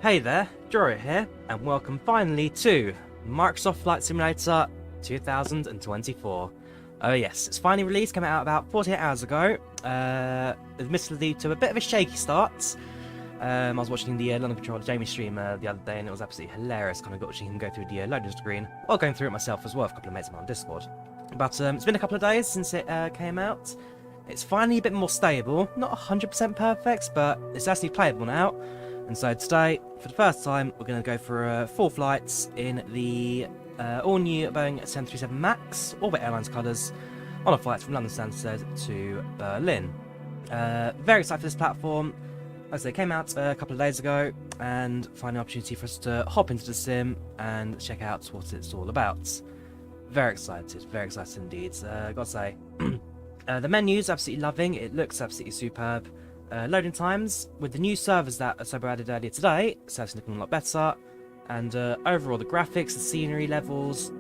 Hey there, Drawyah here, and welcome finally to Microsoft Flight Simulator 2024. Oh yes, it's finally released, came out about 48 hours ago. Admittedly to a bit of a shaky start. I was watching the London Controller Jamie stream the other day, and it was absolutely hilarious kind of watching him go through the loading screen, while going through it myself as well with a couple of mates of mine on Discord. But it's been a couple of days since it came out. It's finally a bit more stable, not 100% perfect, but it's actually playable now. And so today, for the first time, we're going to go for 4 flights in the all-new Boeing 737 MAX, Orbit Airlines colours, on a flight from London Stansted to Berlin. Very excited for this platform. As they came out a couple of days ago, and find an opportunity for us to hop into the sim and check out what it's all about. Very excited indeed. Gotta say, the menu's absolutely loving. It looks absolutely superb. Loading times, with the new servers that Sobo added earlier today, it's looking a lot better. And overall, the graphics, the scenery levels,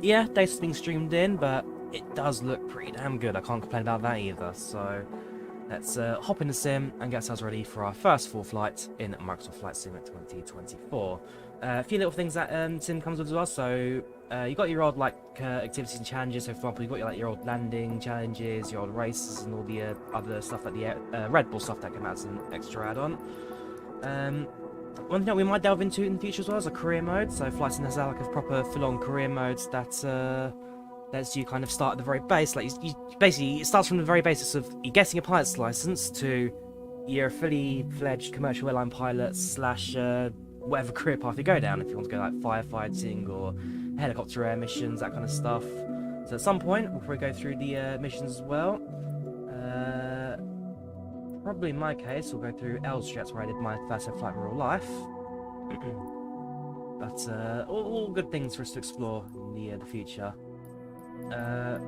yeah, data's being streamed in, but it does look pretty damn good. I can't complain about that either. So let's hop in the sim and get ourselves ready for our first full flight in Microsoft Flight Sim 2024. A few little things that sim comes with as well. So you got your old activities and challenges. So for example, you got your old landing challenges, your old races, and all the other stuff like the Red Bull stuff that came out as an extra add-on. One thing that we might delve into in the future as well is a career mode. So Flight Sim has like a proper full-on career mode that lets you kind of start at the very base. Like you basically, it starts from the very basis of you getting a pilot's license to you're a fully fledged commercial airline pilot slash whatever career path you go down. If you want to go like firefighting or helicopter air missions, that kind of stuff. So at some point we'll probably go through the missions as well. Probably in my case, we'll go through L-Jets where I did my first ever flight in real life. But all good things for us to explore in the future.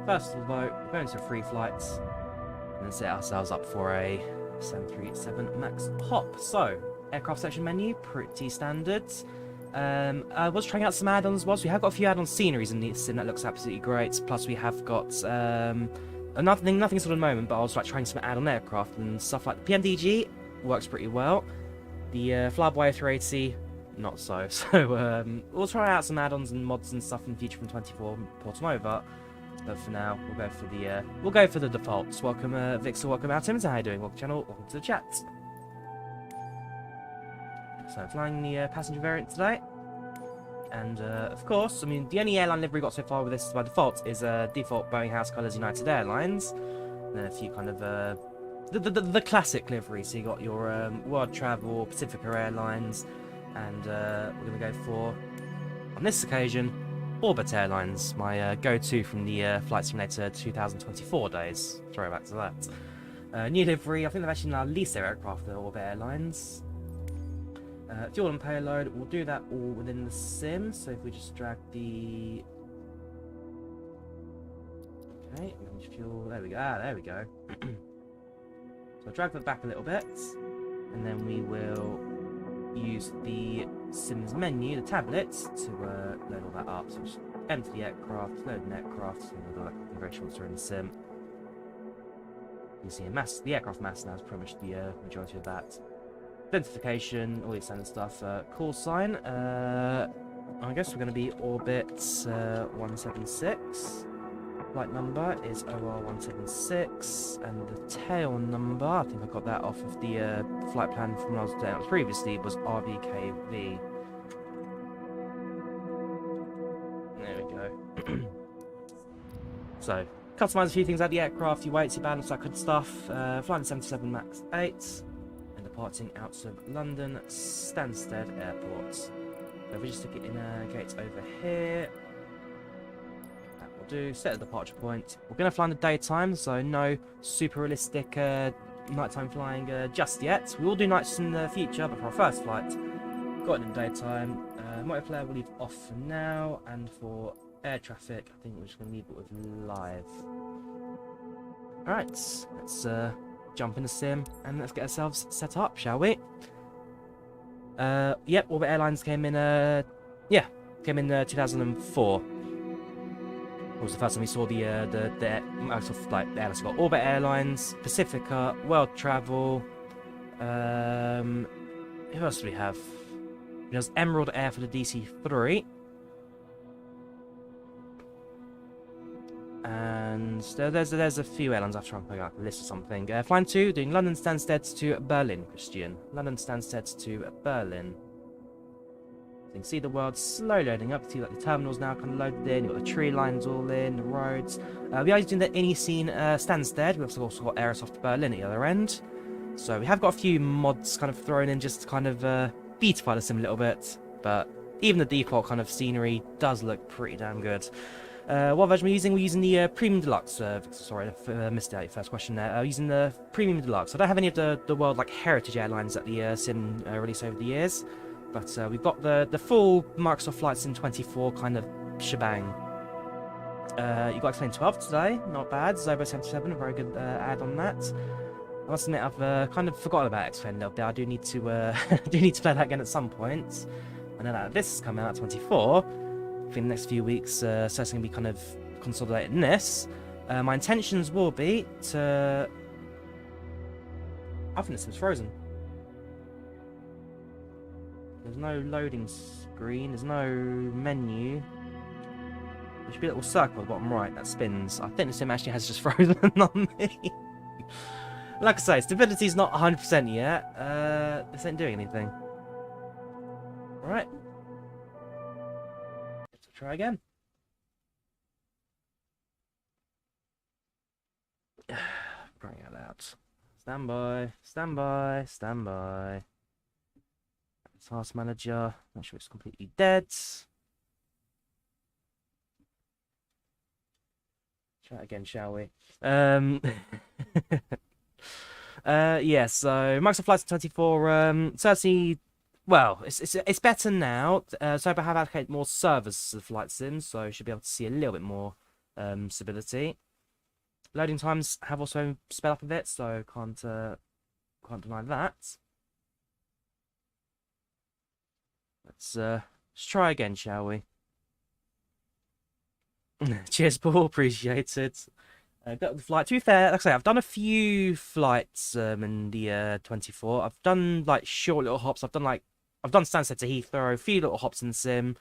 First of all, we're going to free flights and then set ourselves up for a 737 MAX hop. So, aircraft section menu, pretty standard. I was trying out some add-ons as well. So we have got a few add-on sceneries in the sim that looks absolutely great. Plus we have got nothing sort of the moment, but I was trying some add-on aircraft and stuff like the PMDG works pretty well. The Flyby 380, not so. So we'll try out some add-ons and mods and stuff in the future from 24 port them over. But for now, we'll go for the defaults. Welcome, Vixel. Welcome, Tim. How are you doing? Welcome to the channel. Welcome to the chat. So flying the passenger variant today, and of course, I mean the only airline livery we got so far with this by default is default Boeing house colours, United Airlines, and then a few kind of the classic livery. So you got your World Travel, Pacifica Airlines, and we're gonna go for, on this occasion, Orbit Airlines, my go-to from the Flight Simulator 2024 days. Throwback to that. New livery. I think they've actually now leased their aircraft, the Orbit Airlines. Fuel and payload, we'll do that all within the sim. So if we just drag the... Okay, manage fuel, there we go, there we go. So I'll drag that back a little bit, and then we will use the Sims menu, the tablet, to load all that up. So just enter the aircraft, load an aircraft, and we'll do that configuration once we're in the sim. You see the aircraft mass now has pretty much the majority of that. Identification, all this standard stuff. Call sign. I guess we're going to be Orbit 176. Flight number is OR176, and the tail number, I think I got that off of the flight plan from when I was down previously, was RVKV. There we go. So, customize a few things out of the aircraft, your weights, your balance, that good stuff. Flying the 737 MAX 8. Departing out of London Stansted Airport. So if we just stick it in gates over here, that will do. Set a departure point. We're going to fly in the daytime, so no super realistic nighttime flying just yet. We will do nights in the future, but for our first flight, got it in daytime. Multiplayer we'll leave off for now, and for air traffic, I think we're just going to leave it with live. Alright, let's jump in the sim and let's get ourselves set up, shall we? Yep, Orbit Airlines came in 2004. It was the first time we saw the Microsoft airlines. We've got Orbit Airlines, Pacifica, World Travel. Who else do we have? There's Emerald Air for the DC-3. And there's a few airlines I've tried to pick up a list or something. Flying 2, doing London Stansted to Berlin, Christian. London Stansted to Berlin. You can see the world slowly loading up. You see like the terminals now kind of loaded in. You've got the tree lines all in, the roads. We are using the iniScene Stansted. We've also got Aerosoft Berlin at the other end. So we have got a few mods kind of thrown in just to kind of beautify the sim a little bit. But even the default kind of scenery does look pretty damn good. What version are we using? We're using the Premium Deluxe. Sorry, I missed out your first question there. Using the Premium Deluxe. I don't have any of the world like heritage airlines that the sim released over the years, but we've got the full Microsoft Flight Sim 24 kind of shebang. You got Explain 12 today, not bad. Zobo 77, a very good add on that. I must admit I've kind of forgotten about Explain a little bit. I do need to play that again at some point. And then this has come out 24. In the next few weeks, so it's going to be kind of consolidating this. My intentions will be to... I think this is frozen. There's no loading screen, there's no menu. There should be a little circle at the bottom right that spins. I think the sim actually has just frozen on me. Like I say, stability's not 100% yet. This ain't doing anything. Alright. Try again. Bring it out. Stand by, stand by, stand by. Task manager. Make sure it's completely dead. Try it again, shall we? Yeah. So Microsoft Flight Sim 24. Certainly. Well, it's better now. So I have allocated more servers to the flight sim, so should be able to see a little bit more stability. Loading times have also sped up a bit, so can't deny that. Let's try again, shall we? Cheers, Paul. Appreciate it. Got the flight. To be fair, like I say, I've done a few flights in the 24. I've done like short little hops. I've done Stansted to Heathrow, a few little hops in the sim.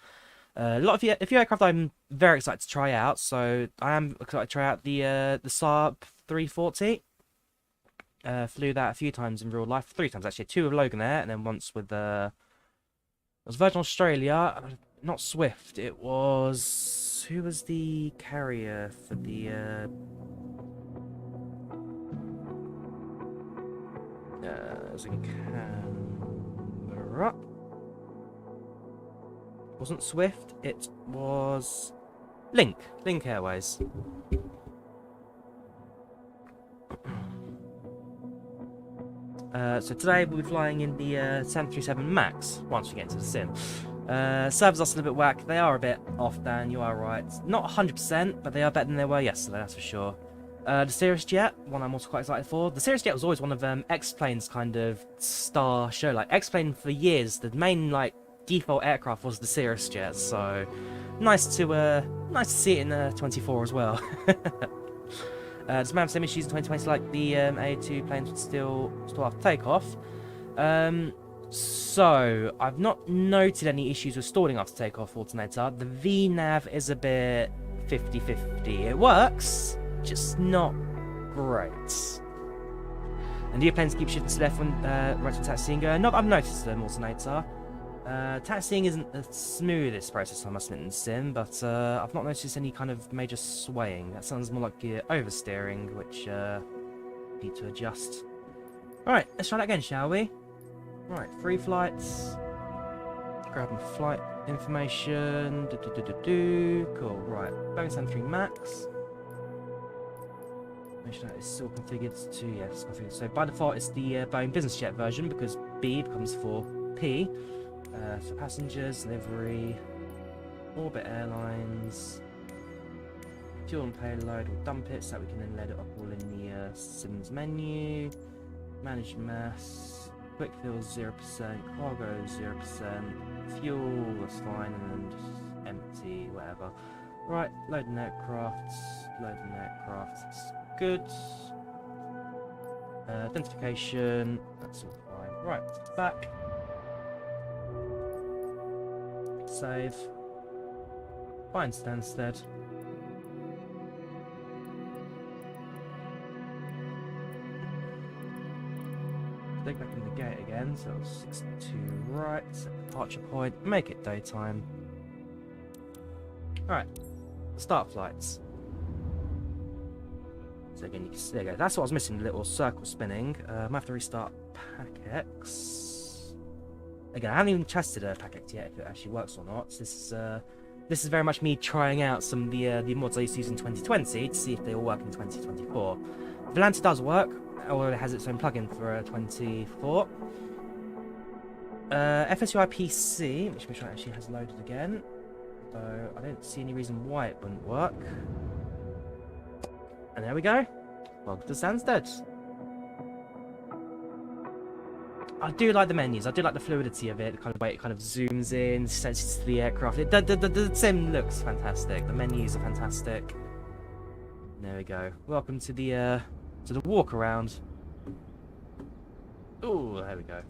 A lot of a few aircraft I'm very excited to try out. So I am excited to try out the Saab 340. Flew that a few times in real life, 3 times actually. 2 with Logan Air, and then once with it was Virgin Australia, not Swift. It was who was the carrier for the it was in Canberra. It wasn't Swift, it was Link Airways. So today we'll be flying in the 737 MAX once we get into the sim. Servers are still a bit whack. They are a bit off, Dan, you are right. Not 100%, but they are better than they were yesterday, that's for sure. The Cirrus Jet, one I'm also quite excited for. The Cirrus Jet was always one of X-Plane's kind of star show. Like, X-Plane for years, the main, like, default aircraft was the Cirrus Jet, so nice to see it in the 24 as well. Does man have some issues in 2020 like the A2 planes would still have takeoff? So I've not noted any issues with stalling after takeoff, alternator. The VNAV is a bit 50-50. It works, just not great. And do your planes keep shifting to left when right when taxiing? Not that I've noticed them, alternator. Taxiing isn't the smoothest process I must admit in sim, but I've not noticed any kind of major swaying. That sounds more like oversteering, which need to adjust. Alright, let's try that again, shall we? Right, 3 flights. Grabbing flight information. Cool, right. Boeing 73 MAX. Make sure that is still configured to, yes, configured. So by default it's the Boeing business jet version because B becomes for P. So passengers, livery, Orbit Airlines, fuel and payload, we'll dump it so that we can then load it up all in the Sims menu. Manage mass, quick fill 0%, cargo 0%, fuel, that's fine, and then just empty, whatever. Right, loading aircraft, it's good. Identification, that's all fine. Right, back. save. Find Stansted. Dig back in the gate again, so 62 right, set departure point, make it daytime. Alright, start flights. So again, there you go, that's what I was missing, the little circle spinning. I might have to restart PACX. Again, I haven't even tested PACX yet, if it actually works or not. This is very much me trying out some of the mods I used to use in 2020 to see if they all work in 2024. Volanta does work, although it has its own plugin for 24. FSUI PC, which actually has loaded again, though I don't see any reason why it wouldn't work. And there we go. Welcome to Stansted. I do like the menus. I do like the fluidity of it. The kind of way it kind of zooms in, senses to the aircraft. The sim looks fantastic. The menus are fantastic. There we go. Welcome to the walk around. Oh, there we go.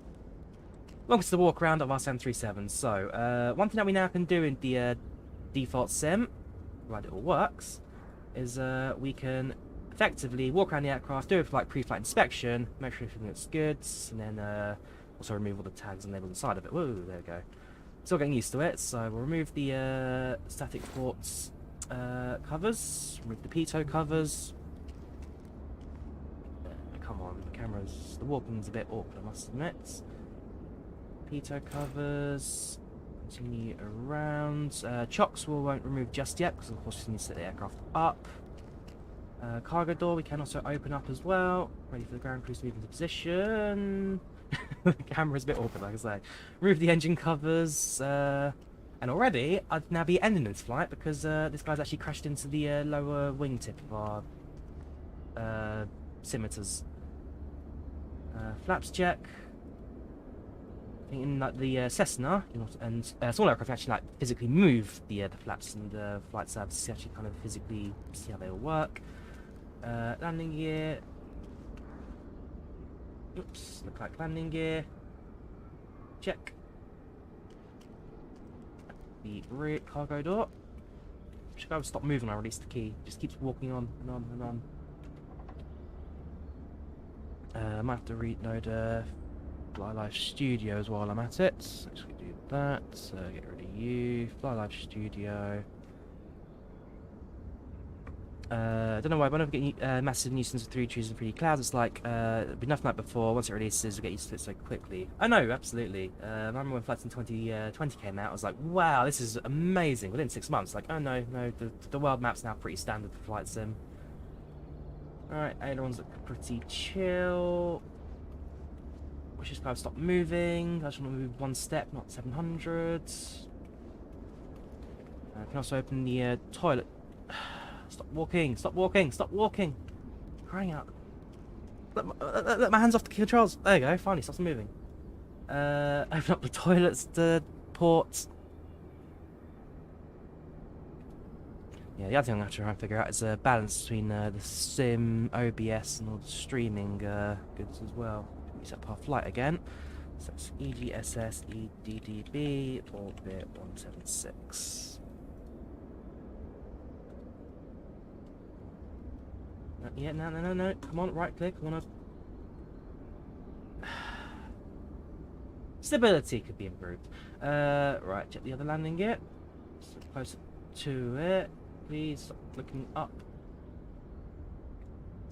Welcome to the walk around of our 737. So, one thing that we now can do in the default sim, right, it all works, is we can effectively walk around the aircraft, do it for like pre-flight inspection, make sure everything looks good, and then also remove all the tags and labels inside of it. Whoa, there we go. Still getting used to it, so we'll remove the static ports covers, remove the pitot covers. Come on, the walking's a bit awkward, I must admit. Pitot covers, continue around. Chocks we won't remove just yet, because of course we need to set the aircraft up. Cargo door we can also open up as well. Ready for the ground crew to move into position. The camera's a bit awkward, like I say. Remove the engine covers. And already, I'd now be ending this flight because this guy's actually crashed into the lower wingtip of our scimitars. Flaps check. I think in like the Cessna, and small aircraft actually like physically move the flaps, and flight services actually kind of physically see how they all work. Landing gear. Oops, look like landing gear. Check. The rear cargo door. Should I stop moving? I release the key. Just keeps walking on and on and on. Might have to reload FlyLive Studio as while I'm at it. So just do that. Get rid of you. FlyLive Studio. I don't know why, whenever we get massive nuisance of 3D trees and 3D clouds, it's like, it'd be nothing like before. Once it releases, we get used to it so quickly. I know, absolutely. I remember when Flights in 2020 came out, I was like, wow, this is amazing. Within 6 months, like, oh no, the world map's now pretty standard for Flight Sim. Alright, ailerons look pretty chill. Wish this guy would stop moving. I just want to move 1 step, not 700. I can also open the toilet. Stop walking! Stop walking! Stop walking! Crying out! Let my hands off the controls. There you go. Finally, stops moving. Open up the toilets, the ports. Yeah, the other thing I'm going to try and figure out is a balance between the sim, OBS, and all the streaming goods as well. Reset path flight again. So it's EGSS, EDDB, Orbit 176. Yeah, no. Come on, right click. I want to. Stability could be improved. Right, check the other landing gear. So closer to it. Please stop looking up.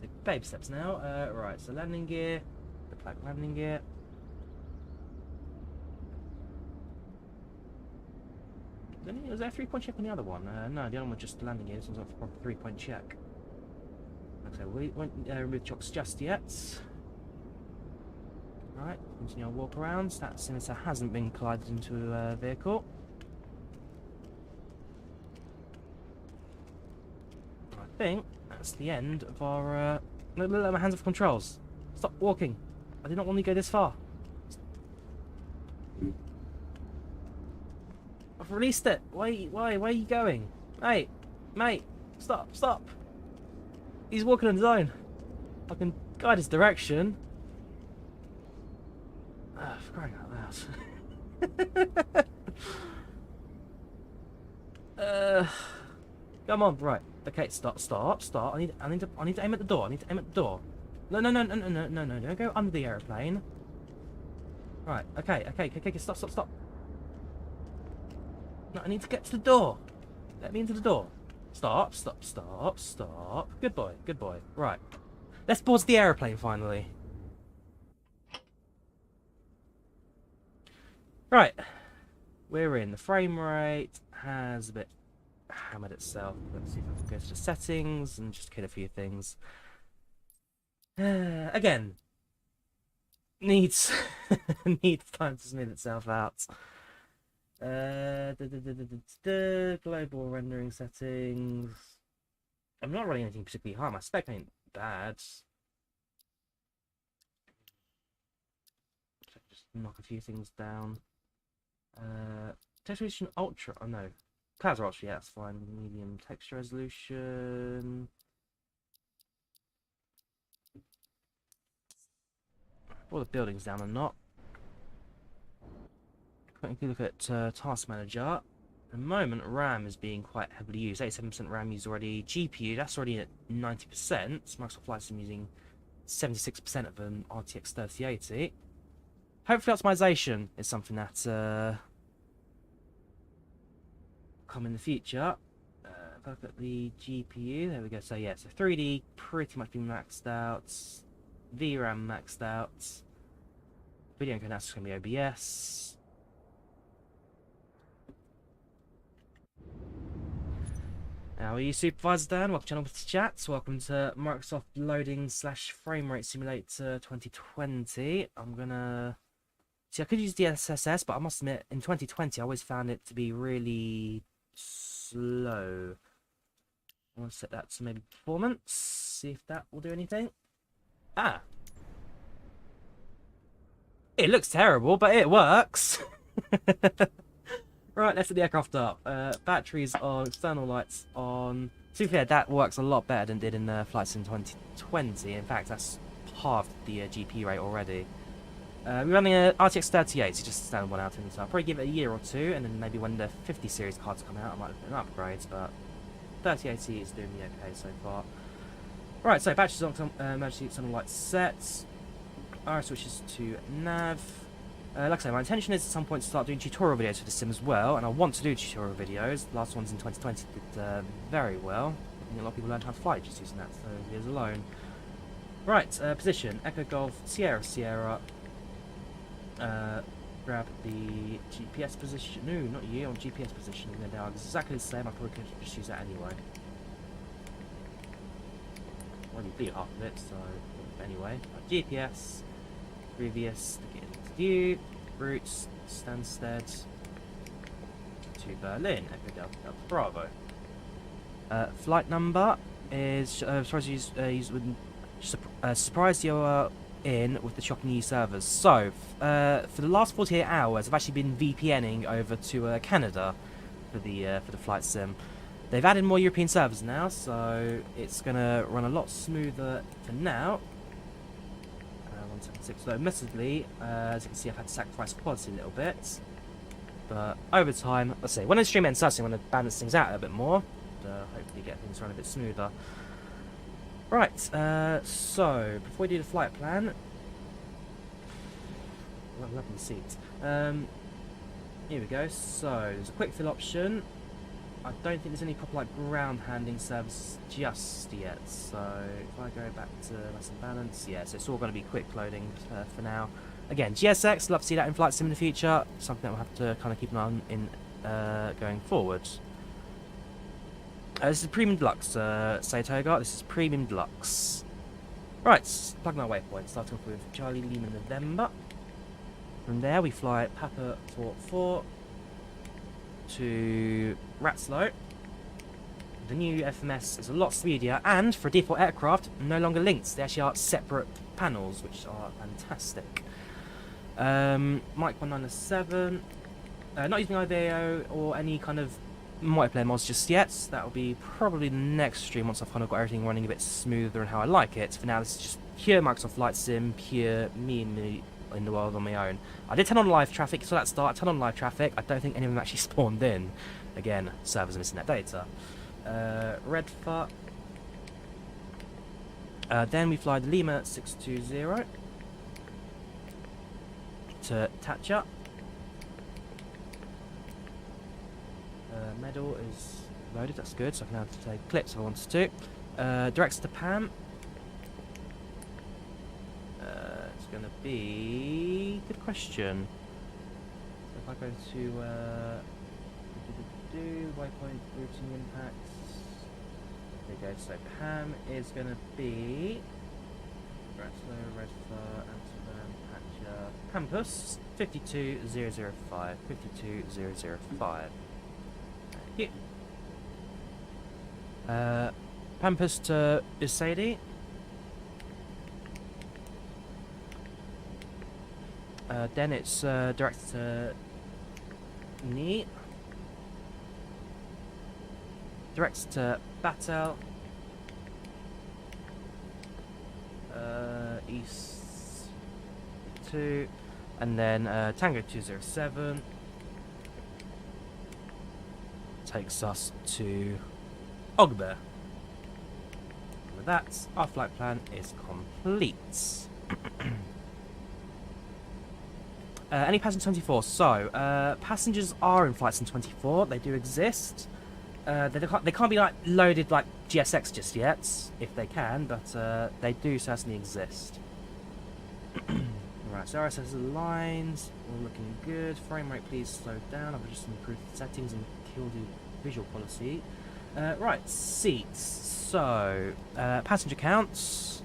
Take baby steps now. Right, so landing gear. Look like landing gear. Was there a 3-point check on the other one? No, the other one was just the landing gear. This one's a proper 3-point check. So we won't remove chocks just yet. Right, continue our walk around. That scimitar hasn't been collided into a vehicle. I think that's the end of our. Look, my hands off controls. Stop walking. I did not want to go this far. I've released it. Why are you going? Mate, stop. He's walking on his own. I can guide his direction. For crying out loud. Come on, right. Okay, start. I need to aim at the door. I need to aim at the door. No, don't go under the aeroplane. Right, okay, stop. No, I need to get to the door. Let me into the door. Stop. Good boy. Right. Let's board the aeroplane finally. Right. We're in. The frame rate has a bit hammered itself. Let's see if I can go to the settings and just kill a few things. Again. Needs time to smooth itself out. Global rendering settings. I'm not running anything particularly high. My spec ain't bad. Just knock a few things down. Texture resolution ultra. Oh no, clouds are ultra. Yeah, that's fine. Medium texture resolution. All the buildings down or not. If you look at Task Manager, at the moment RAM is being quite heavily used. 87% RAM used already. GPU, that's already at 90%. Microsoft Flight Sim using 76% of an RTX 3080. Hopefully optimization is something that come in the future. If I look at the GPU, there we go. So yeah, so 3D pretty much been maxed out. VRAM maxed out. Video encoding, that's going to be OBS. How are you, Supervisor Dan? Welcome to channel with chats. Welcome to Microsoft Loading / Frame Rate Simulator 2020. I'm gonna see. I could use the SSS, but I must admit, in 2020, I always found it to be really slow. I want to set that to maybe performance. See if that will do anything. Ah, it looks terrible, but it works. Right, let's set the aircraft up. Batteries on, external lights on. To be fair, that works a lot better than it did in Flight Sim 2020. In fact, that's halved the GPU rate already. We're running a RTX 3080, so just a standard one out of it. So I'll probably give it a year or two, and then maybe when the 50 series cards come out, I might look at an upgrade, but 3080 is doing me okay so far. Right, so batteries on, emergency external lights set. RS switches to nav. Like I say, my intention is at some point to start doing tutorial videos for the sim as well, and I want to do tutorial videos. The last ones in 2020 did very well. I think a lot of people learned how to fly just using that, so videos alone. Right, position, Echo Golf, Sierra Sierra. Grab the GPS position. No, not you, on GPS position. They are exactly the same. I probably could just use that anyway. Well, you beat half of it, so anyway. GPS, previous. View, routes, Stansted to Berlin, Echo Delta Bravo. Flight number is surprised you're in with the shocking new servers. So, for the last 48 hours, I've actually been VPNing over to Canada for the flight sim. They've added more European servers now, so it's gonna run a lot smoother for now. 176. So admittedly, as you can see, I've had to sacrifice quality a little bit, but over time, let's see, when the stream ends, I'm going to balance things out a bit more, hopefully get things run a bit smoother. Right, so before we do the flight plan, lovely seats. Here we go. So there's a quick fill option. I don't think there's any proper like ground handling service just yet. So if I go back to lesson balance, yeah, so it's all going to be quick loading for now. Again, GSX, love to see that in Flight Sim in the future. Something that we'll have to kind of keep an eye on in going forward. This is Premium Deluxe, Saytoga. This is Premium Deluxe. Right, plug my waypoint. Starting off with Charlie Lima November. From there, we fly Papa 44 to Ratslow. The new FMS is a lot speedier, and for a default aircraft, no longer linked. They actually are separate panels, which are fantastic. Mike 197. Not using IVAO or any kind of multiplayer mods just yet. That will be probably the next stream once I've kind of got everything running a bit smoother and how I like it. For now, this is just pure Microsoft Flight Sim, pure me in the world on my own. I did turn on live traffic, so that start. I turned on live traffic. I don't think any of them actually spawned in. Again, servers are missing that data. Red fuck. Then we fly the Lima 620 to Tatcha. Medal is loaded, that's good, so I can now take clips if I wanted to. Directs to PAM. It's going to be... Good question. So if I go to... waypoint routing impacts. There you go, so PAM is going to be... Redfur, Amsterdam, Patcha, Campus 52005. 52005. Thank you. Pampas to Isadi. Then it's direct to Ni. Directs to Batel. East 2. And then Tango 207 takes us to Ogbe. With that, our flight plan is complete. Any passengers in 24? So, passengers are in flights in 24. They do exist. They can't be like loaded like GSX just yet, if they can, but they do certainly exist. Right, so RSS lines, all looking good. Frame rate please slow down. I've just improved the settings and killed the visual quality. Right, seats. So, passenger counts.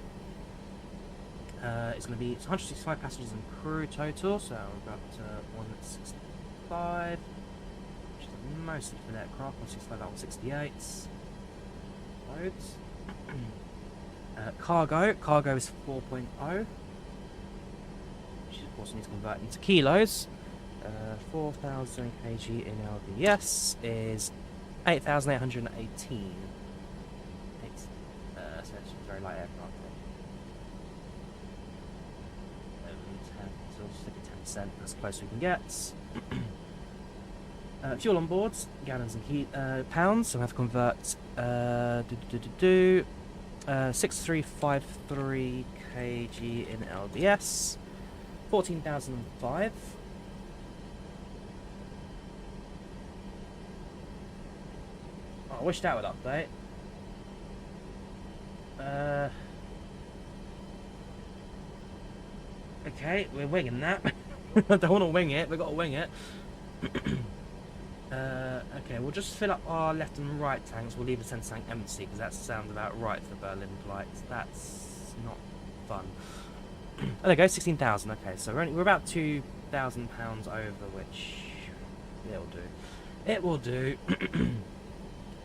It's going to be 165 passengers and crew total, so we've got 165, which is mostly for the aircraft, 165 out of 168. Loads. Cargo is 4.0, which of course we need to convert into kilos. 4,000 kg in LBS is 8,818. So it's a very light aircraft. So we'll stick at 10%, that's as close as we can get. Fuel on board, gallons and pounds, so we have to convert 6353 kg in LBS, 14,005. I wish that would update. Okay, we're winging that. I don't want to wing it, we've got to wing it. Okay, we'll just fill up our left and right tanks. We'll leave the center tank empty because that sounds about right for Berlin flights. That's not fun. Oh, there we go, 16,000. Okay, so we're about £2,000 over, which it'll do. It will do.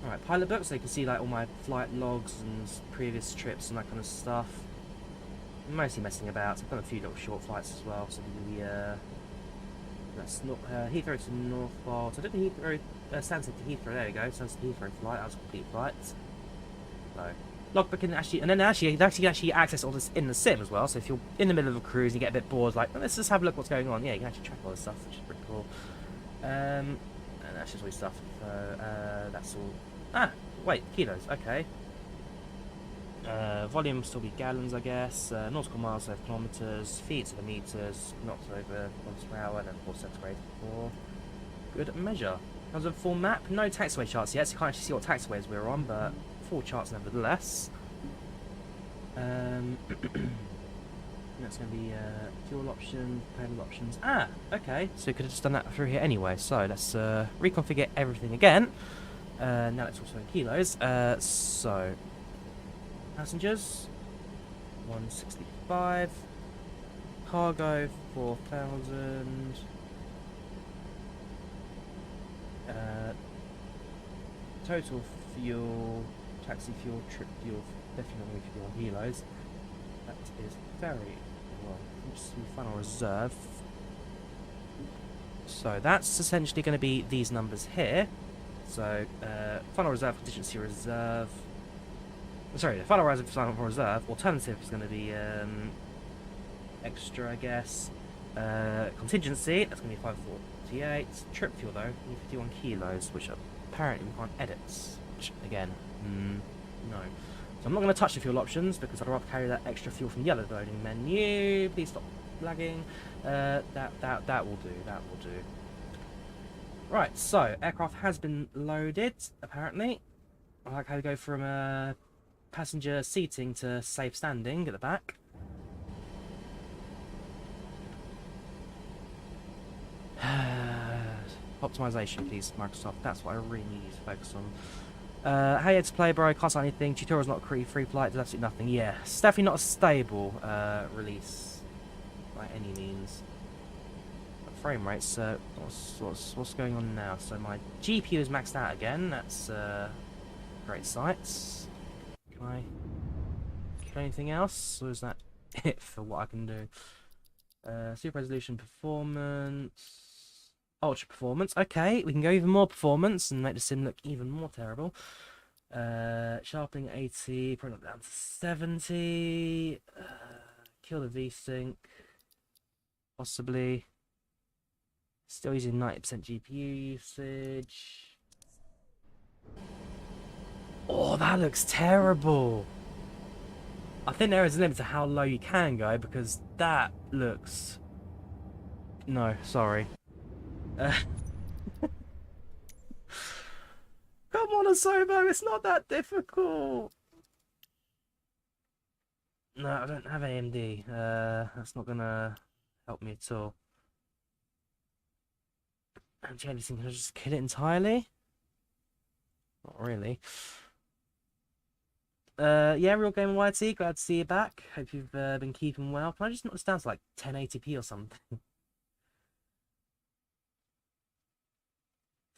Alright, pilot book, so you can see like all my flight logs and previous trips and that kind of stuff. Mostly messing about. So I've done a few little short flights as well. So that's not Heathrow to Northbold. So I did the Heathrow, Stansted to Heathrow. There we go. Stansted to Heathrow flight. That was a complete flight. So logbook and actually, and then you can actually access all this in the sim as well. So if you're in the middle of a cruise and you get a bit bored, like let's just have a look what's going on. Yeah, you can actually track all this stuff, which is pretty cool. And that's just all this stuff. So that's all. Ah, wait, kilos. Okay. Volume will still be gallons, I guess. Nautical miles over kilometres, feet over meters, knots over kilometres per hour, and then 4 centigrade for good measure. In terms of full map, no taxiway charts yet, so you can't actually see what taxiways we're on, but full charts nevertheless. That's going to be fuel option, payload options. Ah, okay. So we could have just done that through here anyway. So let's reconfigure everything again. Now let's also in kilos. So passengers 165, cargo 4,000, total fuel, taxi fuel, trip fuel, definitely fuel on kilos. That is very well. Just final reserve. So that's essentially going to be these numbers here. So final reserve, contingency reserve. Sorry, the final reserve. Alternative is going to be extra, I guess. Contingency, that's going to be 548. Trip fuel though, 51 kilos, which apparently we can't edit, which again, no. So I'm not going to touch the fuel options because I'd rather carry that extra fuel from the other loading menu. Please stop lagging. That will do. That will do. Right. So aircraft has been loaded. Apparently, I like how we go from passenger seating to safe standing at the back. Optimization, please, Microsoft. That's what I really need to focus on. Hey, it's play, bro. Can't say anything. Tutorial's not free flight. There's absolutely nothing. Yeah, it's definitely not a stable release by any means. But frame rates. What's going on now? So my GPU is maxed out again. That's great sights. Can I kill anything else, or is that it for what I can do? Super resolution, performance. Ultra performance. Okay, we can go even more performance and make the sim look even more terrible. Sharpening 80, probably not down to 70. Kill the VSync. Possibly. Still using 90% GPU usage. Oh, that looks terrible. I think there is a limit to how low you can go because that looks... No, sorry. Come on, Asobo, it's not that difficult. No, I don't have AMD. That's not gonna help me at all. Can I just kill it entirely? Not really. Yeah, Real Gamer YT, glad to see you back. Hope you've been keeping well. Can I just knock this down to like 1080p or something?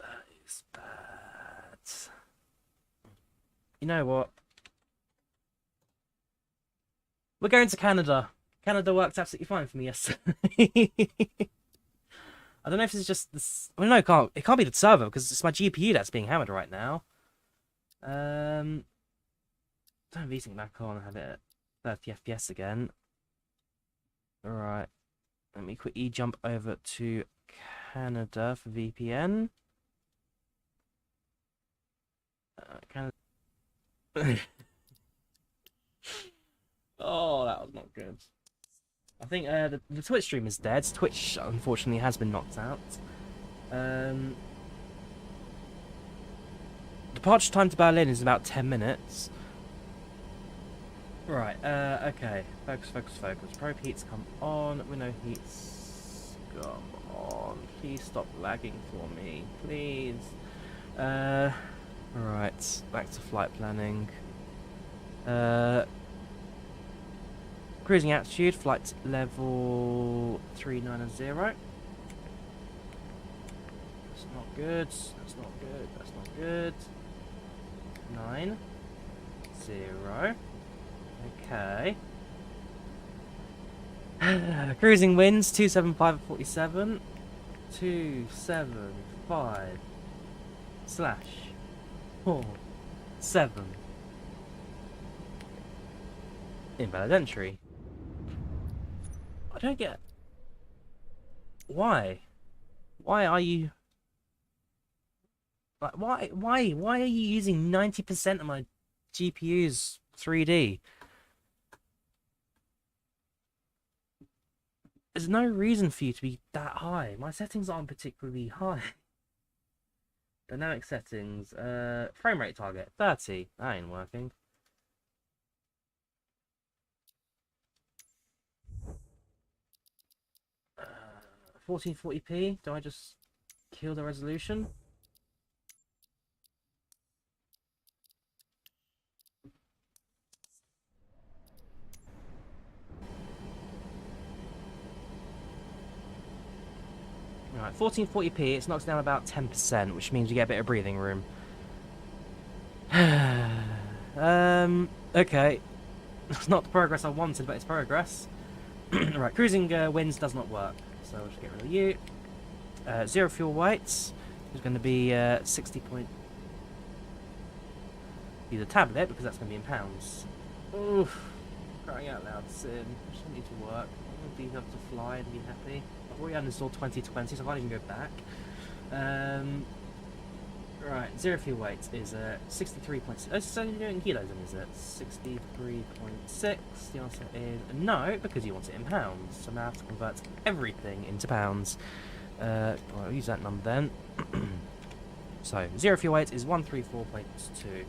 That is bad. You know what? We're going to Canada. Canada worked absolutely fine for me yesterday. I don't know if this is just this. Well, no, it can't be the server because it's my GPU that's being hammered right now. Turn VSync back on and have it at 30 FPS again. Alright. Let me quickly jump over to Canada for VPN. Canada. Oh, that was not good. I think the Twitch stream is dead. Twitch, unfortunately, has been knocked out. Departure time to Berlin is about 10 minutes. Right, okay. Focus. Pro heats come on. Window heats come on. Please stop lagging for me. Please. Right, back to flight planning. Cruising altitude, flight level 390. That's not good. That's not good. That's not good. 90. Okay. Cruising winds 275 at 47. 275 slash 47. Invalid entry. I don't get why. Why are you like why are you using 90% of my GPU's 3D? There's no reason for you to be that high. My settings aren't particularly high. Dynamic settings, frame rate target 30. That ain't working. 1440p. Do I just kill the resolution? Alright, 1440p, it knocks down about 10%, which means you get a bit of breathing room. Okay. It's not the progress I wanted, but it's progress. Right, cruising winds does not work, so we'll just get rid of you. Zero fuel weights is going to be 60 point... Use a tablet, because that's going to be in pounds. Oof. Crying out loud, Sim. Just need to work. I want to be able to fly and be happy. I've already uninstalled 2020, so I can't even go back. Right, zero fuel weight is 63.6. Oh, it's only in kilos, then, is it? 63.6. The answer is no, because you want it in pounds. So now I have to convert everything into pounds. I'll use that number then. So, zero fuel weight is 134.2.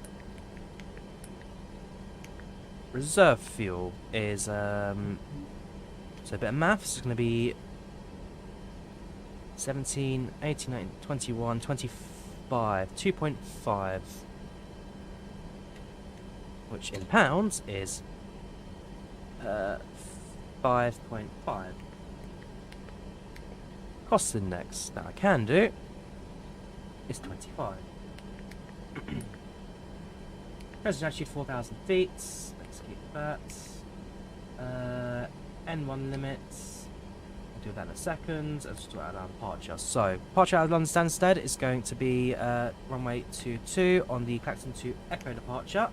Reserve fuel is, so a bit of maths is going to be 17, 18, 19, 21, 25, 2.5, which in pounds is 5.5. Cost index that I can do is 25. Present altitude 4,000 feet. Let's keep that. N1 limits. I'll do that in a second. Let's do our departure. So, departure out of London Stansted is going to be runway 22 on the Clacton to Echo departure.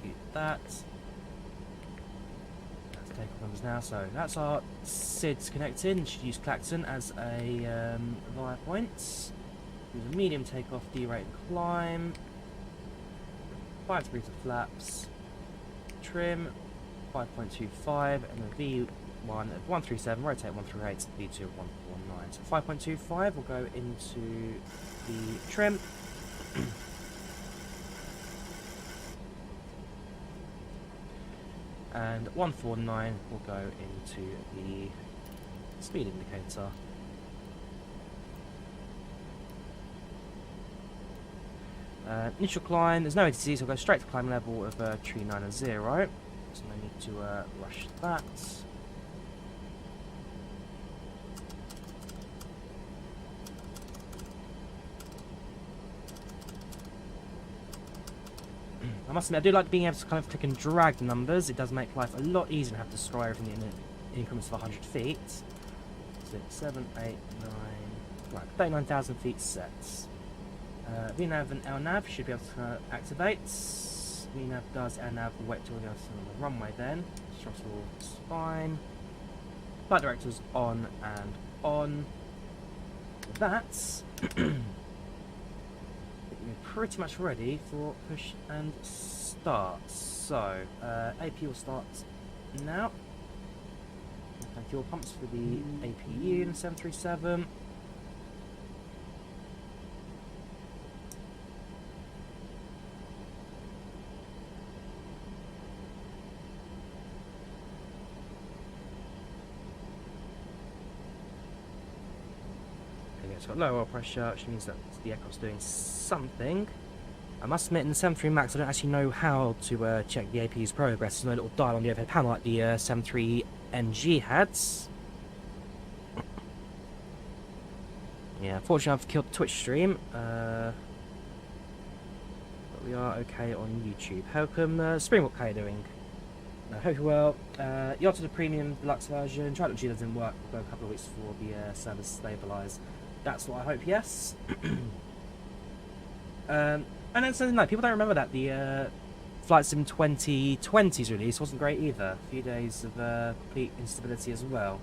Keep that. Let's take off numbers now. So, that's our SIDS connected. You should use Clacton as a via point. Use a medium takeoff, D-rate climb. 5 degrees of flaps. Trim 5.25 and a V1 at 137, rotate 138, V2 at 149. So 5.25 will go into the trim. And 149 will go into the speed indicator. Initial climb, there's no ATC, so we'll go straight to climb level of 390. So no need to rush that. I must admit, I do like being able to kind of click and drag the numbers. It does make life a lot easier to have to scroll everything in increments of 100 feet. 6, 7, 8, 9, right, 39,000 feet sets. VNav and LNav should be able to activate. VNav does, LNav will wait till we go on the runway then. Throttle is fine. Flight directors on and on. With that, we're pretty much ready for push and start. So, AP will start now. Fuel pumps for the APU in 737. It's got low oil pressure, which means that the aircraft's doing something. I must admit, in the 73 Max, I don't actually know how to check the APU's progress. There's no little dial on the overhead panel like the 73 NG had. Yeah, unfortunately, I've killed the Twitch stream. But we are okay on YouTube. How come Springbok, how are you doing? Hope you're well. You opted the premium deluxe version. Tried it, doesn't work. We'll go a couple of weeks before the servers stabilise. That's what I hope, yes. And then, so, no, people don't remember that the Flight Sim 2020's release wasn't great either. A few days of complete instability as well.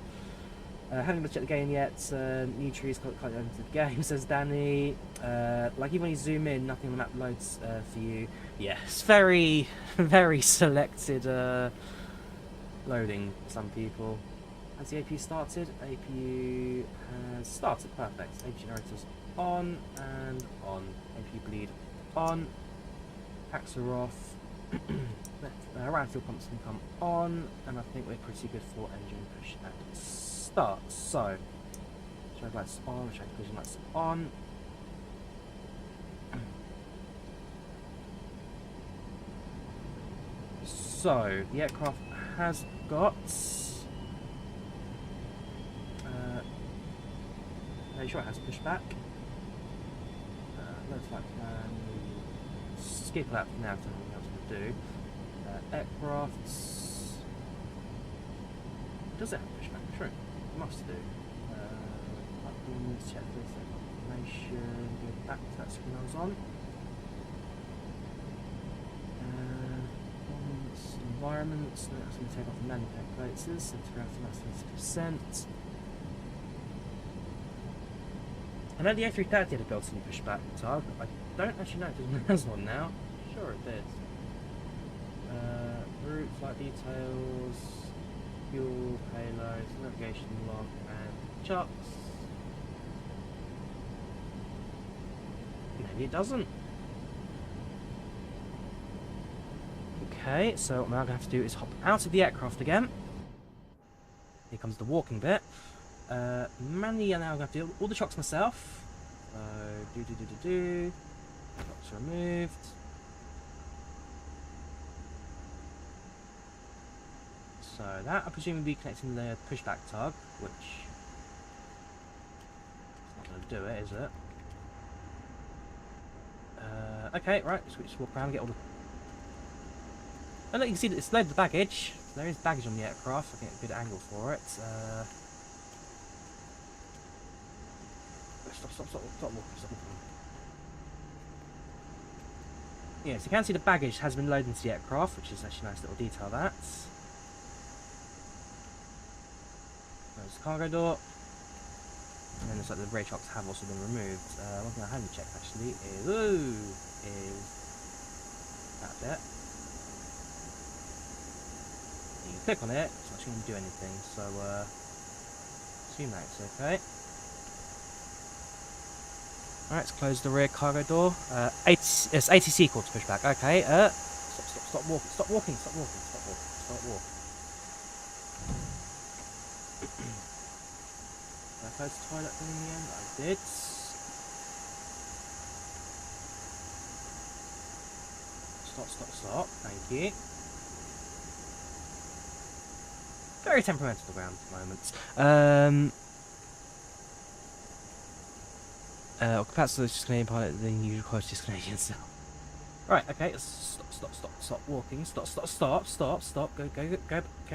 Haven't checked the game yet. New trees can't enter the game, says Danny. Like, even when you zoom in, nothing on the map loads for you. Yeah, it's very, very selected loading for some people. Has the APU started? APU has started, perfect. APU generators on and on. APU bleed on. Packs are off. Around fuel pumps can come on, and I think we're pretty good for engine push and start. So, strobe lights on, strobe collision lights on. So, the aircraft has got. Are you sure it has pushback? Looks like skip that for now, so nothing else to do. Aircrafts. Does it have pushback? True. It must do. Buttons, check this information, go back to that screen I was on. Environments, so that's going to take off the landing calculators, so to go to 50%. I know the A330 had a built-in pushback tug. I don't actually know if it has one now. Sure it did. Route, flight details, fuel, payloads, navigation log, and charts. Maybe it doesn't. Okay, so what I'm now going to have to do is hop out of the aircraft again. Here comes the walking bit. Manually, I'm now going to have to do all the chocks myself. So, chocks removed. So that I presume will be connecting the pushback tug, which is not going to do it, is it? Okay, right, so we just walk around and get all the... Oh look, you can see that it's loaded the baggage. There is baggage on the aircraft, I can get a good angle for it. Stop walking. Yes, you can see the baggage has been loaded into the aircraft, which is actually a nice little detail that. There's the cargo door. And then looks like the brake shocks have also been removed. One thing I haven't checked actually is that bit. You can click on it, it's not actually going to do anything, so assume that's okay. Alright, let's close the rear cargo door. It's ATC call to pushback. Okay, stop walking. Did I close the toilet thing in the end? I did. Stop. Thank you. Very temperamental around at the moment. Perhaps it's just Canadian pilot, then you require just Canadian stuff. Right, okay, stop walking. Stop. Go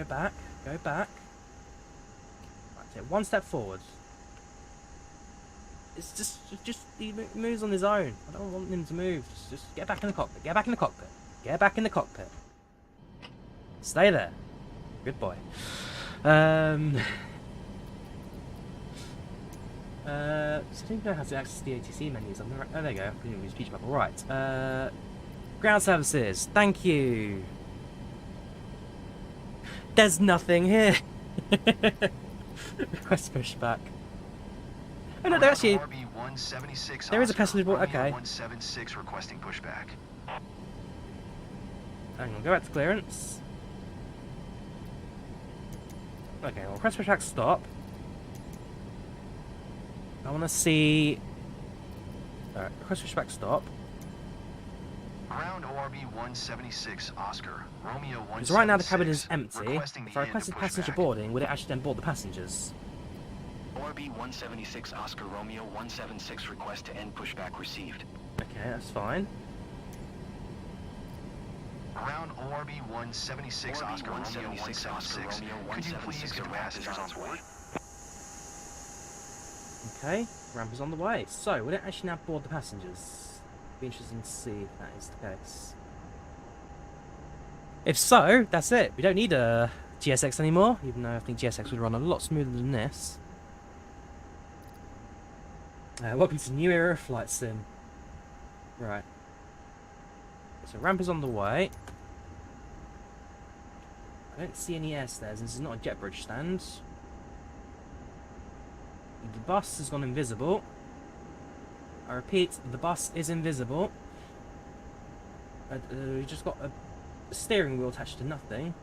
back. Right, take one step forward. It's just he moves on his own. I don't want him to move. Just get back in the cockpit. Get back in the cockpit. Stay there. Good boy. So I don't know how to access the ATC menus. Oh, there you go. I'm putting speech bubble. Right. Ground services. Thank you. There's nothing here. Request pushback. Oh no, there actually. There is a passenger board. Okay. 176 requesting pushback. Hang on. Go back to clearance. Okay. Well, request pushback. Stop. I want to see... Alright, request pushback stop. Ground ORB 176 Oscar, Romeo 176. Because right now the cabin is empty. If I requested passenger boarding, would it actually then board the passengers? ORB 176 Oscar, Romeo 176 request to end pushback received. Okay, that's fine. Ground ORB 176 Oscar, Romeo 176. Could you please get passengers on board? Okay, ramp is on the way. So, will it actually now board the passengers? Be interesting to see if that is the case. If so, that's it. We don't need a GSX anymore, even though I think GSX would run a lot smoother than this. Welcome to the new era of flight sim. Right. So, ramp is on the way. I don't see any air stairs. This is not a jet bridge stand. The bus has gone invisible. I repeat, the bus is invisible. We just got a steering wheel attached to nothing.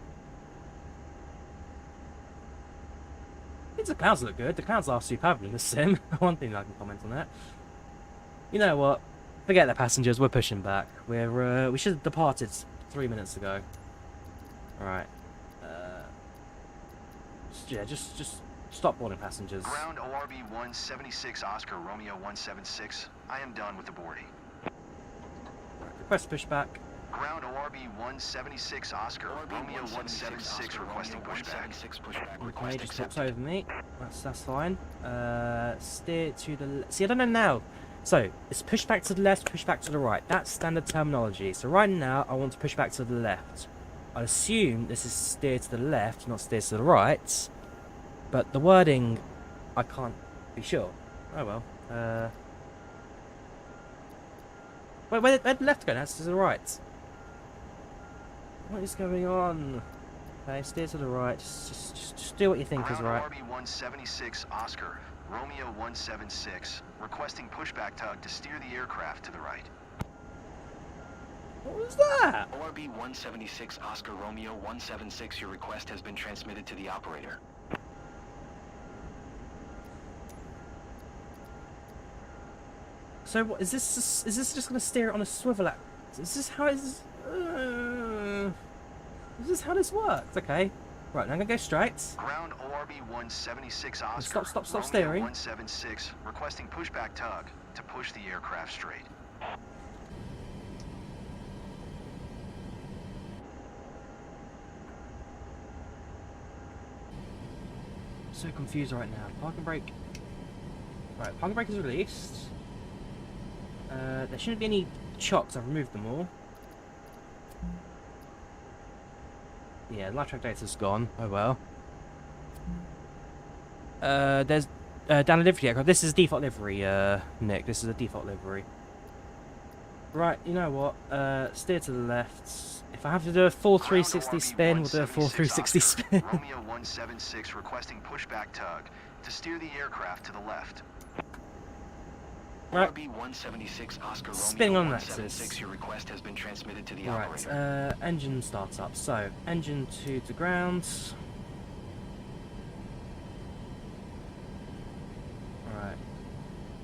The clouds look good. The clouds are superb in the sim. One thing I can comment on that. You know what? Forget the passengers. We're pushing back. We should have departed 3 minutes ago. All right. Just stop boarding passengers. Ground ORB 176 Oscar, Romeo 176. I am done with the boarding. Right, request pushback. Ground ORB 176 Oscar, Romeo 176 requesting pushback. Okay, just steps over me. That's fine. Steer to the... See, I don't know now. So, it's push back to the left, push back to the right. That's standard terminology. So right now, I want to push back to the left. I assume this is steer to the left, not steer to the right. But the wording, I can't be sure. Oh well. Wait, where'd the left go? That's to the right. What is going on? Okay, steer to the right. Just do what you think is right. Ground ORB 176 Oscar, Romeo 176, requesting pushback tug to steer the aircraft to the right. What was that? ORB 176 Oscar, Romeo 176, your request has been transmitted to the operator. So what is this? Is this just gonna steer it on a swivel? Is this how it's? Is this how this works? Okay. Right, now I'm gonna go straight. Ground ORB 176 Oscar. Stop Romeo steering. 176, requesting pushback tug to push the aircraft straight. So confused right now. Parking brake. Right, parking brake is released. There shouldn't be any chocks. I've removed them all. Yeah, live track data's gone. Oh well. There's down a livery aircraft. This is default livery, Nick. This is a default livery. Right, you know what? Steer to the left. If I have to do a full 360 spin, we'll do a full 360 spin. Romeo 176 requesting pushback tug to steer the aircraft to the left. Right. ORB 176 Oscar, Spinning Romeo on axis. 176, your request has been transmitted to the Right, operator. engine starts up. So, engine to ground. Alright.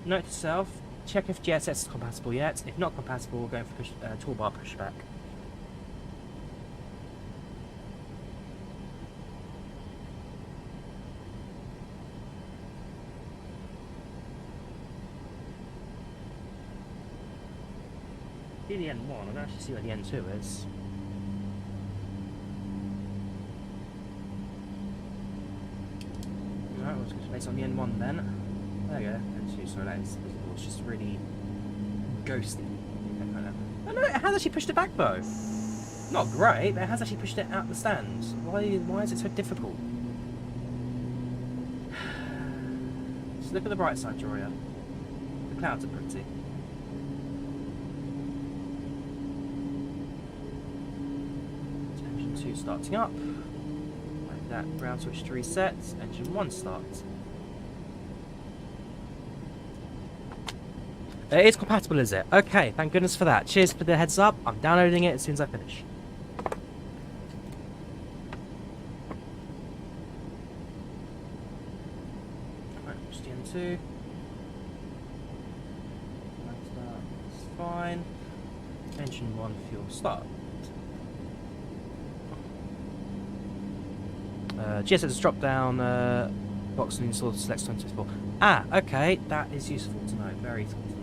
Note to self, check if GSS is compatible yet. If not compatible, we're going for toolbar pushback. See the N1, I don't actually see where the N2 is. Alright, we'll just base on the N1 then. There you go, N2, sorry, that is visible. It's just really ghosty. Oh no, it has actually pushed it back though. Not great, but it has actually pushed it out the stand. Why is it so difficult? Just look at the bright side, Drawyah. The clouds are pretty. Engine 2 starting up. Like that, ground switch to reset. Engine 1 starts. It is compatible, is it? Okay, thank goodness for that. Cheers for the heads up. I'm downloading it as soon as I finish. Right, just N2. That's fine. Engine 1 fuel start. GSS drop down box and install select 24. Ah, okay, that is useful to know. Very useful to know.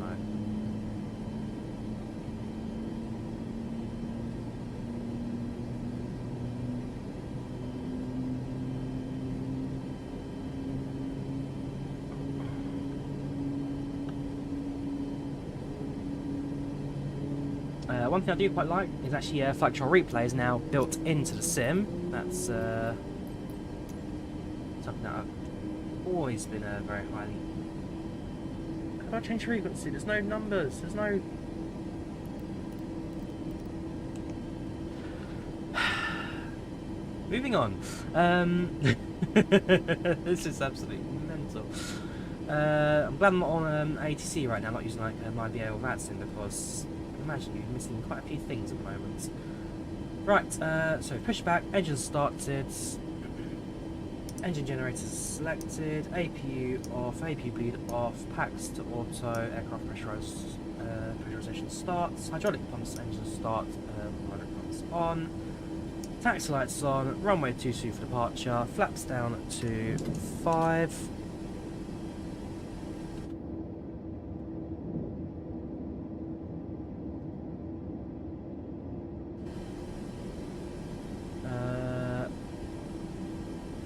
One thing I do quite like is actually flight control replay is now built into the sim. That's something that I've always been very highly. How do I change frequency? There's no numbers. There's no. Moving on. This is absolutely mental. I'm glad I'm not on ATC right now, not using like my VA or VATSIM, because I can imagine you're missing quite a few things at the moment. Right, so pushback, engine started, engine generators selected, APU off, APU bleed off, PACX to auto, aircraft pressurization starts, hydraulic pumps engine start, hydraulic pumps on. Taxi lights on, runway 22 for departure, flaps down to 5.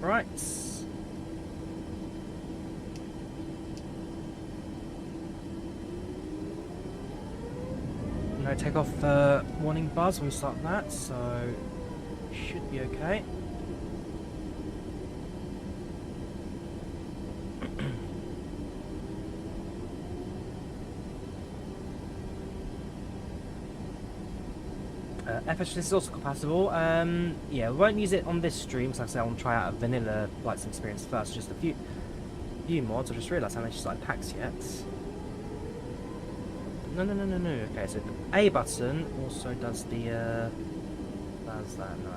Right. No takeoff warning buzz when we start that, so should be okay. FS is also compatible. Yeah, we won't use it on this stream because like I said, I want to try out a vanilla flight sim experience first. Just a few mods. I just realised I haven't actually started packs yet. No. Okay, so the A button also does the does that? No.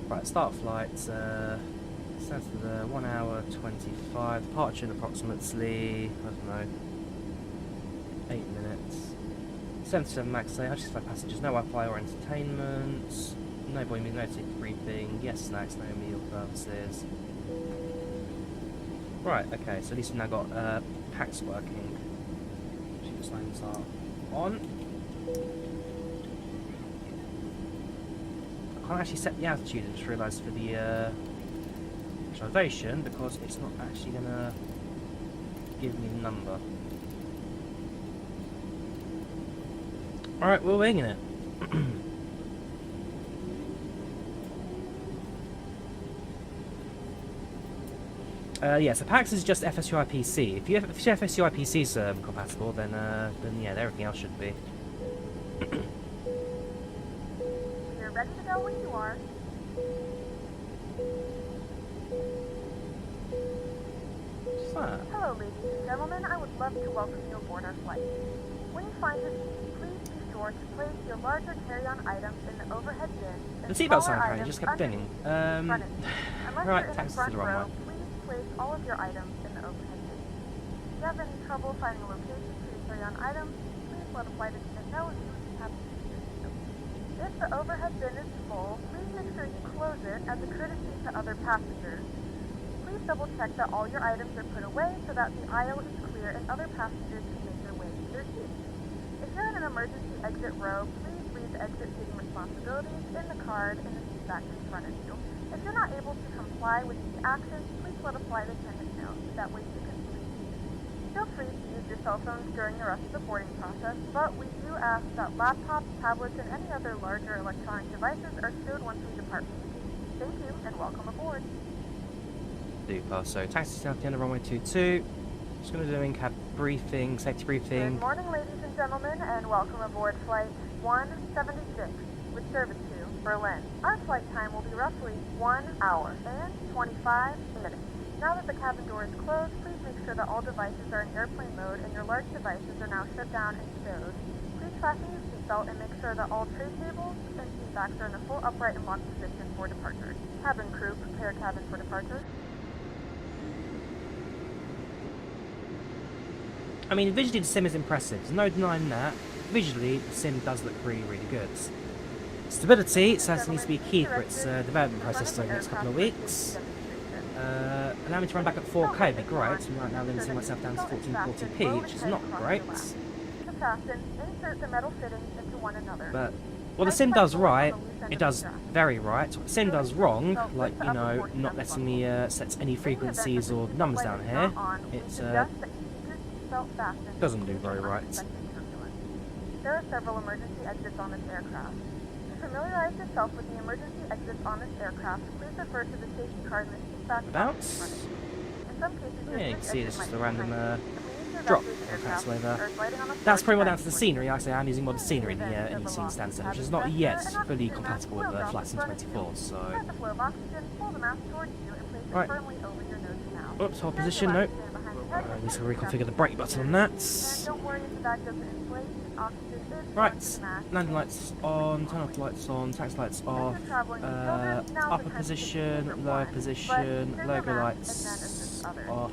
Right, start flight. Set to the 1 hour 25. Departure in approximately, I don't know, 8 minutes. 77 max day. Unspecified passengers. No Wi-Fi or entertainment. No Boeing, no ticket briefing. Yes, snacks. No meal purposes. Right. Okay. So at least we've now got packs working. Cheaper signs are on. I can't actually set the altitude. I just realised for the observation because it's not actually gonna give me the number. Alright, we're winging it. Yeah, so PACX is just FSUI PC. If your FSUI PC is compatible, then yeah, everything else should be. You're ready to go when you are. What's that? Hello, ladies and gentlemen. I would love to welcome you aboard our flight. When you find your seat, please be sure to place your larger carry-on items in the overhead bin. The seatbelt sound apparently just kept dinging. Unless Right, you're in the taxis to front the wrong row, way. please place all of your items in the overhead bin. If you have any trouble finding a location for your carry-on items, please let a flight attendant know if you have to use it. If the overhead bin is full, please make sure you close it as a courtesy to other passengers. Please double check that all your items are put away so that the aisle is clear and other passengers can make their way to their seats. If you're in an emergency exit row, please leave the exit seating responsibilities in the card in the seat back in front of you. If you're not able to comply with these actions, please let a flight attendant know. That way you can leave. Feel free to use your cell phones during the rest of the boarding process, but we do ask that laptops, tablets, and any other larger electronic devices are stowed once we depart. Thank you, and welcome aboard. Super. So taxi south the end of runway 22. Just going to do in-cab briefing, safety briefing. Good morning, ladies and gentlemen, and welcome aboard flight 176 with service to Berlin. Our flight time will be roughly 1 hour and 25 minutes. Now that the cabin door is closed, please make sure that all devices are in airplane mode and your large devices are now shut down and stowed. Please fasten your seatbelt and make sure that all tray tables and seat backs are in a full upright and locked position for departure. Cabin crew, prepare cabin for departure. I mean, visually the sim is impressive. There's no denying that. Visually, the sim does look really, really good. Stability certainly needs to be key for its development process over the next couple of weeks. Allow me to run back at 4K would be great. I'm right now limiting myself down to 1440p, which is not great. But what the sim does right, it does very right. What the sim does wrong, like, you know, not letting me set any frequencies or numbers down here, it doesn't do very right. There are several emergency exits on this aircraft. To familiarize yourself with the emergency exits on this aircraft, please refer to the safety card in the seat back. Bounce? In some cases, Yeah, you can see it's just a random drop. That's pretty well down to the scenery. Like I say, I'm using modern scenery in the London Stansted, which is not yet fully compatible with FlyLive 24, so... Right. Oops, hold position, nope. I need to reconfigure the brake button on that. Right, landing lights on, turn off lights on, taxi lights off, upper position, lower position, logo lights off.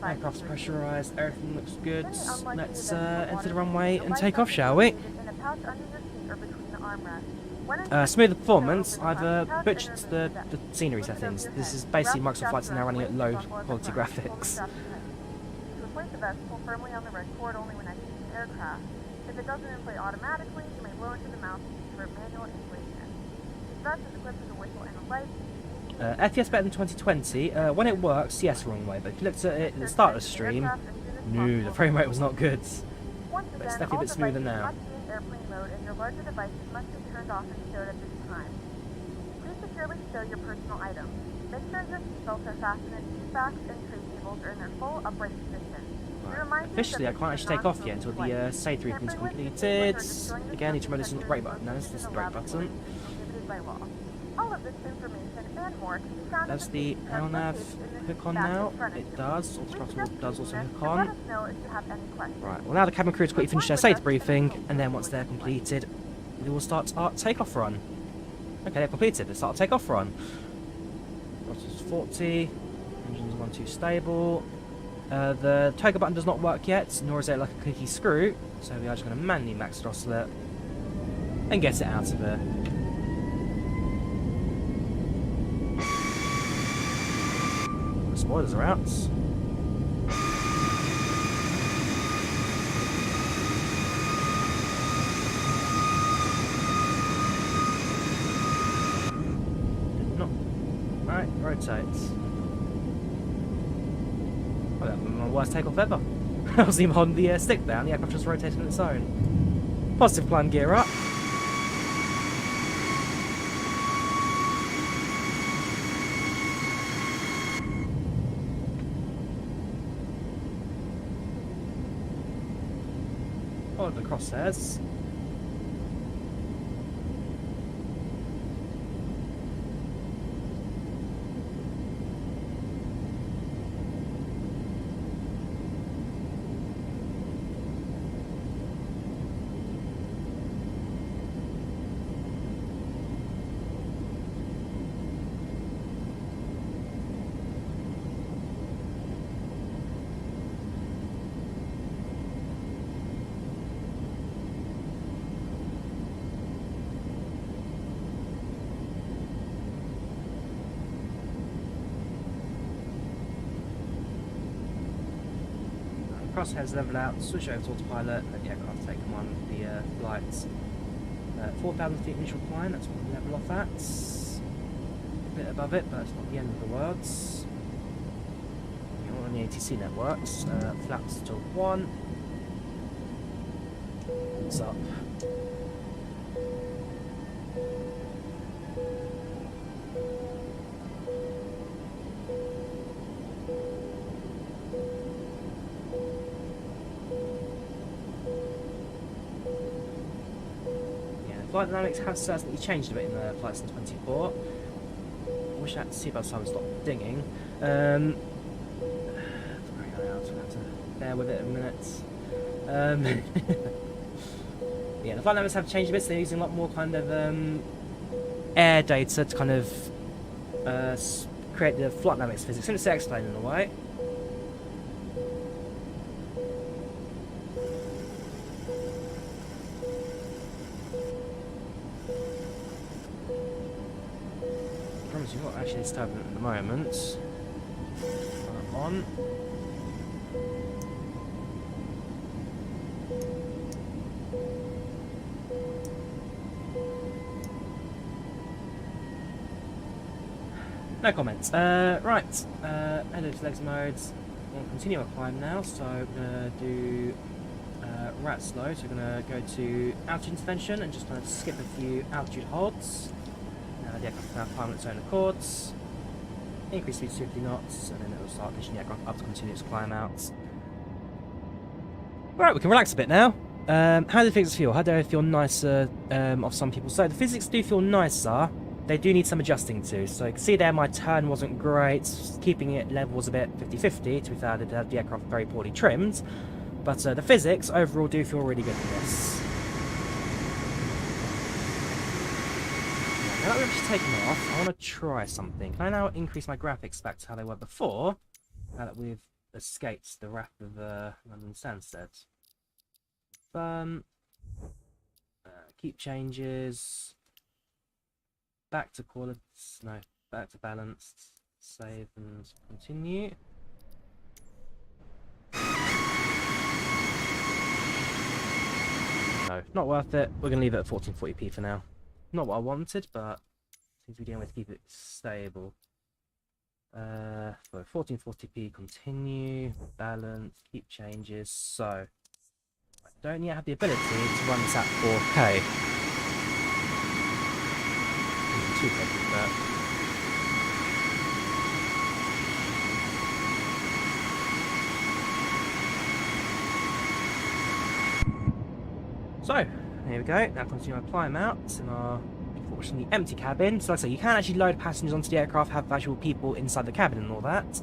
Aircraft's pressurised, everything looks good. Let's enter the runway and take off, shall we? Smooth performance, I've butchered the scenery settings. This is basically Microsoft Flights now running at low quality graphics. If it doesn't inflate automatically, you may blow into the mouthpiece for manual inflation. This vest is equipped with a whistle and a light. FPS better than 2020. When it works, yes, wrong way. But if you looked at it at the start of the stream, no, the frame rate was not good. But it's definitely a bit smoother now. Airplane mode and your larger devices must be turned off and stowed at this time. Please securely stow your personal items. Make sure your seatbelts are fastened in seat backs and tray tables are in their full upright position. Officially, I can't actually take off yet until the safety briefing is completed. Again, I need to remember this is not the brake button. No, this is the brake button. Does the LNAV hook on now? It does. Throttle does also hook on. Right, well now the cabin crew has quickly finished their safety briefing, and then once they're completed, they will start our takeoff run. Okay, they're completed. Let's start our takeoff run. Throttle's 40. Engine's 1-2 stable. The toggle button does not work yet, nor is it like a clicky screw, so we are just going to manually max throttle it and get it out of there. The spoilers are out. Did not. Right, rotate. Oh, that was my worst takeoff ever. I was even holding the stick down, the aircraft just rotated on its own. Positive climb gear up. Follow the crosshairs. Crosshairs level out, switch over to autopilot, let the aircraft take on the flights. 4,000 feet initial climb, that's what we level off at. A bit above it, but it's not the end of the world. You're on the ATC networks, flaps to 1. It's up. Flight dynamics have certainly changed a bit in the Flight Sim 24. I wish that seatbelt sign would stop dinging. Have to bear with it a minute. Yeah, the flight dynamics have changed a bit, so they're using a lot more kind of air data to kind of create the flight dynamics physics. Let me explain in a way. You're not actually turbulent at the moment. On. No comments. Right. Head over to legs modes. We'll continue our climb now, so we're going to do rat slow. So we're going to go to altitude intervention and just kind of skip a few altitude holds. The aircraft now climb on its own accords. Increase speed to 50 knots, and then it will start pushing the aircraft up to continue its climb out. Alright, we can relax a bit now. How do the physics feel? How do they feel nicer of some people? So the physics do feel nicer. They do need some adjusting to. So you can see there my turn wasn't great. Keeping it level was a bit 50-50. To be fair, the aircraft very poorly trimmed. But the physics overall do feel really good for this. Now that we've actually taken off, I want to try something. Can I now increase my graphics back to how they were before? Now that we've escaped the wrath of London Stansted. Keep changes. Back to quality. No, back to balanced. Save and continue. No, not worth it. We're going to leave it at 1440p for now. Not what I wanted, but seems to be doing way to keep it stable. So 1440p, continue, balance, keep changes. So I don't yet have the ability to run this at 4K. Even 2K, but So, here we go. Now continue our climb out in our unfortunately empty cabin. So like I say, you can actually load passengers onto the aircraft, have actual people inside the cabin and all that.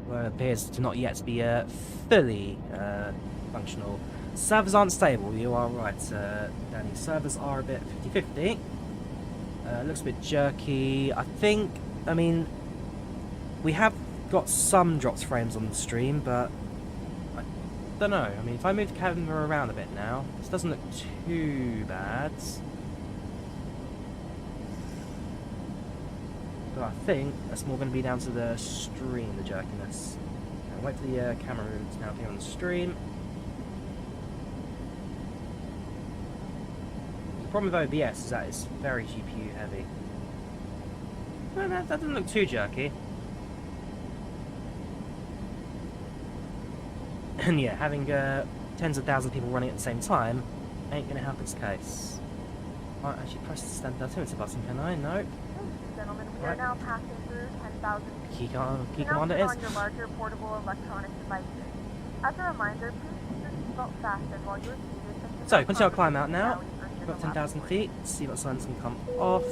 Well, it appears to not yet be fully functional. Servers aren't stable, you are right, Danny. Servers are a bit 50-50. Looks a bit jerky. I mean, we have got some dropped frames on the stream, but I don't know. I mean, if I move the camera around a bit now, this doesn't look too bad. But I think that's more going to be down to the stream, the jerkiness. I'll wait for the camera to now appear on the stream. The problem with OBS is that it's very GPU heavy. Well, that doesn't look too jerky. And yeah, having tens of thousands of people running at the same time ain't going to help its case. I might actually press the stand altimeter button, can I? No. Gentlemen, we are now passing through 10,000 feet. Key command it is. On your larger portable electronic devices. As a reminder, please keep your seatbelt fastened while you're seated. So, continue our climb out now. We've got 10,000 feet. See what signs can come off.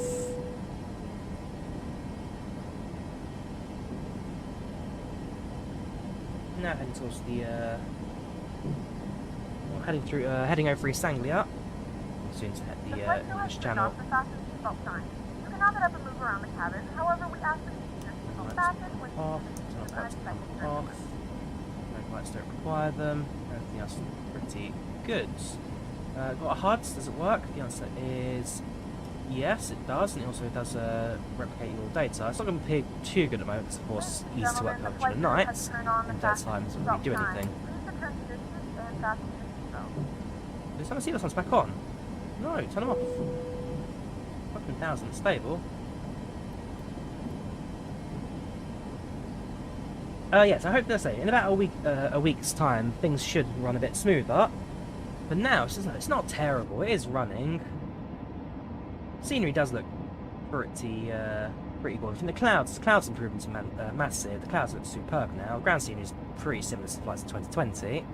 Now heading towards the heading over East Anglia. Soon to hit the English Channel. You can have it up and move around the cabin. However, we ask that you keep your seatbelt fastened when Off. you Turn off lights off. No lights don't require them. Everything else is pretty good. Got a HUD. Does it work? The answer is yes, it does, and it also does replicate your data. It's not going to be too good at the moment, because of course easy to work coverage in the night, and daytime doesn't really do anything. Is that the seatbelt back on? No, turn them off. 1,000, stable. Yes, I hope they'll say in about a week's time things should run a bit smoother. But now it's not terrible. It is running. Scenery does look pretty good. I think the clouds improvements are massive. The clouds look superb now. Ground scenery is pretty similar to flights of 2020.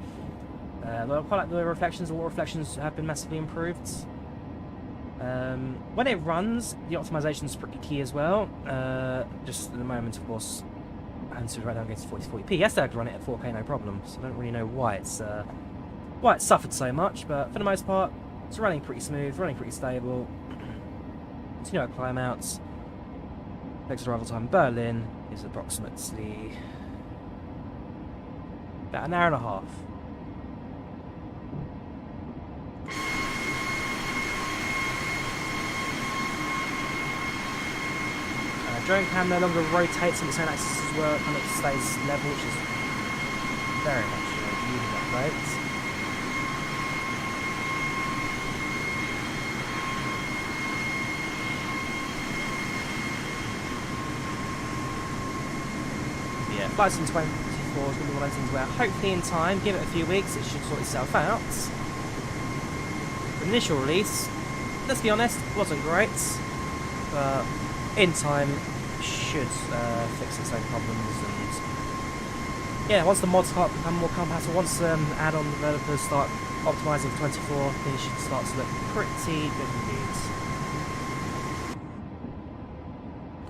I quite like the reflections. The water reflections have been massively improved. When it runs, the optimization is pretty key as well. Just at the moment, of course, I haven't right now against 4040p. Yesterday I could run it at 4K no problem, so I don't really know why it's suffered so much. But for the most part, it's running pretty smooth, running pretty stable. Continue our climb outs. Next arrival time in Berlin is approximately about an hour and a half. Drone cam no longer rotates on its own axis as well, it kind of stays level, which is very much using upgrades. Yeah, flights in 24 is going to be one of those things where hopefully in time, give it a few weeks, it should sort itself out. The initial release, let's be honest, wasn't great, but in time should fix its own problems, and yeah, once the mods start become more compatible, once add-on developers start optimizing for 24, things should start to look pretty good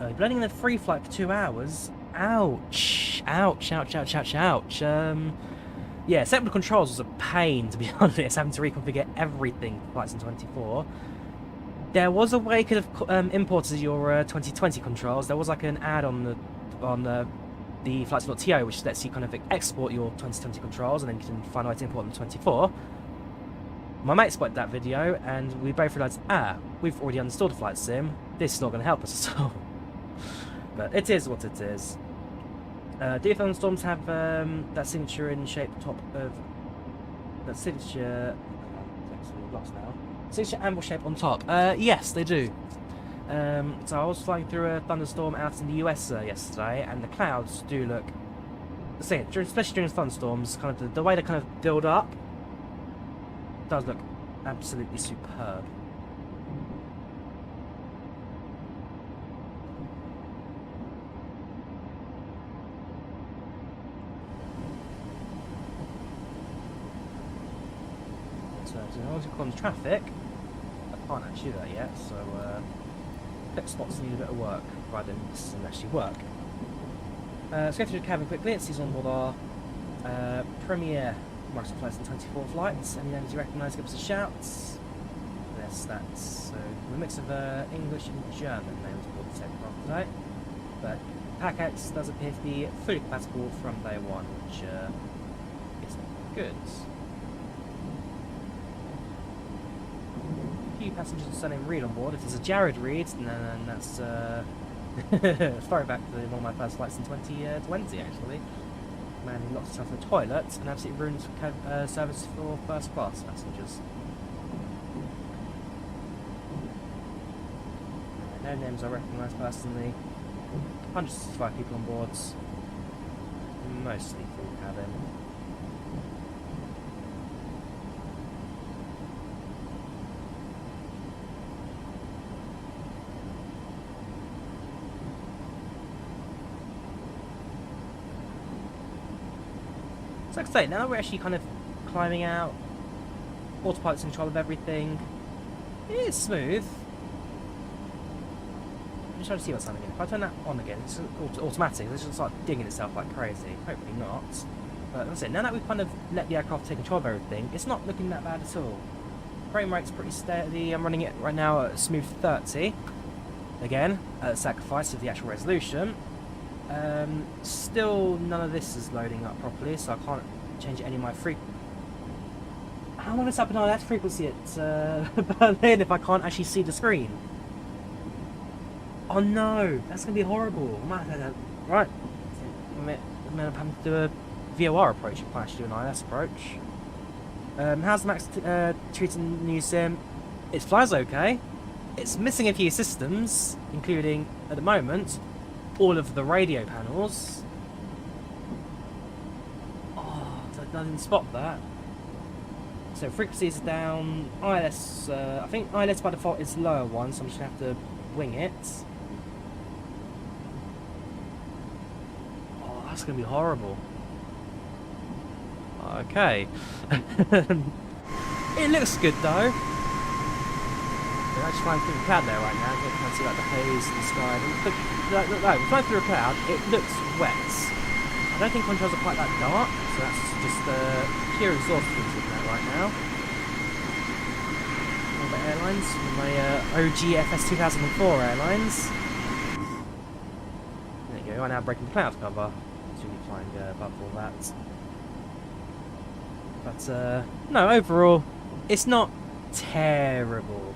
indeed. Blending in a free flight for 2 hours. Ouch! Ouch! Ouch! Ouch! Ouch! Ouch! Yeah, setting the controls was a pain, to be honest, having to reconfigure everything for flights in 24. There was a way you could have imported your 2020 controls. There was like an ad on the flights.to, which lets you kind of export your 2020 controls, and then you can find a way to import them to 24. My mate spotted that video, and we both realised, we've already uninstalled the flight sim. This is not going to help us at all. But it is what it is. Do thunderstorms have that signature in shape top of that signature? Lost now. Signature ambush shape on top. Yes, they do. So I was flying through a thunderstorm out in the US yesterday, and the clouds do look, especially during thunderstorms, kind of the way they kind of build up does look absolutely superb. So as long as you click on traffic, I can't actually do that yet, so click spots need a bit of work, providing this doesn't actually work. Let's go through the cabin quickly. It's these on board our Premier Microsoft Flight 24 flights. Any names you recognise, give us a shout. Yes, that's a mix of English and German names aboard the aircraft today. But PACX does appear to be fully compatible from day one, which is good. A few passengers with surname Reed on board. If there's a Jared Reed, then that's throwback to one of my first flights in 2020 actually. Man who locked himself in the toilet and absolutely ruined service for first class passengers. No names I recognise personally. 165 people on board, mostly full cabin. So like I say, now that we're actually kind of climbing out, autopilot's in control of everything, it is smooth. I'm just trying to see what's on again. If I turn that on again, it's automatic, it's just start digging itself like crazy. Hopefully not. But that's it, now that we've kind of let the aircraft take control of everything, it's not looking that bad at all. Frame rate's pretty steady, I'm running it right now at smooth 30. Again, at the sacrifice of the actual resolution. Still none of this is loading up properly, so I can't change any of my How long is up and on that frequency at Berlin if I can't actually see the screen? Oh no, that's going to be horrible. I might have to, right. I'm having to do a VOR approach if I actually do an ILS approach. How's the Max treating the new sim? It flies okay. It's missing a few systems, including, at the moment, all of the radio panels. Oh, I didn't spot that. So frequencies are down. ILS, I think ILS by default is lower one, so I'm just going to have to wing it. Oh, that's going to be horrible. Okay. It looks good though. I'm actually flying through the cloud there right now. You can see like the haze in the sky. Look, we're flying through a cloud. It looks wet. I don't think controls are quite that dark, so that's just pure exhaust fumes looking at right now. Orbit Airlines, my OG FS 2004 airlines. There you go. I'm now breaking cloud cover. Should be flying above all that. But no, overall, it's not terrible.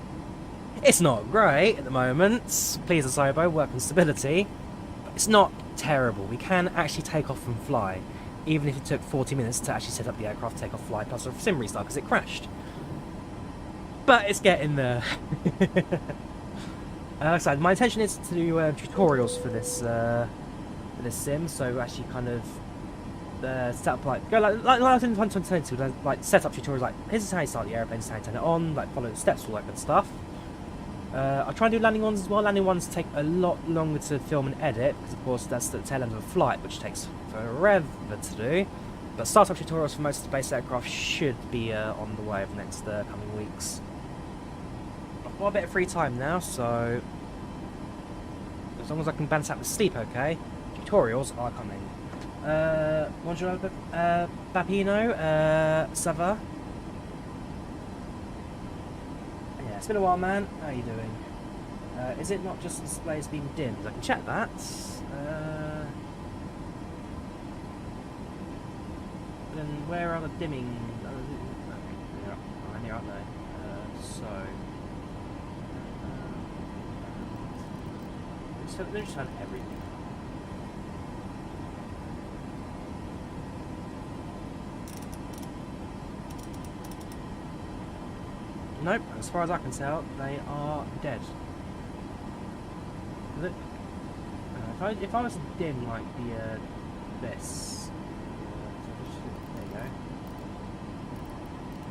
It's not great at the moment. Please, Asobo, work on stability. But it's not terrible. We can actually take off and fly, even if it took 40 minutes to actually set up the aircraft, take off, fly, plus a sim restart because it crashed. But it's getting there. Like I said, my intention is to do tutorials for this sim, so actually kind of set up like in 2022, like set up tutorials like here's how you start the airplane, this is how you turn it on, like follow the steps, all that good stuff. I try and do landing ones as well. Landing ones take a lot longer to film and edit because of course that's the tail end of a flight, which takes forever to do. But startup tutorials for most of the base aircraft should be on the way over the next coming weeks. I've got a bit of free time now, so as long as I can balance out with sleep, okay, tutorials are coming. Bonjour, Bapino, ça va? Yeah, it's been a while, man. How are you doing? Is it not just displays being dimmed? I can check that. Then where are the dimming? Here, aren't they? So they're just on everything. Nope, as far as I can tell, they are dead. If I was to dim like this, there you go.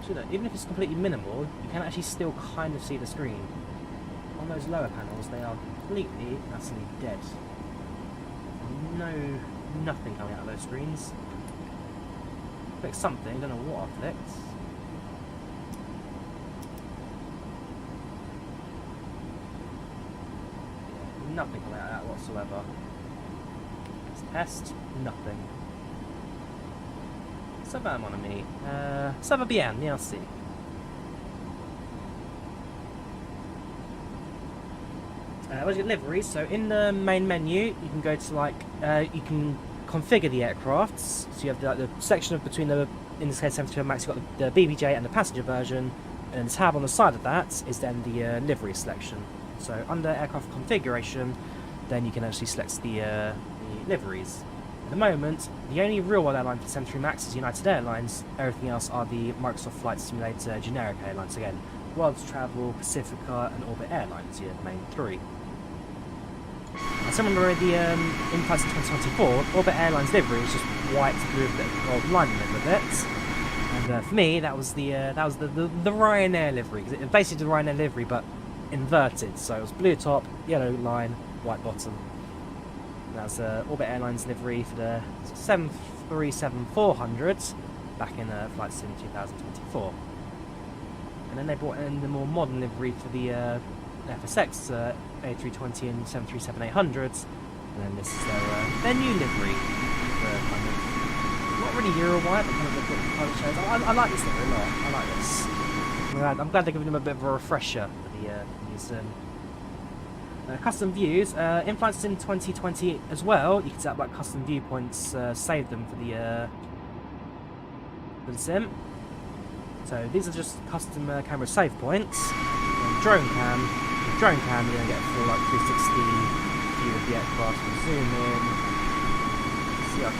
So even if it's completely minimal, you can actually still kind of see the screen. On those lower panels, they are completely, utterly dead. Nothing coming out of those screens. Click something, don't know what I clicked. nothing coming out of that whatsoever. Let's test, nothing. Ça va, mon ami. Ça va bien, merci. Once you get liveries, so in the main menu, you can go to like, you can configure the aircrafts. So you have like the section of between the, in this case 72 Max, you've got the BBJ and the passenger version, and the tab on the side of that is then the livery selection. So under aircraft configuration, then you can actually select the liveries. At the moment, the only real world airline for 73 Max is United Airlines. Everything else are the Microsoft Flight Simulator generic airlines. Again, World Travel, Pacifica, and Orbit Airlines, your main three. Similarly, the in-flight 2024, Orbit Airlines livery is just white with a bit of gold line in the middle of it. And for me, that was the Ryanair livery. Cause it was basically the Ryanair livery, but inverted. So it was blue top, yellow line, white bottom. That was Orbit Airlines livery for the 737-400 back in Flight Sim 2024. And then they brought in the more modern livery for the FSX A320 and 737-800s, and then this is their new livery. Kind of, not really Euro white, but kind of a bit of pilot shows. I like this livery a lot. I like this. I'm glad they're giving them a bit of a refresher for these custom views. In Flight Sim 2020 as well, you can set up like custom viewpoints, save them for the sim. So these are just custom camera save points. And drone cam. With drone cam, you're going to get a full like 360 view of the aircraft. We'll zoom in. See how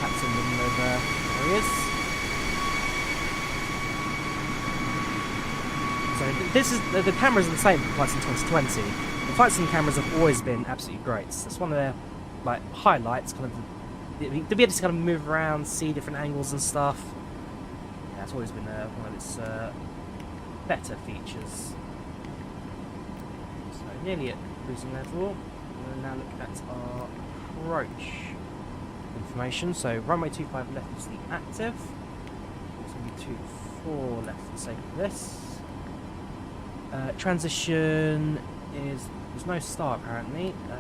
Pat's in over. There he is. So this is the cameras are the same for Flight Sim 2020. The Flight Sim cameras have always been absolutely great. That's one of their like highlights. Kind of to be able to kind of move around, see different angles and stuff. That's always been one of its better features. So nearly at cruising level. We'll now look at our approach information. So runway 25 left is the active. It's going to be 24 left for the sake of this. Transition is there's no star apparently. I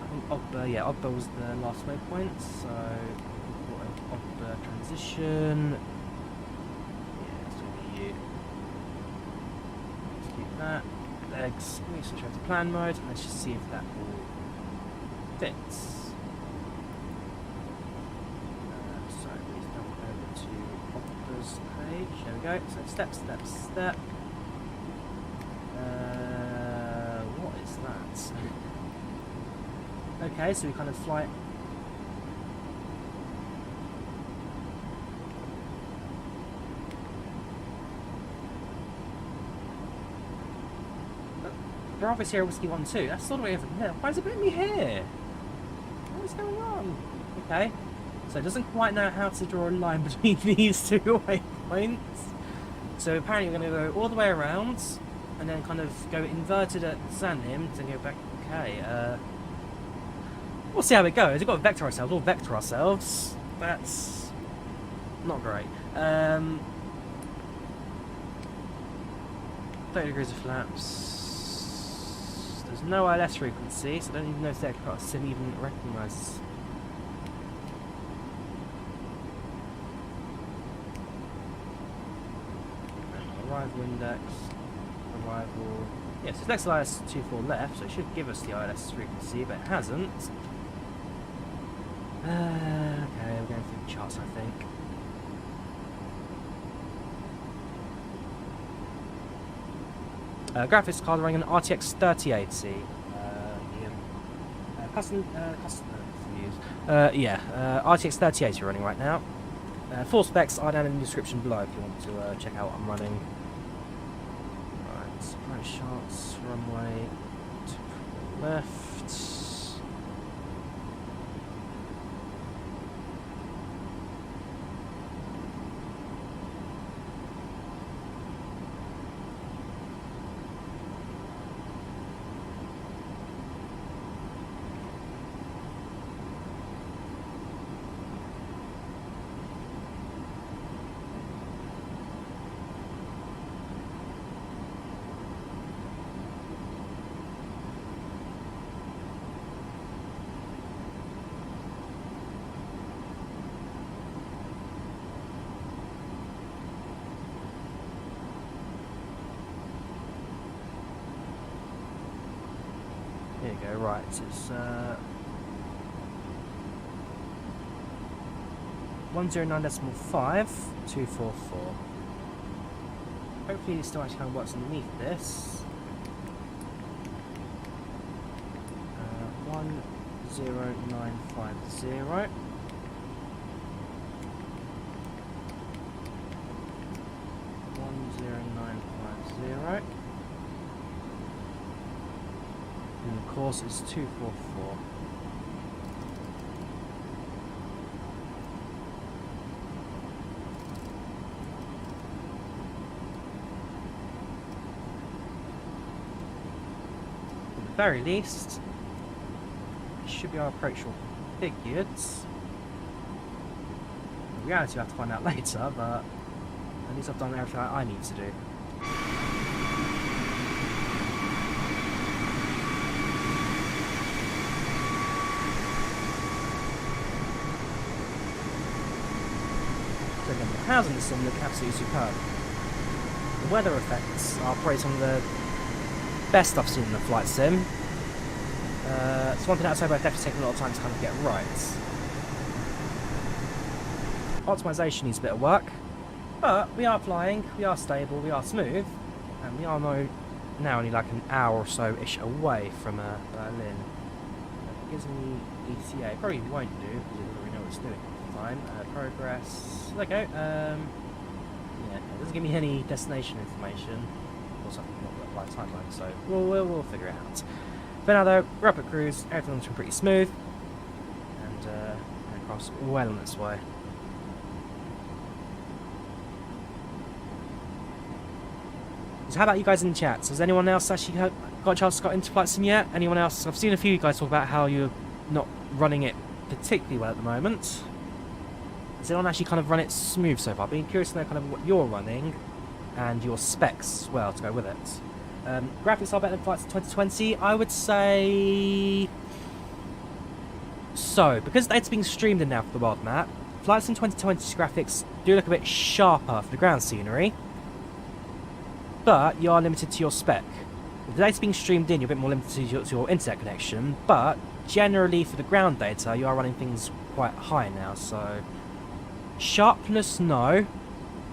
think Ogba, yeah, Ogba was the last waypoint. So Ogba transition. That legs, we switch over to plan mode. Let's just see if that all fits. So please jump over to Opera's page. There we go. So step, step, step. What is that? Okay, so we kind of fly. Bravo Sierra Whiskey 1-2. That's all the way over there. Why is it putting me here? What is going on? Okay. So it doesn't quite know how to draw a line between these two waypoints. So apparently we're going to go all the way around and then kind of go inverted at Zanhim to go back. Okay. We'll see how it goes. We've got to vector ourselves. We'll vector ourselves. That's not great. 30 degrees of flaps. There's no ILS frequency, so I don't even know if the aircraft sim even recognises. Arrival index, arrival. Yes, it's next to ILS 24 left, so it should give us the ILS frequency, but it hasn't. Okay, we're going through the charts, I think. Graphics card running an RTX 3080. Custom views. RTX 3080 running right now. Full specs are down in the description below if you want to check out what I'm running. Right, approach shots, runway to the left. right. It's 109.5244. Hopefully it still actually kind of works underneath this. 10950. 10950. And of course it's 244. At the very least, it should be our approachable figures. In reality, we'll have to find out later, but at least I've done everything I need to do. So again, the housing in sim look absolutely superb. The weather effects are probably some of the best I've seen in a flight sim. It's one thing outside, but definitely taking a lot of time to kind of get right. Optimization needs a bit of work, but we are flying, we are stable, we are smooth, and we are now only like an hour or so-ish away from Berlin. It gives me ETA. Probably won't do, because it doesn't really know what it's doing at the time. Progress. There we go. Yeah, it doesn't give me any destination information, or something not got a timeline, so we'll figure it out. But now though, we're up at cruise, everything's been pretty smooth, and across well on its way. So how about you guys in the chat? Has anyone else actually got a chance to get into Flight Sim yet? Anyone else? I've seen a few of you guys talk about how you're not running it particularly well at the moment. Has anyone actually kind of run it smooth so far? I've been curious to know kind of what you're running and your specs as well to go with it. Graphics are better than Flight Sim 2020. I would say so, because it's being streamed in now for the world map. Flight Sim 2020's graphics do look a bit sharper for the ground scenery, but you are limited to your spec. With the data being streamed in, you're a bit more limited to your internet connection, but generally for the ground data, you are running things quite high now, so sharpness, no.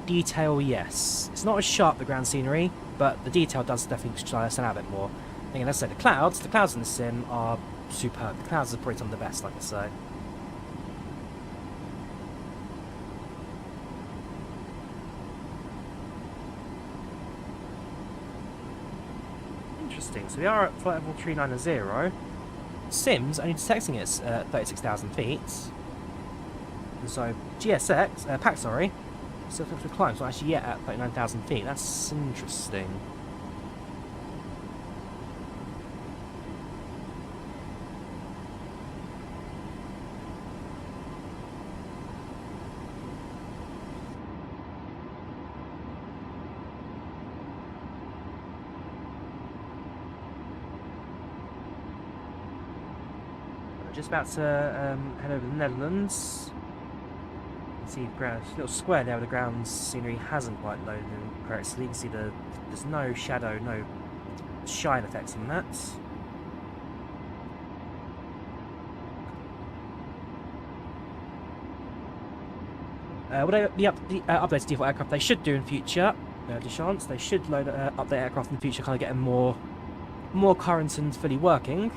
Detail, yes. It's not as sharp, the ground scenery, but the detail does definitely stand out a bit more. Again, let's say the clouds in the sim are superb. The clouds are probably some of the best, like I say. Interesting, so we are at flight level 390. Sims only detecting it at 36,000 feet. And so PACX, sorry, so the climb's not actually yet at 39,000 feet. That's interesting. Just about to head over to the Netherlands. You can see a little square there where the ground scenery hasn't quite loaded in correctly. You can see there's no shadow, no shine effects on that. Whatever the updated default aircraft they should do in future, Deshance, they should load update aircraft in the future, kind of getting more current and fully working.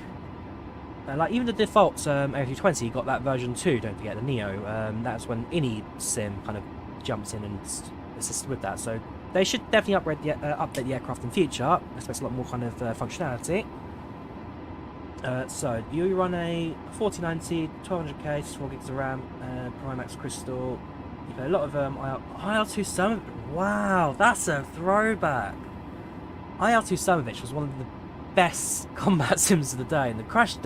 Like even the default A320 got that version 2, don't forget, the Neo. That's when iniScene kind of jumps in and assists with that. So they should definitely update the aircraft in future. Expect a lot more kind of functionality. So you run a 4090, 1200K, 4 gigs of RAM, Primax Crystal. You got a lot of IL-2 Summit. Wow, that's a throwback. IL-2 Summit was one of the best combat sims of the day, and the crash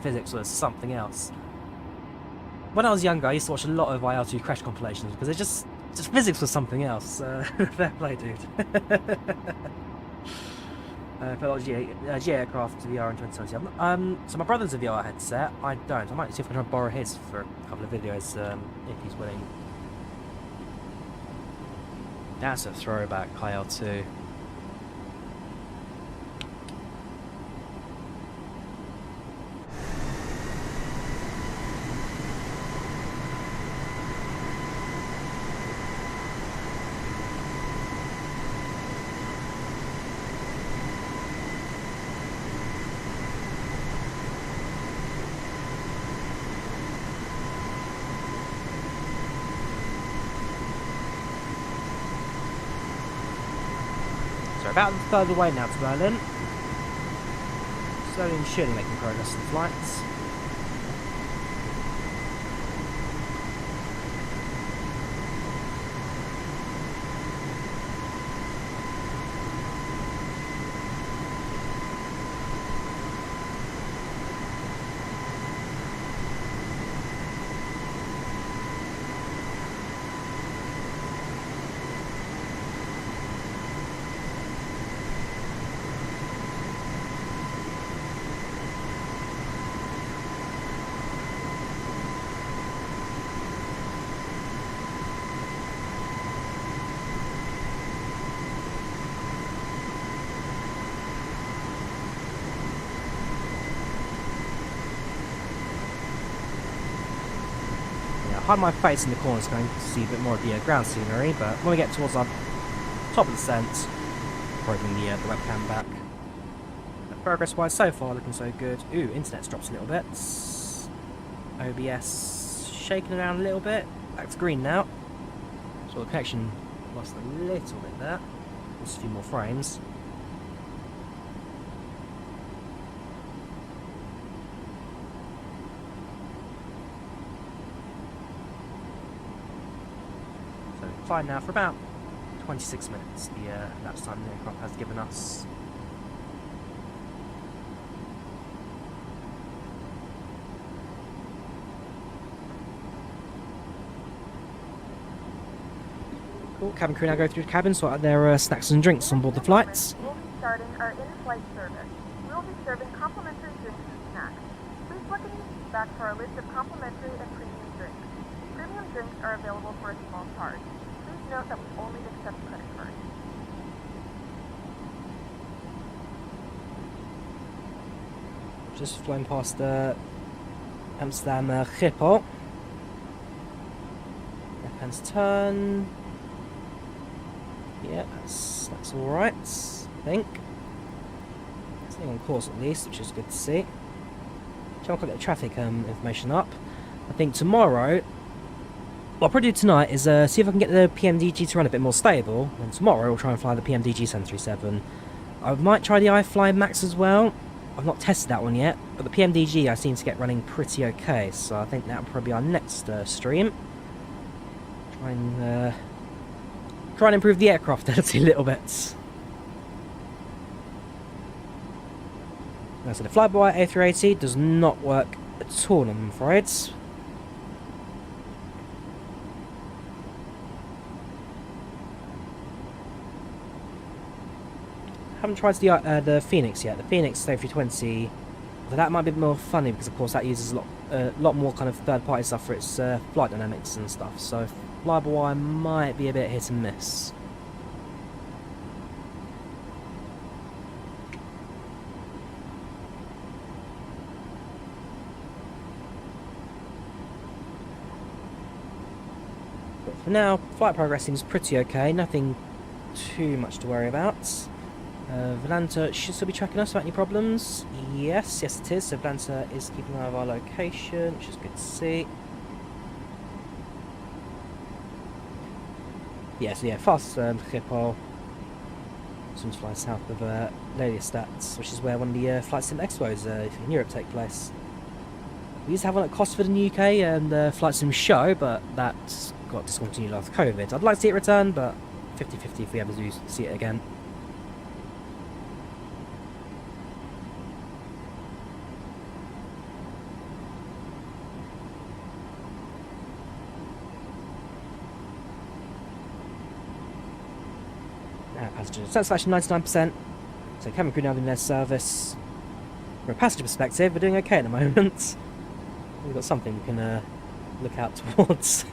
physics was something else. When I was younger, I used to watch a lot of IL-2 crash compilations because it just physics was something else. Fair play, dude. But a lot of G aircraft VR in 2020. So my brother's a VR headset. I don't. I might see if I can try and borrow his for a couple of videos if he's willing. That's a throwback, So about a third of the way now to Berlin. Slowly and surely making progress in the flights. Hide my face in the corners going to see a bit more of the ground scenery, but when we get towards our top of the descent, probably bring the webcam back. Progress wise so far looking so good. Ooh, internet's dropped a little bit. OBS shaking around a little bit. Back to green now. So the connection lost a little bit there. Just a few more frames. Fine now for about 26 minutes, the elapsed time the aircraft has given us. Cool, cabin crew now go through the cabin, sort out their snacks and drinks on board the flights. We'll be starting our in-flight service. We'll be serving complimentary drinks and snacks. Please look in the seat back for our list of complimentary and premium drinks. Premium drinks are available for a small charge. Please note that we only accept credit cards. Just flown past Amsterdam Schiphol. Left-hand turn. Yeah, that's all right. I think. Staying on course at least, which is good to see. Try and get the traffic information up. I think tomorrow. What I'll probably do tonight is see if I can get the PMDG to run a bit more stable, and tomorrow we'll try and fly the PMDG 737. I might try the iFly Max as well. I've not tested that one yet, but the PMDG I seem to get running pretty okay, so I think that'll probably be our next stream. Try and improve the aircraft a little bit. Now, so the flyby A380 does not work at all, I'm afraid. Haven't tried the Phoenix yet. The Phoenix A320, but that might be more funny because of course that uses a lot more kind of third-party stuff for its flight dynamics and stuff. So fly-by-wire might be a bit hit and miss. But for now, flight progress seems pretty okay. Nothing too much to worry about. Volanta should still be tracking us without any problems. Yes it is. So Volanta is keeping an eye on our location, which is good to see. Yeah, so yeah, fast Schiphol. Soon to fly south of Lelystad, which is where one of the Flight Sim Expos in Europe take place. We used to have one at Cosford in the UK and the Flight Sim show, but that got discontinued after COVID. I'd like to see it return, but 50-50 if we ever do see it again. Passenger satisfaction 99%. So cabin crew now in their service. From a passenger perspective, we're doing okay at the moment. We've got something we can look out towards.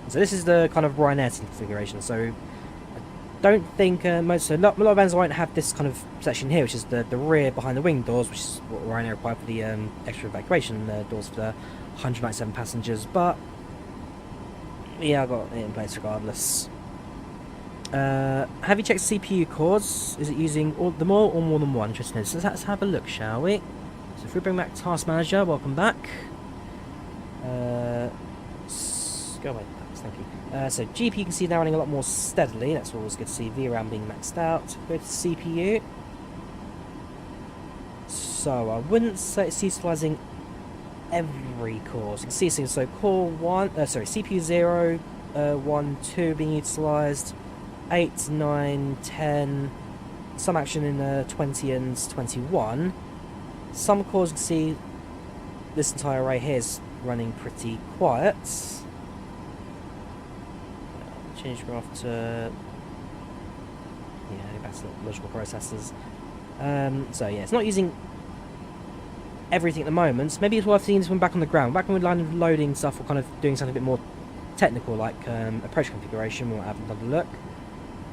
So this is the kind of Ryanair configuration. So I don't think a lot of airlines won't have this kind of section here, which is the rear behind the wing doors, which is what Ryanair required for the extra evacuation doors for the 197 passengers, but yeah, I got it in place regardless. Have you checked CPU cores? Is it using them all or more than one? Interesting. So let's have a look, shall we? So if we bring back Task Manager, welcome back. go away. Thanks, thank you. So GPU you can see now running a lot more steadily. That's always good to see. VRAM being maxed out. Go to CPU. So I wouldn't say it's utilising every core. So you can see, so core 1, CPU 0, 1, 2 being utilised, 8, 9, 10, some action in 20 and 21. Some cores you can see this entire array here is running pretty quiet. Change graph to back to logical processors. So yeah, it's not using everything at the moment. Maybe it's worth seeing this one back on the ground. Back when we're line of loading stuff or kind of doing something a bit more technical, like approach configuration, we'll have another look.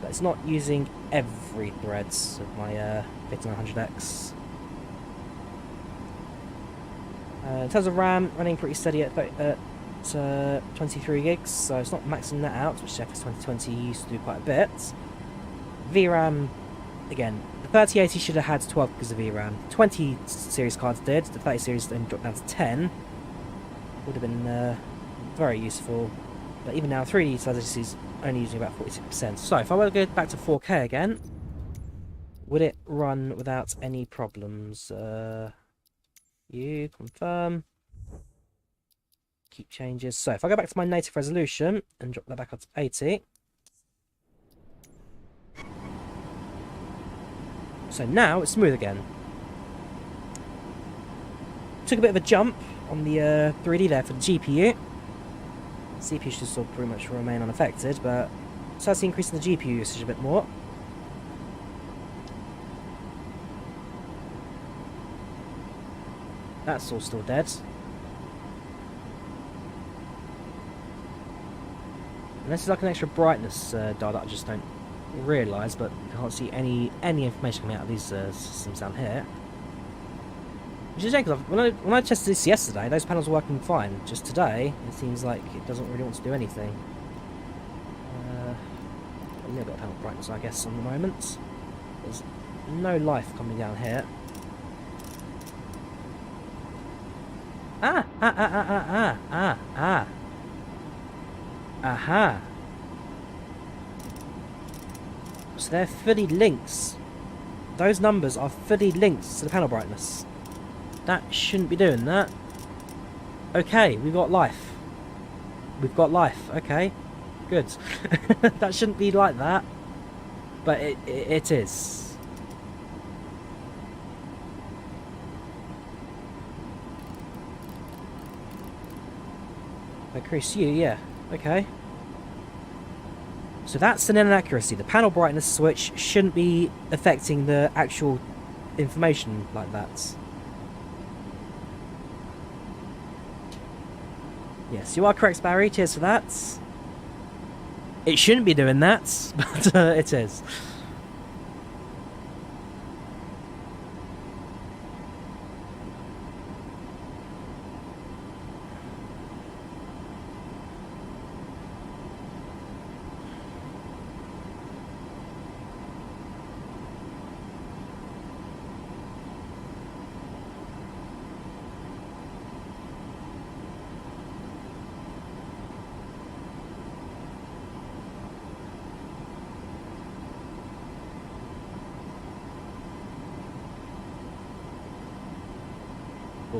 But it's not using every threads of my 5900X. In terms of RAM, running pretty steady at 23 gigs, so it's not maxing that out, which FS 2020 used to do quite a bit. VRAM, again, the 3080 should have had 12 gigs of VRAM. 20 series cards did, the 30 series then dropped down to 10. Would have been very useful, but even now 3D utilization is only using about 46%. So if I were to go back to 4K again, would it run without any problems? You confirm. Keep changes. So if I go back to my native resolution and drop that back up to 80. So now it's smooth again. Took a bit of a jump on the 3D there for the GPU. CPU should still pretty much remain unaffected, but starts increasing the GPU usage a bit more. That's all still dead. And this is like an extra brightness dial that I just don't realise, but I can't see any information coming out of these systems down here. Which is a shame, because when I tested this yesterday, those panels were working fine. Just today, it seems like it doesn't really want to do anything. A little bit of panel brightness, I guess, on the moment. There's no life coming down here. Aha. So they're fully links. Those numbers are fully linked to the panel brightness. That shouldn't be doing that. Okay, we've got life. We've got life. Okay, good. That shouldn't be like that, but it is. Increase you, yeah. Okay. So that's an inaccuracy. The panel brightness switch shouldn't be affecting the actual information like that. Yes, you are correct, Barry. Cheers for that. It shouldn't be doing that, but it is.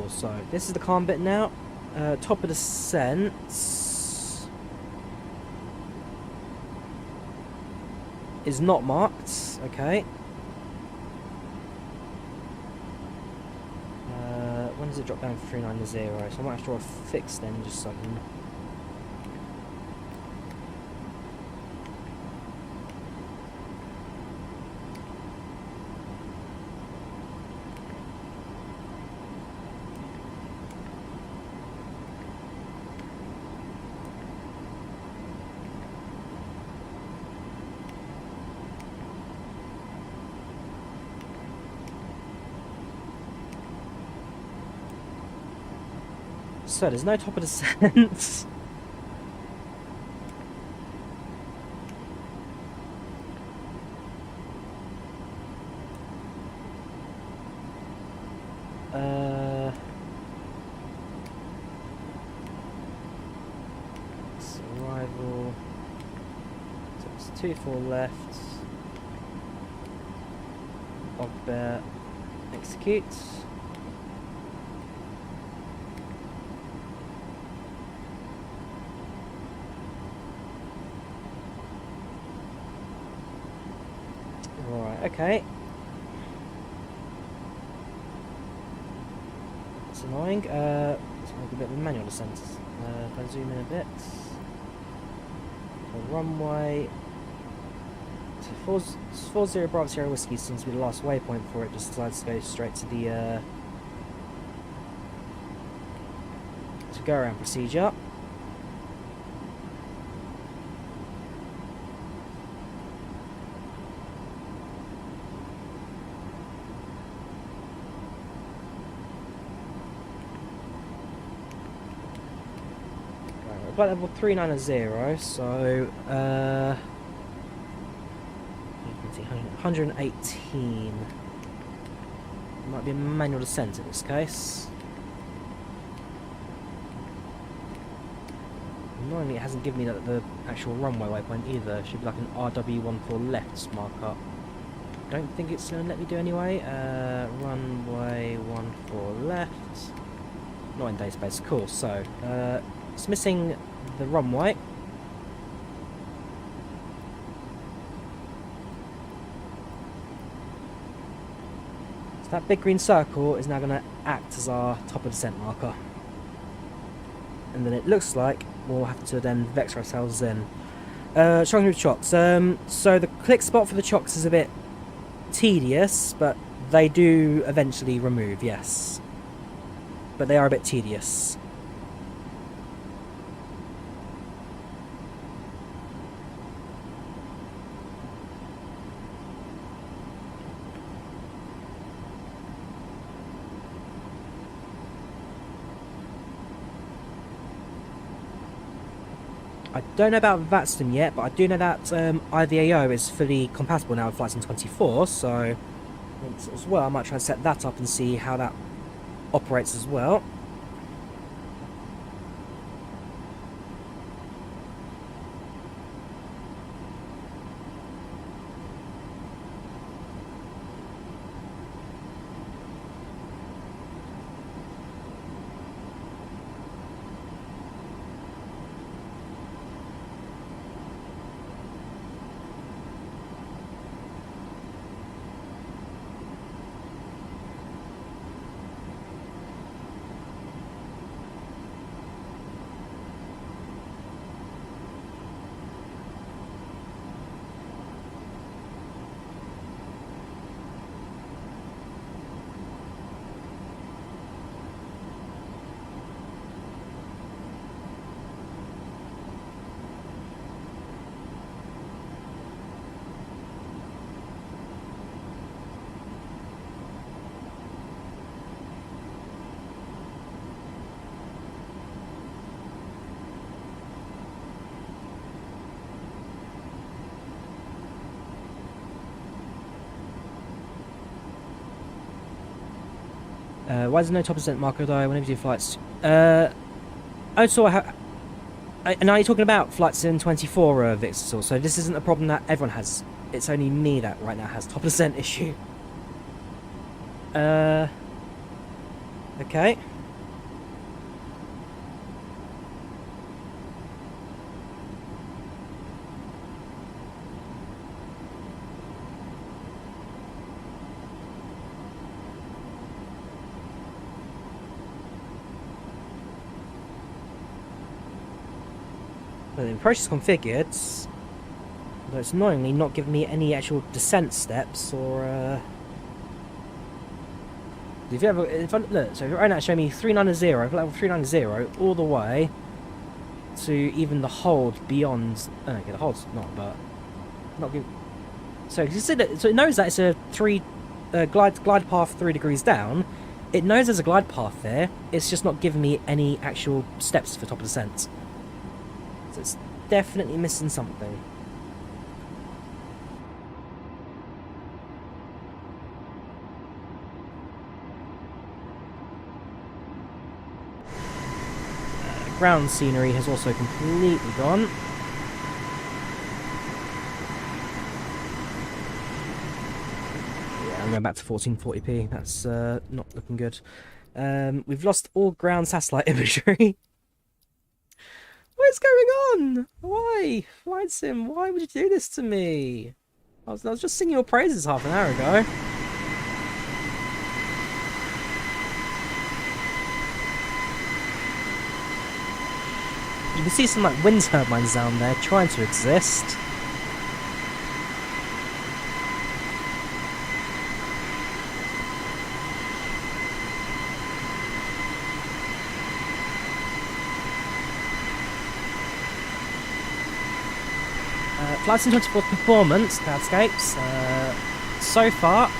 So this is the calm bit now. Top of descent is not marked. Okay. When does it drop down to 390? So I might have to draw a fix then, just so I can. So there's no top of descent. 24 left. Orbit, execute. Right, okay. That's annoying. Let's make a bit of a manual descent. If I zoom in a bit. The runway. So 40 Bravo Sierra Whiskey seems to be the last waypoint for it, just decides to go straight to the go around procedure. Flight level 390, so you can see 118. Might be a manual descent in this case. Annoyingly, it hasn't given me the actual runway waypoint either. It should be like an RW14 left marker. Don't think it's going to let me do anyway. Runway 14 left. Not in database. Cool. So it's missing the runway. So that big green circle is now going to act as our top of descent marker. And then it looks like we'll have to then vector ourselves in. Shocking with chocks. So the click spot for the chocks is a bit tedious, but they do eventually remove, yes. But they are a bit tedious. I don't know about VATSTEM yet, but I do know that IVAO is fully compatible now with Flight Sim 24, so as well I might try to set that up and see how that operates as well. Why is there no top percent marker though whenever you do flights? Also, and are you talking about Flight Sim 24 Victor? So this isn't a problem that everyone has. It's only me that right now has top percent issue. Okay. Well, the approach is configured, but it's annoyingly not giving me any actual descent steps or. If you ever, look, so right now it's showing me 390, level 390, all the way to even the hold beyond. Okay, the hold's not, but not give. So you see that, so it knows that it's a glide path 3 degrees down. It knows there's a glide path there. It's just not giving me any actual steps for top of descent. So it's definitely missing something. Ground scenery has also completely gone. I'm going back to 1440p. That's not looking good. We've lost all ground satellite imagery. What is going on? Why? Flight Sim, why would you do this to me? I was just singing your praises half an hour ago. You can see some like wind turbines down there trying to exist. Flight Sim 24 performance, Cloudscapes, so far,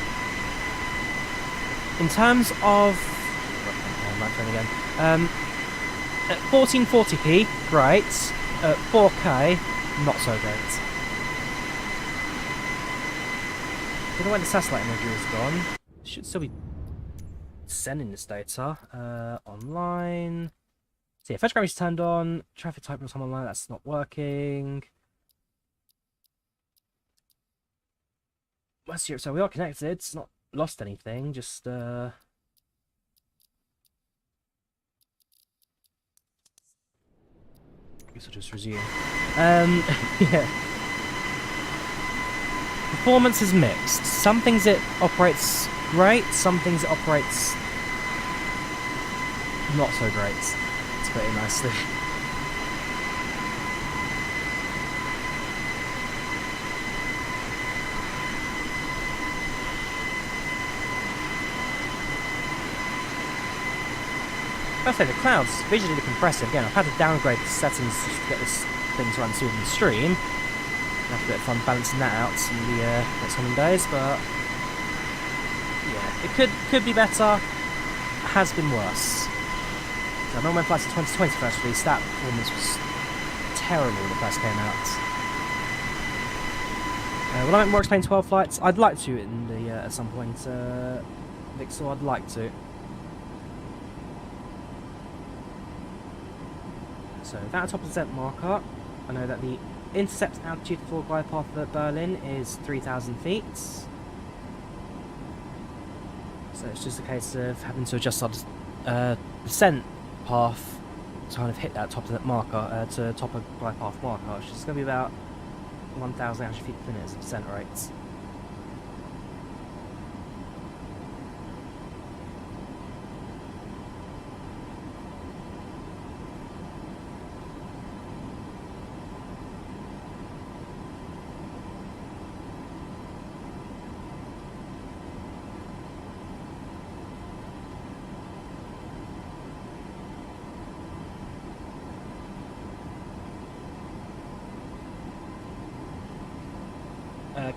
in terms of, at 1440p, great, at 4K, not so great. I don't know where the satellite imagery is gone. Should still be sending this data. Online. So yeah, fetch gravity is turned on, traffic type real time online, that's not working. West Europe, so we are connected, it's not lost anything, just I guess I'll just resume. Yeah. Performance is mixed. Some things it operates great, some things it operates not so great. To put it nicely. I say the clouds visually look impressive. Again, I've had to downgrade the settings just to get this thing to run smooth in the stream. I'll have a bit of fun balancing that out in the next coming days, but yeah, it could be better. It has been worse. So I remember when Flight Sim 2020 first released, that performance was terrible when it first came out. Will I make more explained 12 flights? I'd like to in the at some point, Vixel. I'd like to. So that top of the descent marker, I know that the intercept altitude for glide path at Berlin is 3,000 feet. So it's just a case of having to adjust our descent path to kind of hit that top of that marker, to top of glide path marker, which is going to be about 1,000 feet per minute as descent rates.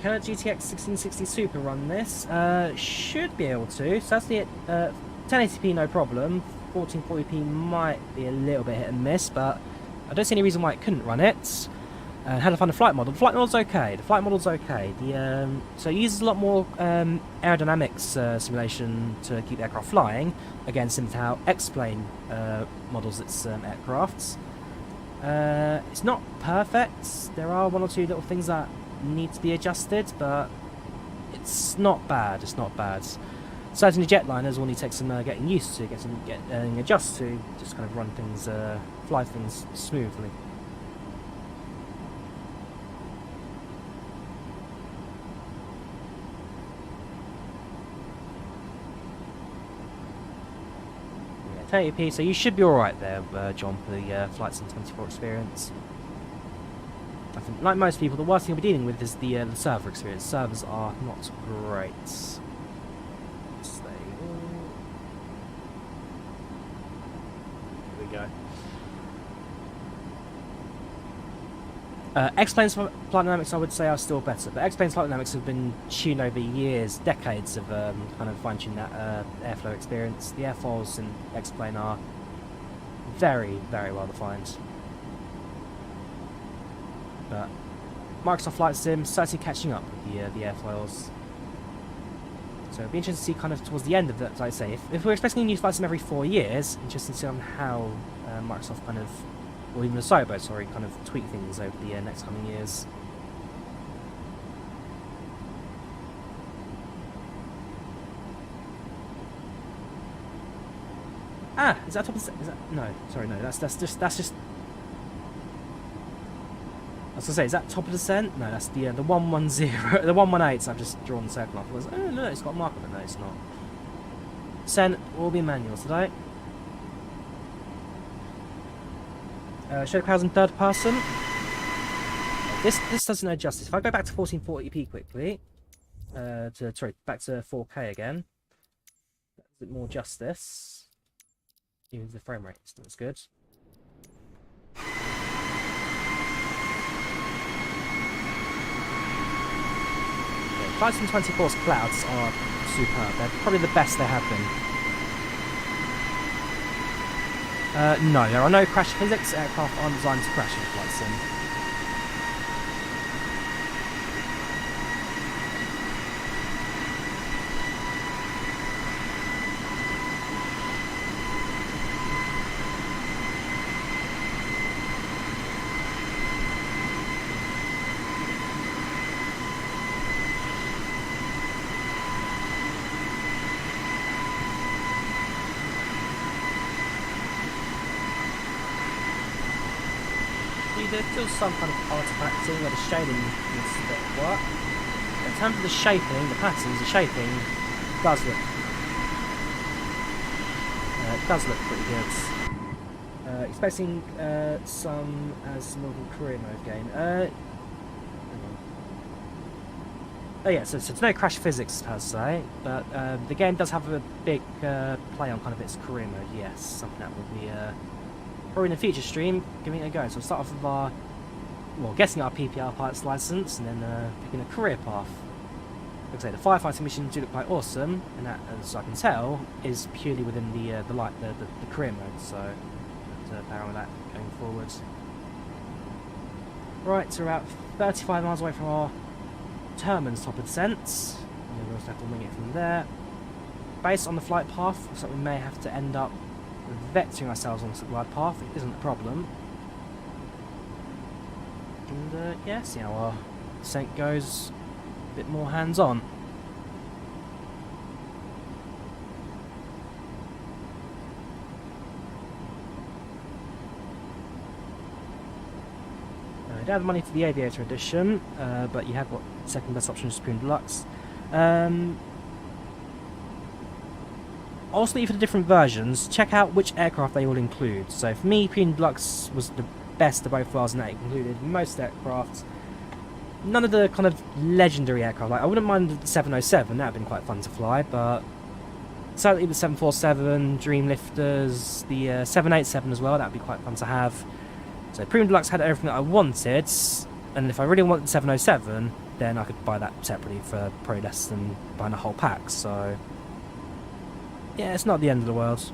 Can a GTX 1660 Super run this? Should be able to. So that's the 1080p, no problem. 1440p might be a little bit hit and miss, but I don't see any reason why it couldn't run it. How to find a flight model? The flight model's okay. So it uses a lot more aerodynamics simulation to keep the aircraft flying. Again, similar to how X-Plane models its aircrafts. It's not perfect. There are one or two little things that need to be adjusted, but it's not bad. Certainly jetliners will need to take some getting used to, getting adjust to, just kind of run things, fly things smoothly. Yeah, 1080p, so you should be alright there, John, for the Flight Sim 24 experience. I think, like most people, the worst thing we're dealing with is the server experience. Servers are not great. Here we go. X-Plane's flight dynamics, I would say, are still better, but X-Plane's flight dynamics have been tuned over years, decades of kind of fine-tuning that airflow experience. The airfoils in X-Plane are very, very well defined. But Microsoft Flight Sim certainly catching up with the airfoils. So it'll be interesting to see kind of towards the end of that, like I say, if we're expecting a new Flight Sim every 4 years, interesting to see on how Microsoft kind of, or even Asobo, sorry, kind of tweak things over the next coming years. Ah, is that top of the... Is that... No, sorry, no, that's just... I was gonna say, is that top of descent? No, that's the 110, the 118. So I've just drawn the circle off. I was, oh no, it's got a mark on it. No, it's not. Descent will be manual today. Show clouds in third person. This doesn't know justice. If I go back to 1440p quickly, back to 4K again, that's a bit more justice. Even the frame rate is not as good. Flight Sim 24's clouds are superb. They're probably the best they have been. No, there are no crash physics. Aircraft aren't designed to crash in Flight Sim. There's still some kind of artifacting where the shading needs a bit of work. In terms of the shaping, the patterns, the shaping does look pretty good. Expecting some little career mode game. Oh yeah, so it's no crash physics per se, but the game does have a big play on kind of its career mode. Yes, something that will be. Or in a future stream, giving it a go. So we'll start off with our, getting our PPR pilot's license, and then picking a career path. Like I say, the firefighting missions do look quite awesome, and that, as I can tell, is purely within the career mode. So to bear on that going forward. Right, so we're about 35 miles away from our Termin's top of descent. And we'll have to wing it from there. Based on the flight path, looks like we may have to end up vectoring ourselves on the glide path. It isn't a problem. And yeah, see how our descent goes. A bit more hands-on. You don't have the money for the Aviator Edition, but you have got second best option, Supreme Deluxe. Also, for the different versions, check out which aircraft they all include. So for me, Premium Deluxe was the best of both worlds, and that included most aircraft. None of the kind of legendary aircraft. Like I wouldn't mind the 707, that would have been quite fun to fly, but certainly the 747, Dreamlifters, the 787 as well, that would be quite fun to have. So Premium Deluxe had everything that I wanted, and if I really wanted the 707, then I could buy that separately for probably less than buying a whole pack. So yeah, it's not the end of the world.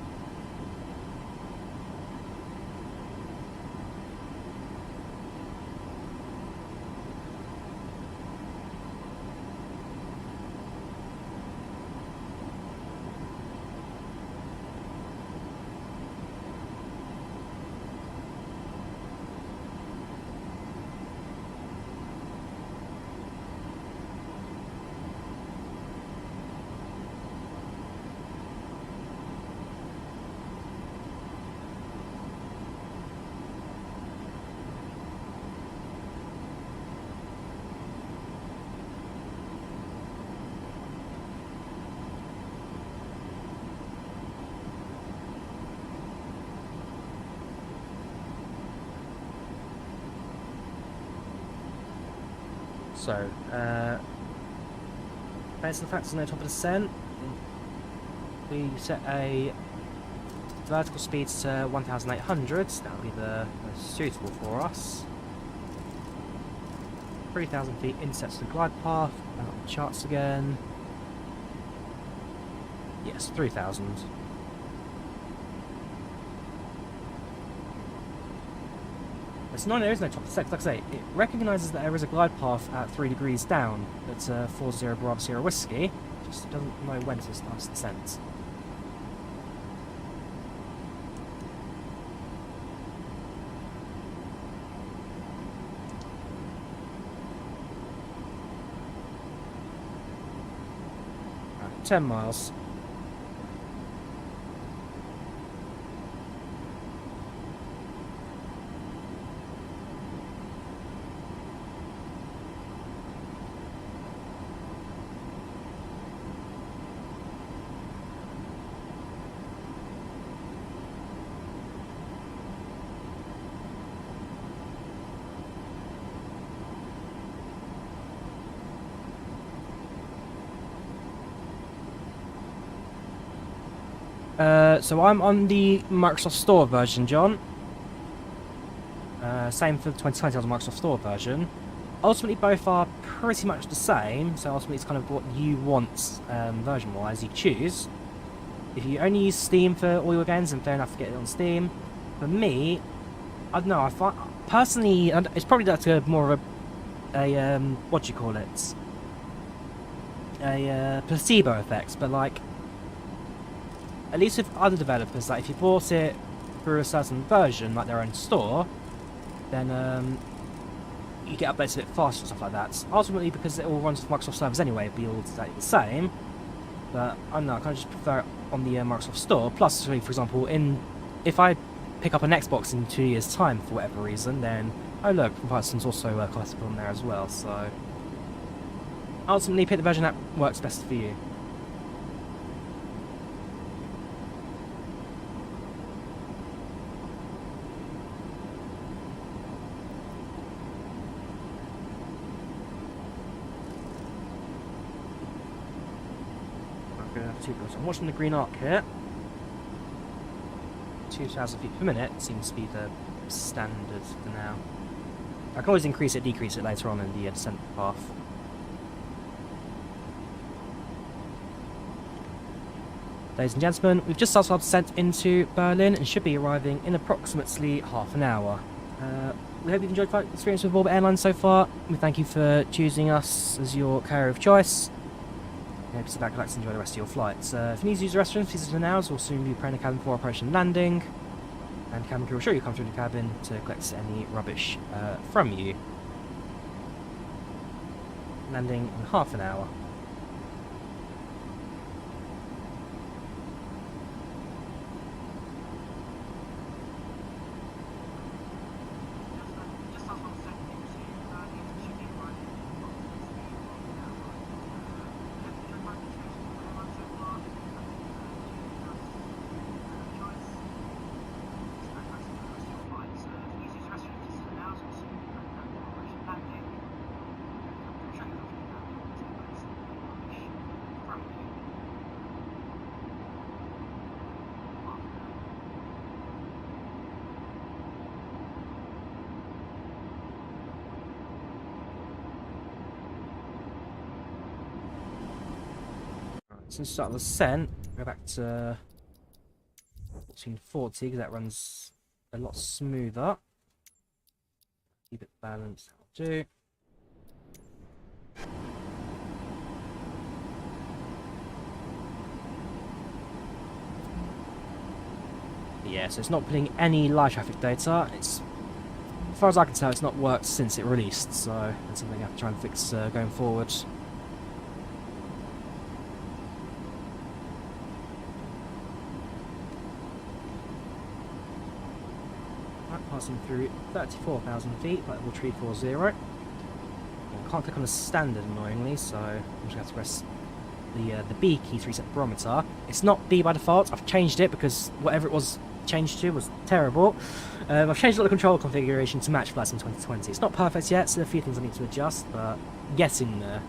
So, based on the fact there's no top of descent, we set a vertical speed to 1,800, that'll be the most suitable for us. 3,000 feet insets the glide path, out on the charts again. Yes, 3,000. It's not, there is no top of descent. Like I say, it recognises that there is a glide path at 3 degrees down at 40 Bravo Sierra Whiskey, just doesn't know when to start its descent. Right, 10 miles. So I'm on the Microsoft Store version, John. Same for the 2020 on the Microsoft Store version. Ultimately, both are pretty much the same, so ultimately it's kind of what you want version-wise, you choose. If you only use Steam for all your games, then fair enough to get it on Steam. For me, I don't know, I find, personally, it's probably that's more of a what do you call it? A placebo effect, but like, at least with other developers, like if you bought it through a certain version, like their own store, then you get updates a bit faster and stuff like that. Ultimately, because it all runs with Microsoft servers anyway, it'd be all exactly the same. But I don't know, I kind of just prefer it on the Microsoft Store. Plus, for example, if I pick up an Xbox in 2 years' time for whatever reason, then oh look, comparison's also collectible on there as well. So ultimately, pick the version that works best for you. I'm watching the green arc here. 2,000 feet per minute seems to be the standard for now. I can always increase it, decrease it later on in the descent path. Ladies and gentlemen, we've just started our descent into Berlin and should be arriving in approximately half an hour. We hope you've enjoyed the experience with Orbit Airlines so far. We thank you for choosing us as your carrier of choice. I hope you sit back, relax, and enjoy the rest of your flight. If you need to use the restrooms, please visit now, as we'll soon be preparing the cabin for operation landing. And the cabin crew will show you come through the cabin to collect any rubbish from you. Landing in half an hour. Since the start of the descent, go back to 1440 because that runs a lot smoother. Keep it balanced, that'll do. Yeah, so it's not putting any live traffic data. It's, as far as I can tell, it's not worked since it released, so that's something I have to try and fix going forward. Passing through 34,000 feet, like level 340. I can't click on the standard annoyingly, so I'm just going to have to press the B key to reset the barometer. It's not B by default. I've changed it because whatever it was changed to was terrible. I've changed a lot of control configuration to match Flight Sim 2020. It's not perfect yet, so there are a few things I need to adjust, but getting there.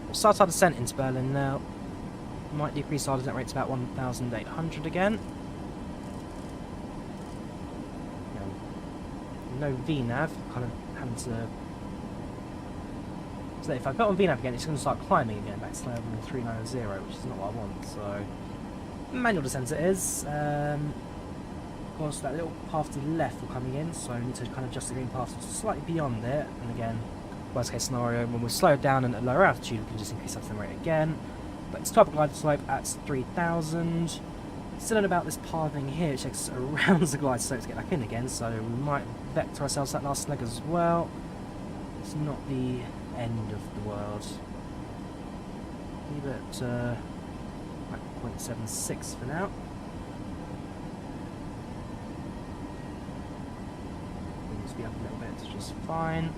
We'll start our descent into Berlin now. Might decrease our descent rate to about 1,800 again. No VNav, kind of having to... So if I put on VNav again, it's going to start climbing again back to level 390, which is not what I want, so... Manual descent it is. Of course, that little path to the left will coming in, so I need to kind of adjust the green path slightly beyond it, and again, worst case scenario, when we're slowed down and at lower altitude, we can just increase our descent rate again. But it's top glide slope at 3,000. Still at about this pathing here, which takes us around the glide slope to get back in again, so we might vector ourselves that last leg as well. It's not the end of the world. Leave it at 0.76 for now. Needs to be up a little bit, it's just fine.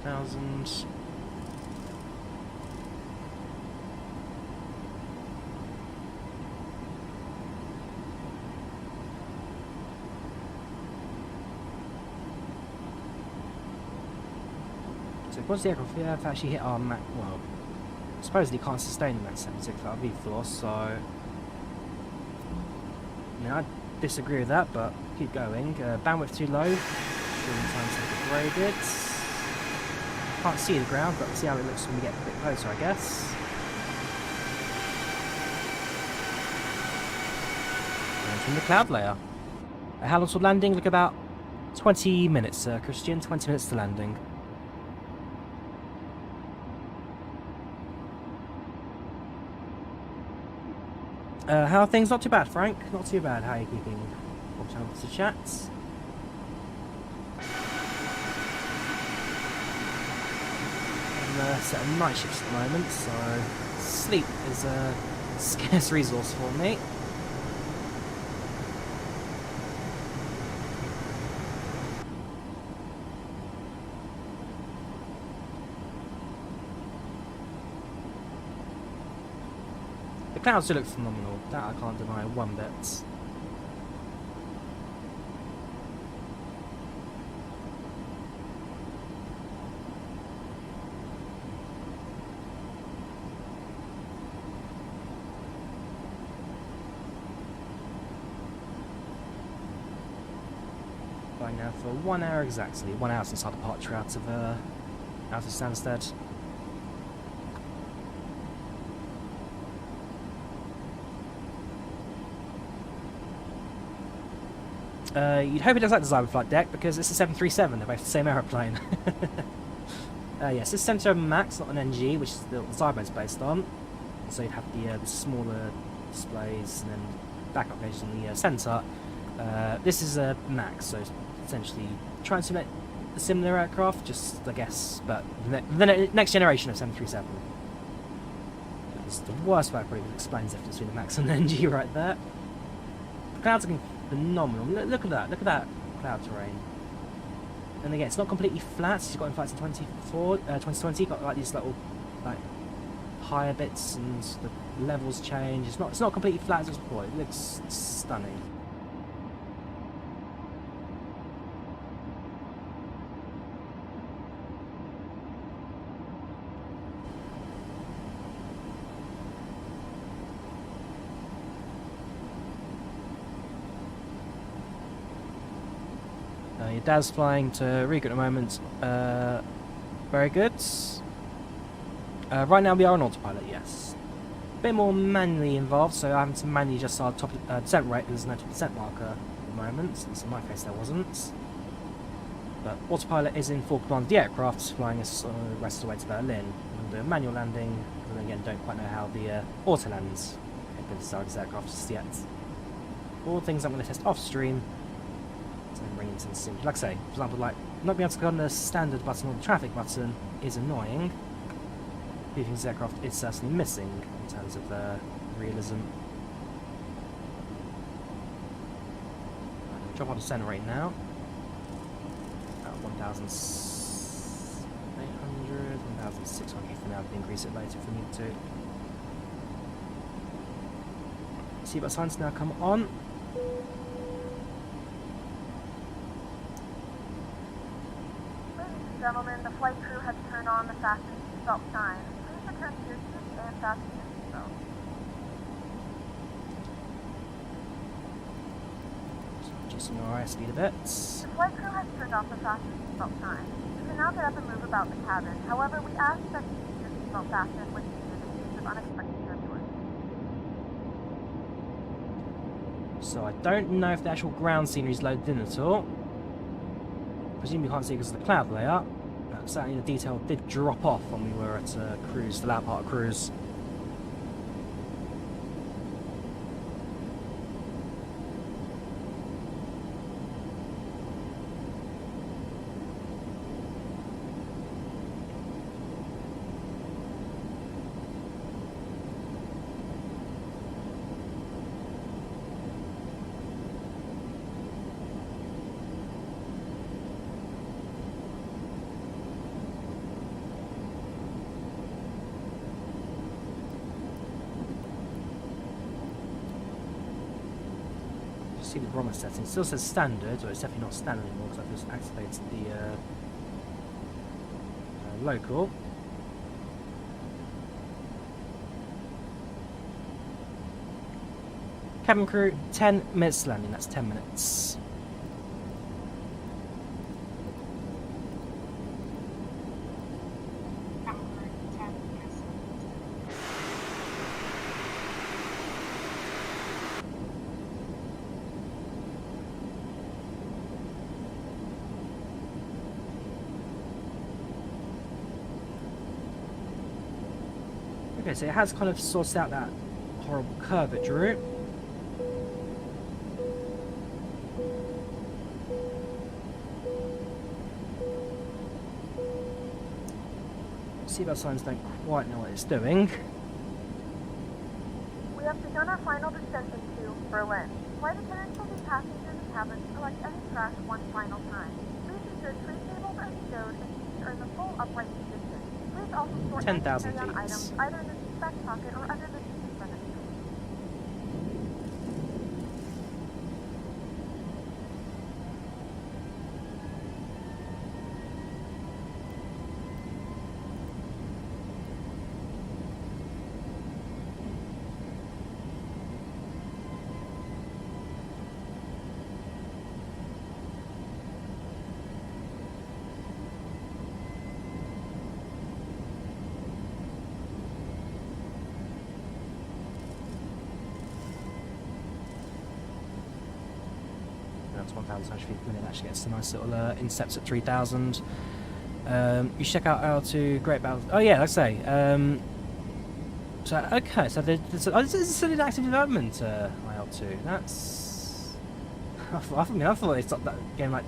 Thousand. So once the aircraft have actually hit our Mach, well, supposedly can't sustain the Mach 76 without V-force, so I mean I disagree with that, but keep going. Bandwidth too low. Fueling times degraded. Can't see the ground, but we'll see how it looks when we get a bit closer, I guess. From the cloud layer. How long till landing? Look, about 20 minutes, Christian. 20 minutes to landing. How are things? Not too bad, Frank. Not too bad. How are you keeping? Watch out to chats. Set of night shifts at the moment, so sleep is a scarce resource for me. The clouds do look phenomenal, that I can't deny one bit. Now for 1 hour exactly, 1 hour since our departure out of Stansted. You'd hope it does like the Zyber flight deck because it's a 737. They're both the same aeroplane. Yes, it's 77 Max, not an NG, which is the Zyber's based on. So you'd have the smaller displays and then backup pages on the centre. This is a Max, so essentially trying to simulate a similar aircraft, just I guess, but the next generation of 737. It's the worst way I probably explains the difference between the Max and the NG right there. The clouds are looking phenomenal. Look at that cloud terrain. And again, it's not completely flat. So you've got in flights in 2020, you've got like these little like higher bits and the levels change. It's not completely flat as before. It looks stunning. Your dad's flying to Riga at the moment. Very good. Right now we are on autopilot, yes. A bit more manually involved, so I'm having to manually adjust our top descent rate. There's no top descent marker at the moment, since in my case there wasn't. But autopilot is in full command of the aircraft, flying us the rest of the way to Berlin. We'll do a manual landing, and again don't quite know how the auto lands inside this aircraft just yet. All things I'm going to test off stream. Bring into the scene. Like I say, for example, like not being able to go on the standard button or the traffic button is annoying. Leaving this aircraft is certainly missing in terms of realism. Drop on the center rate now. About 1,800. 600 for now, I can increase it later if we need to. Seatbelt signs now come on. Ladies and gentlemen, the flight crew has turned on the fasten seatbelt sign. Please return to your seats and fasten your seatbelt. Just an RI speed a bit. The flight crew has turned off the fasten seatbelt sign. You can now get up and move about the cabin. However, we ask that you keep your seatbelt fastened when needed in case of unexpected turbulence. So I don't know if the actual ground scenery is loaded in at all. Presumably you can't see because of the cloud layer. Certainly the detail did drop off when we were at cruise, the loud part of cruise. See the barometer setting. It still says standard, or it's definitely not standard anymore because I've just activated the local. Cabin crew, 10 minutes to landing. That's 10 minutes. Okay, so it has kind of sorted out that horrible curve it drew. Seatbelt signs don't quite know what it's doing. We have begun our final descent into Berlin. Flight attendants will be passing through the cabin to collect any trash one final time. Please ensure tray tables are stowed and seats are in the full upright position. Please also store any 10,000 carry-on feet. items either in the seat back pocket or under the seat furniture. That's 1,000 feet per minute. Actually gets some nice little intercepts at 3,000. You check out L2, Great Battle. Oh yeah, like I say. So okay, so this is still in active development. IL2. That's. I thought they stopped that game like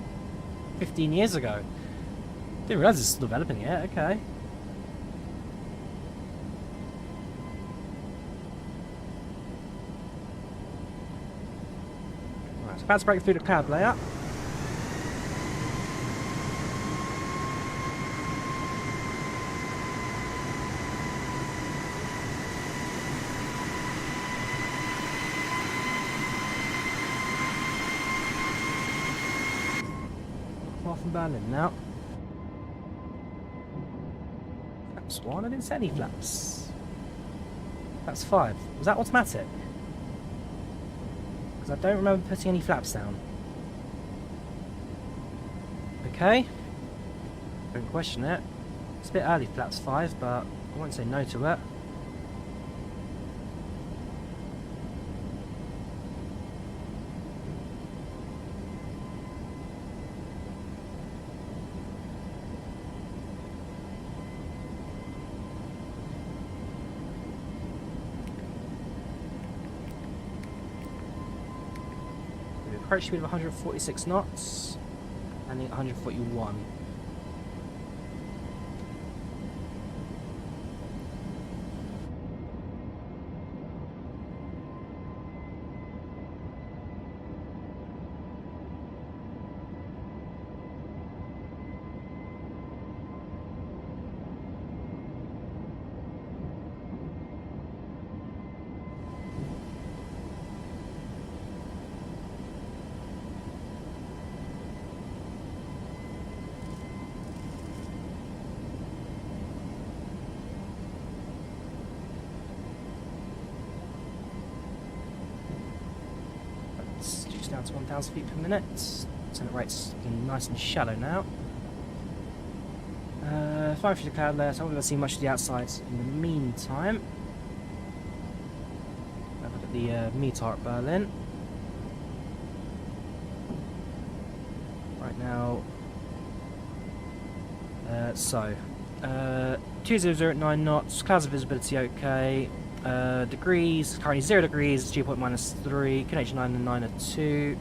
15 years ago. Didn't realise it's still developing yet. Okay. Right, so about to break through the cloud layer. From Berlin now. Flaps 1, I didn't set any flaps. Flaps 5. Was that automatic? Because I don't remember putting any flaps down. Okay. Don't question it. It's a bit early, flaps 5, but I won't say no to it. Approach speed of 146 knots, landing at 141. down to 1,000 feet per minute. Center rate's looking nice and shallow now. Flying through the cloud layer, so I'm not going to see much of the outside in the meantime. Have a look at the METAR at Berlin. Right now, 2009 knots, clouds of visibility okay. Degrees, currently 0 degrees, dew point -3, QNH 9 and 9 are 2.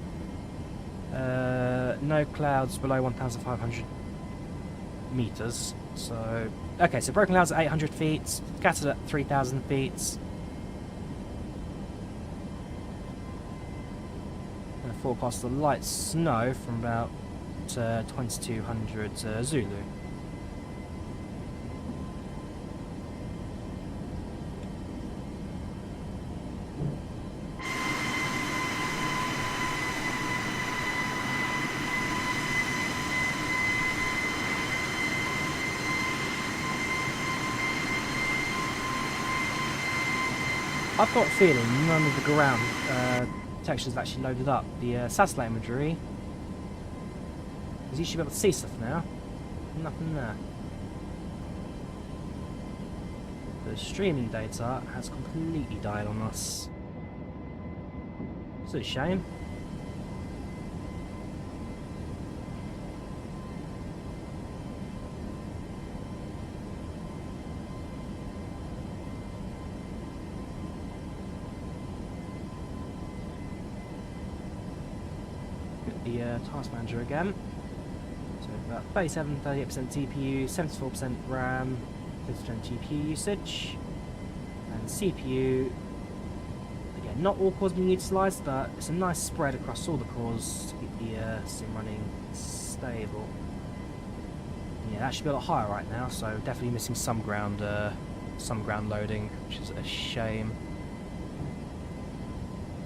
No clouds below 1,500 meters. So, okay, so broken clouds at 800 feet, scattered at 3,000 feet. And a forecast of light snow from about 2200 Zulu. I've got a feeling none of the ground textures have actually loaded up. The satellite imagery is usually able to see stuff now. Nothing there. The streaming data has completely died on us. It's a shame. The task manager again. So about 38% CPU, 74% RAM, 50% GPU usage, and CPU. Again, not all cores being utilised, but it's a nice spread across all the cores to keep the sim running stable. Yeah, that should be a lot higher right now, so definitely missing some ground loading, which is a shame.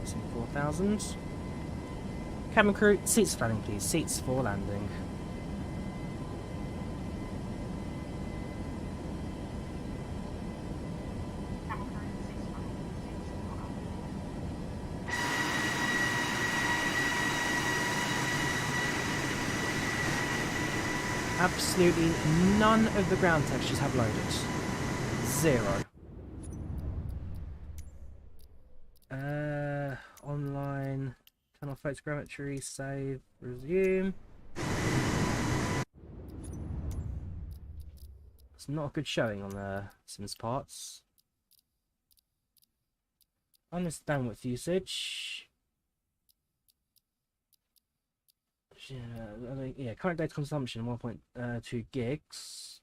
Missing 4,000. Cabin crew, seats for landing please, seats for landing. Absolutely none of the ground textures have loaded. 0. Online. Turn off photogrammetry, save, resume. It's not a good showing on Sims parts. Honest bandwidth usage. Yeah, current data consumption 1.2 gigs.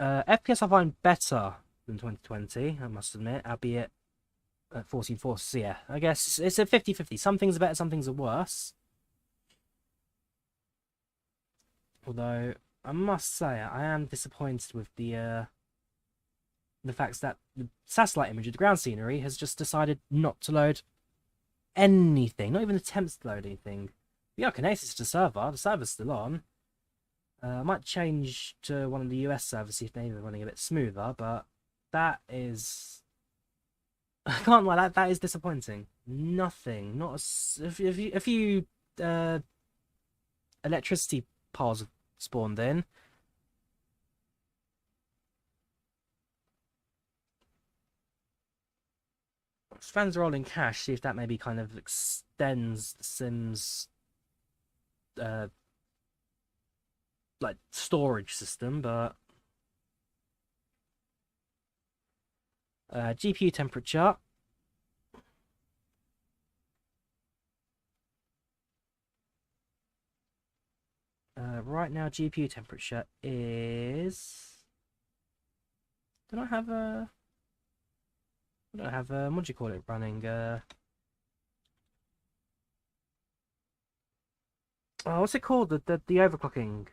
FPS I find better than 2020, I must admit, albeit at 1440. So yeah, I guess it's a 50-50. Some things are better, some things are worse. Although I must say I am disappointed with the fact that the satellite image of the ground scenery has just decided not to load anything, not even attempts to load anything. We are connected to the server. The server's still on. I might change to one of the US servers, see if maybe they're running a bit smoother, but that is... I can't lie, that is disappointing. Nothing. Not a few electricity piles have spawned in. Fans rolling cash, see if that maybe kind of extends the Sims like storage system, but GPU temperature. Right now GPU temperature is... Do I have a... what do you call it running? Oh, what's it called? The overclocking.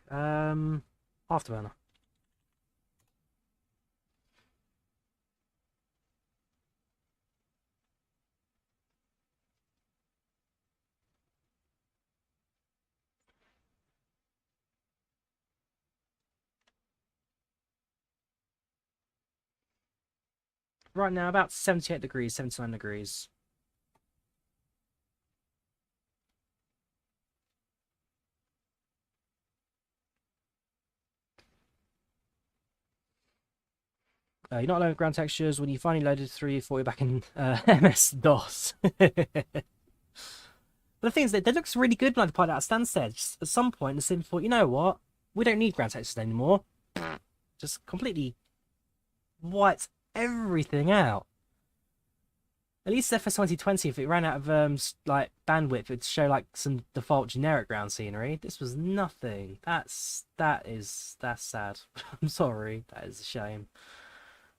Afterburner. right now about 78 degrees, 79 degrees. You're not alone with ground textures. When you finally loaded through, you thought you're back in MS-DOS. But the thing is that it looks really good when I deployed out of Stansted. Just at some point, the sim thought, you know what? We don't need ground textures anymore. Just completely wiped everything out. At least FS 2020, if it ran out of like bandwidth, it'd show like some default generic ground scenery. This was nothing. That's sad. I'm sorry. That is a shame.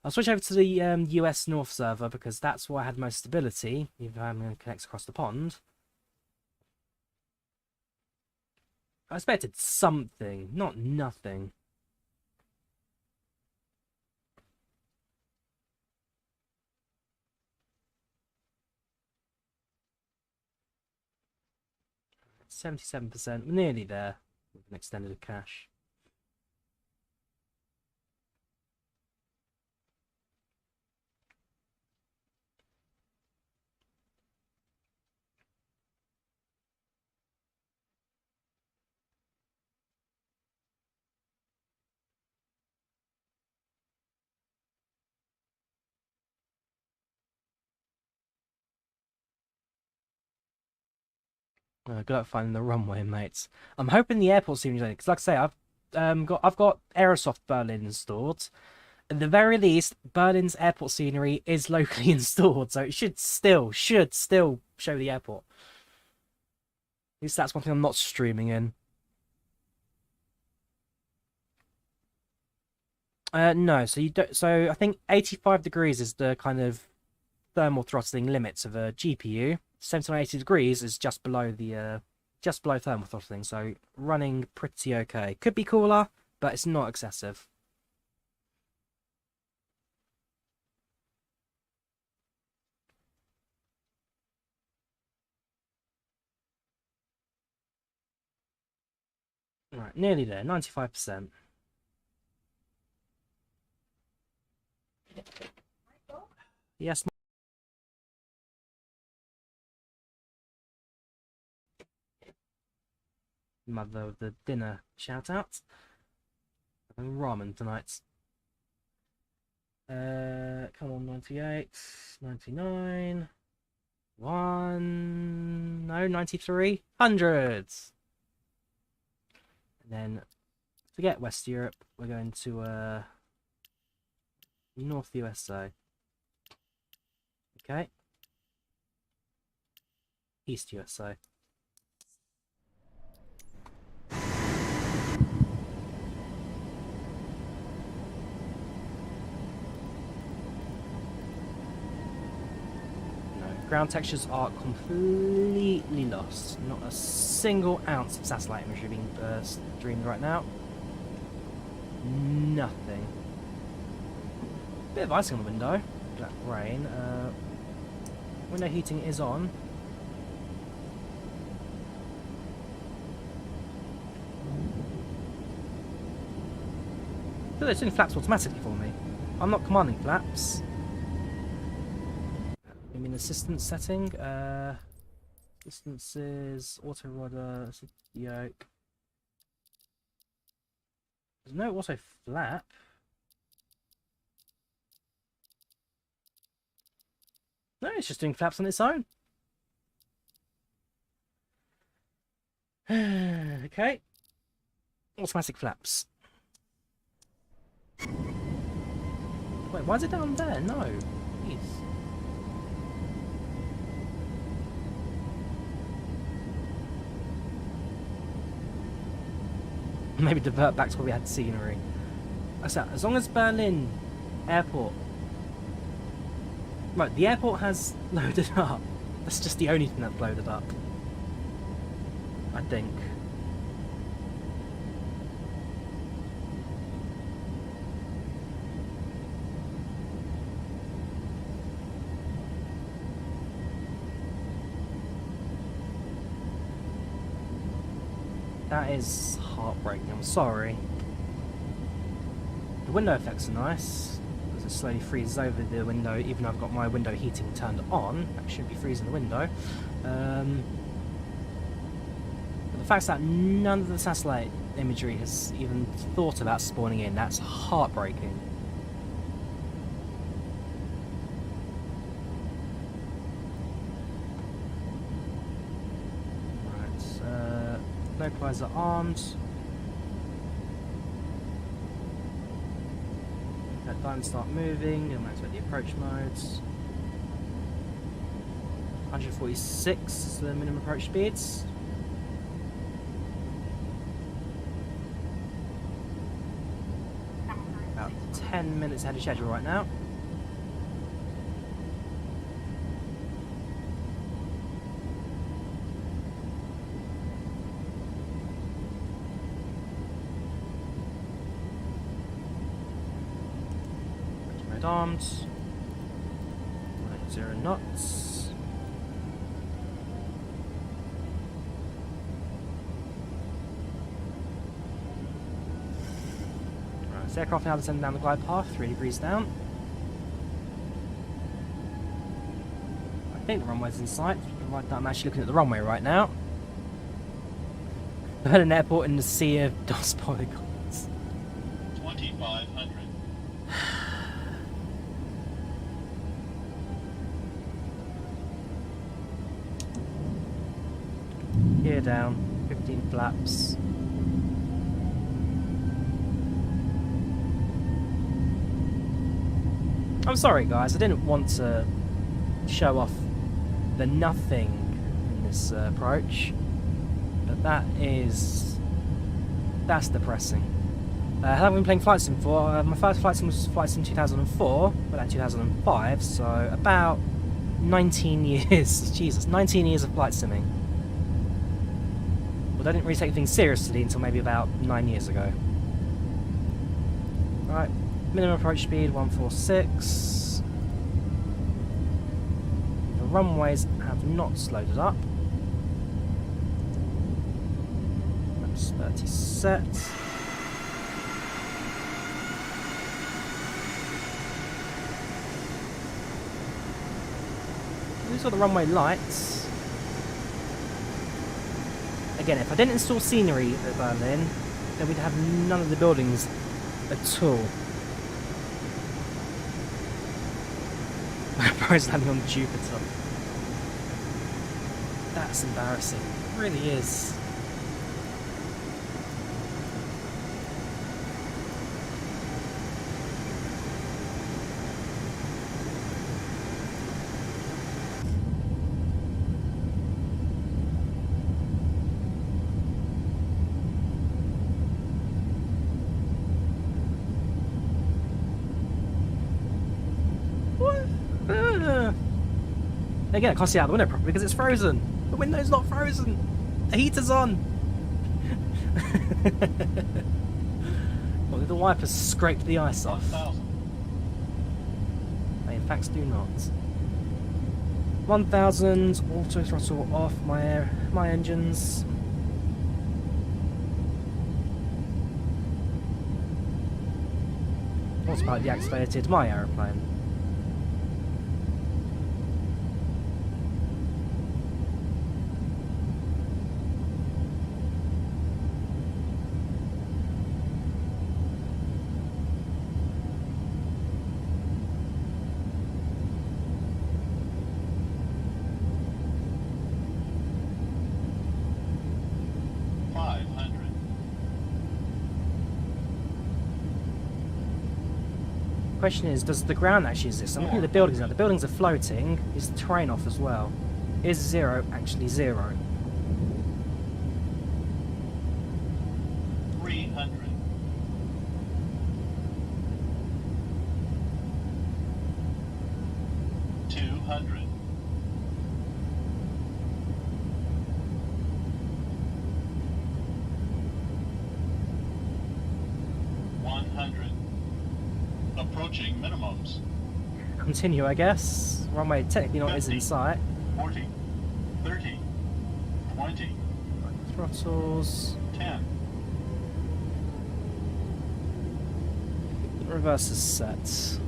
I'll switch over to the US North server because that's where I had most stability. If I'm going to connect across the pond. I expected something, not nothing. %77%, nearly there with an extended cache. Good luck finding the runway, mates. I'm hoping the airport seems like, because like I say, I've got Aerosoft Berlin installed. At the very least, Berlin's airport scenery is locally installed, so it should still show the airport. At least that's one thing I'm not streaming in. No, so you don't. So I think 85 degrees is the kind of thermal throttling limits of a GPU. 70 or 80 degrees is just below the thermal throttling, so running pretty okay. Could be cooler, but it's not excessive. Right, nearly there, 95%. Yes. Mother of the dinner shout out. Having ramen tonight. Come on, 98, 99, 93, hundreds. And then forget West Europe, we're going to North USA. Okay. East USA. Ground textures are completely lost. Not a single ounce of satellite imagery being streamed right now. Nothing. Bit of icing on the window. Black rain. Window heating is on. I feel it's doing flaps automatically for me. I'm not commanding flaps. I mean, assistance setting. Distances, auto rudder, yoke. There's no auto flap. No, it's just doing flaps on its own. Okay. Automatic flaps. Wait, why is it down there? No. Jeez. Maybe divert back to where we had scenery. As long as Berlin Airport... Right, the airport has loaded up. That's just the only thing that's loaded up. I think. That is heartbreaking, I'm sorry. The window effects are nice. As it slowly freezes over the window, even though I've got my window heating turned on. That shouldn't be freezing the window. But the fact that none of the satellite imagery has even thought about spawning in, that's heartbreaking. Right, localizer armed. Let diamond start moving, and activate the approach modes. 146 is the minimum approach speeds. About 10 minutes ahead of schedule right now. Mode armed. 0 knots. This aircraft now descending down the glide path, 3 degrees down. I think the runway's in sight. Right now I'm actually looking at the runway right now. Berlin Airport in the sea of DOS polygons. 2500. Gear down, 15 flaps. I'm sorry guys, I didn't want to show off the nothing in this approach, but that's depressing. I haven't been playing Flight Sim for, my first Flight Sim was Flight Sim 2004, but in 2005, so about 19 years, Jesus, 19 years of Flight Simming. Well, I didn't really take things seriously until maybe about 9 years ago. Right. Minimum approach speed 146. The runways have not slowed it up. Max 30 set. These are the runway lights. Again, if I didn't install scenery at Berlin, then we'd have none of the buildings at all. Bro's landing on Jupiter. That's embarrassing. It really is. Again, I can't see out the window properly because it's frozen. The window's not frozen. The heater's on. Well, the wipers scraped the ice off. 1000. They in fact do not. 1000, auto throttle off my engines. Autopilot deactivated my aeroplane. Question is, does the ground actually exist? I'm looking at the buildings now. The buildings are floating. Is the terrain off as well? Is 0 actually 0? 300. 200. 100. Approaching minimums. Continue, I guess. Runway technically not is in 50, sight. 40, 30, 20, Throttles. 10. Reverse is set.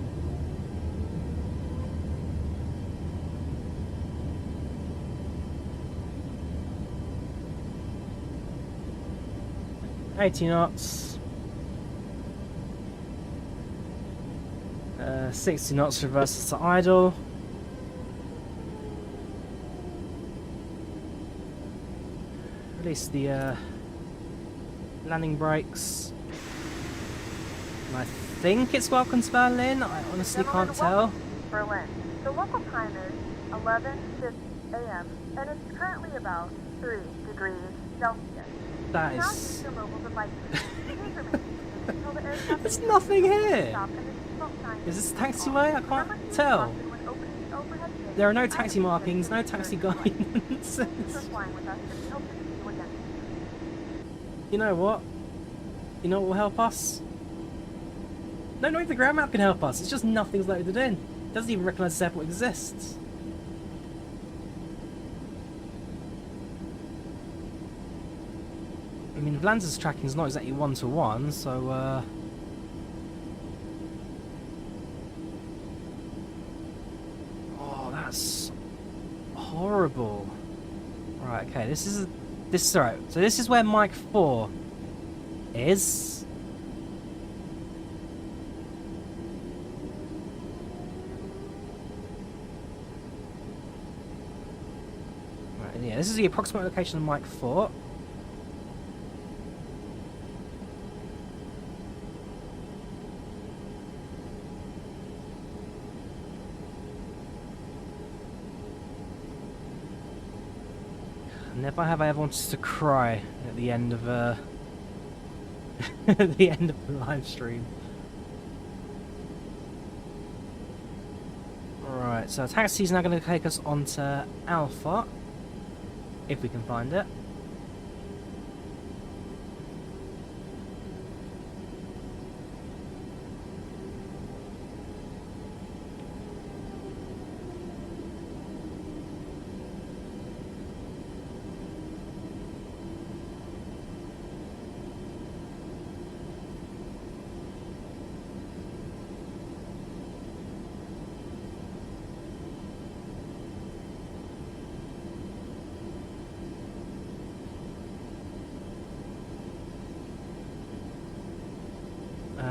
80 knots. 60 knots reverses to idle. Release the landing brakes. And I think it's welcome to Berlin. I honestly can't tell. Berlin. The local time is 11:50 a.m. and it's currently about 3 degrees Celsius. That Now is. use your mobile devices. Please remain seated until the aircraft There's is nothing here. stop and the seatbelt sign Is this is a taxiway? I Remember can't to tell. caution when opening the overhead bin. There are no Items taxi markings, no listed taxi during flight. guidance. Thank you for flying with us and we hope to see you again. You know what? You know what will help us? No, not even the ground map can help us. It's just nothing's loaded in. It doesn't even recognise this airport exists. I mean, Volanta's tracking is not exactly one-to-one, so oh, that's horrible. Right, okay, this is right. So this is where Mike 4 is. Right, yeah, this is the approximate location of Mike 4. Never have I ever wanted to cry at the end of at the end of the live stream. Alright, so taxi's now going to take us onto Alpha, if we can find it.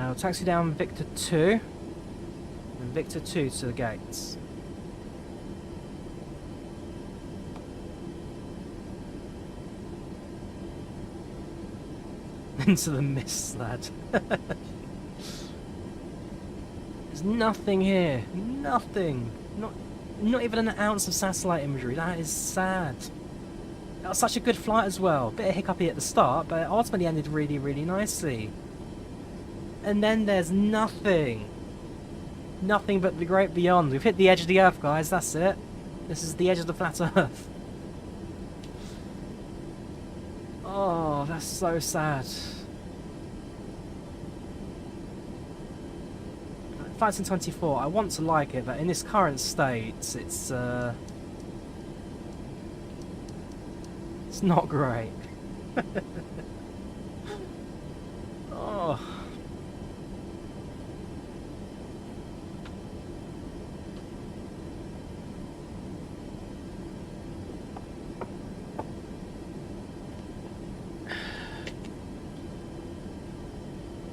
We'll taxi down Victor 2 and Victor 2 to the gates. Into the mist, lad. There's nothing here. Nothing. Not even an ounce of satellite imagery. That is sad. That was such a good flight as well. Bit of hiccupy at the start, but it ultimately ended really, really nicely. And then there's nothing. Nothing but the great beyond. We've hit the edge of the Earth, guys. That's it. This is the edge of the flat Earth. Oh, that's so sad. Flight's in 24. I want to like it, but in this current state, it's not great. Oh.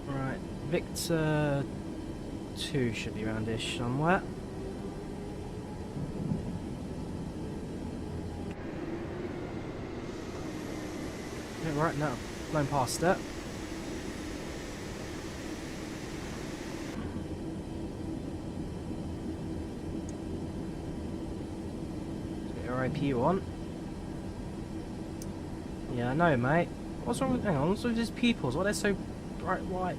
Right, Victor 2 should be around-ish somewhere. Yeah, right now, blown past it. RIP you want? Yeah, I know, mate. What's wrong with? Hang on, what's with his pupils? Why are they so bright white?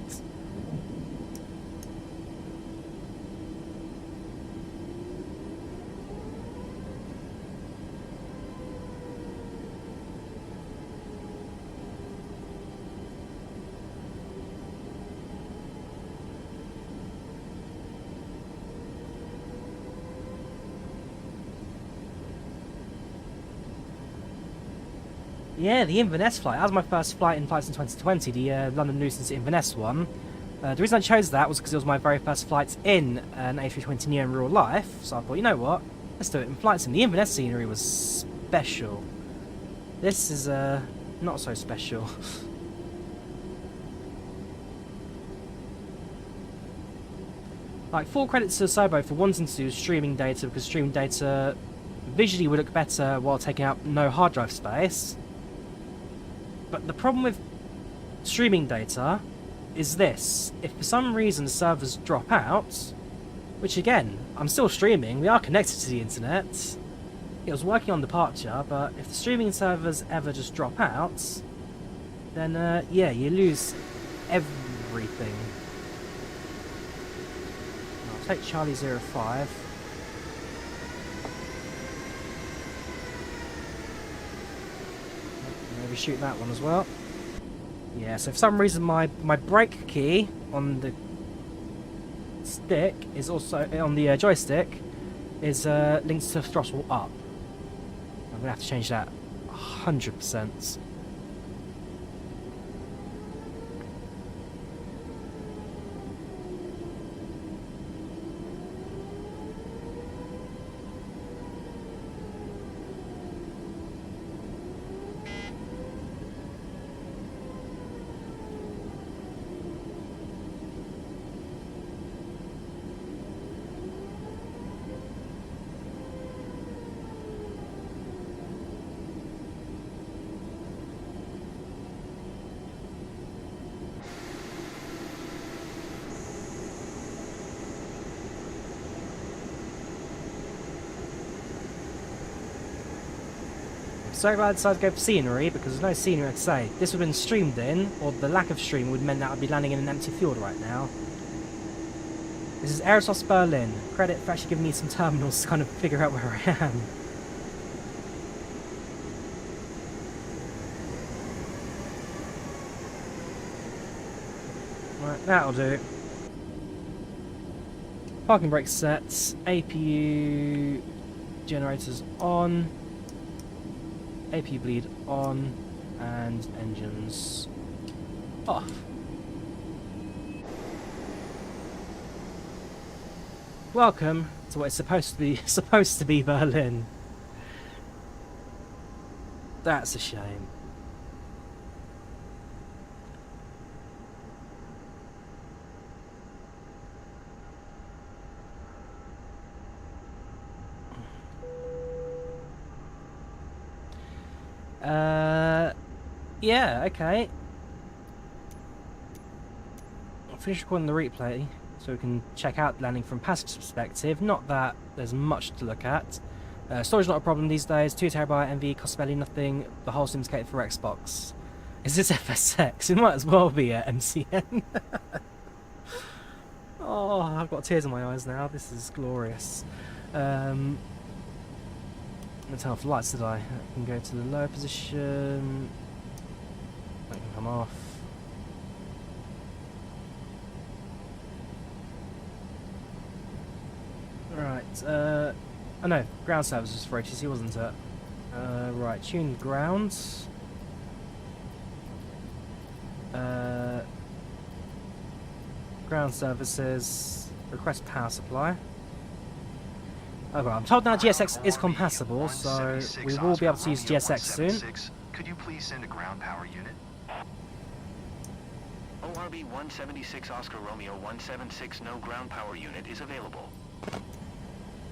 Yeah, the Inverness flight. That was my first flights in 2020, the London Luton to Inverness one. The reason I chose that was because it was my very first flights in an A320neo in real life, so I thought, you know what, let's do it in flight sim. The Inverness scenery was special. This is not so special. Like, full credits to Sobo for wanting to do streaming data, because streaming data visually would look better while taking up no hard drive space. But the problem with streaming data is this: if for some reason servers drop out, which again, I'm still streaming, we are connected to the internet, it was working on departure, but if the streaming servers ever just drop out, then yeah, you lose everything. I'll take Charlie 05. Maybe shoot that one as well. Yeah, so for some reason my brake key on the stick is also on the joystick is linked to throttle up. I'm gonna have to change that 100%. So glad I decided to go for scenery, because there's no scenery to say. This would have been streamed in, or the lack of stream would have meant that I'd be landing in an empty field right now. This is Aerosoft Berlin. Credit for actually giving me some terminals to kind of figure out where I am. Right, that'll do. Parking brake sets, APU generators on. APU bleed on, and engines off. Welcome to what is supposed to be Berlin. That's a shame. Yeah, okay. I'll finish recording the replay so we can check out landing from passenger perspective. Not that there's much to look at. Storage not a problem these days. 2TB NV costs barely nothing. The whole sim's catered for Xbox. Is this FSX? It might as well be MCN. Oh, I've got tears in my eyes now. This is glorious. Let's turn off the lights today. I can go to the lower position. That can come off. Right. Oh no, ground services for ATC, wasn't it? Right, tune ground. Ground services. Request power supply. Okay, I'm told now GSX is compatible, so we will be able to use GSX soon. Could you please send a ground power unit? ORB 176 Oscar Romeo 176 no ground power unit is available.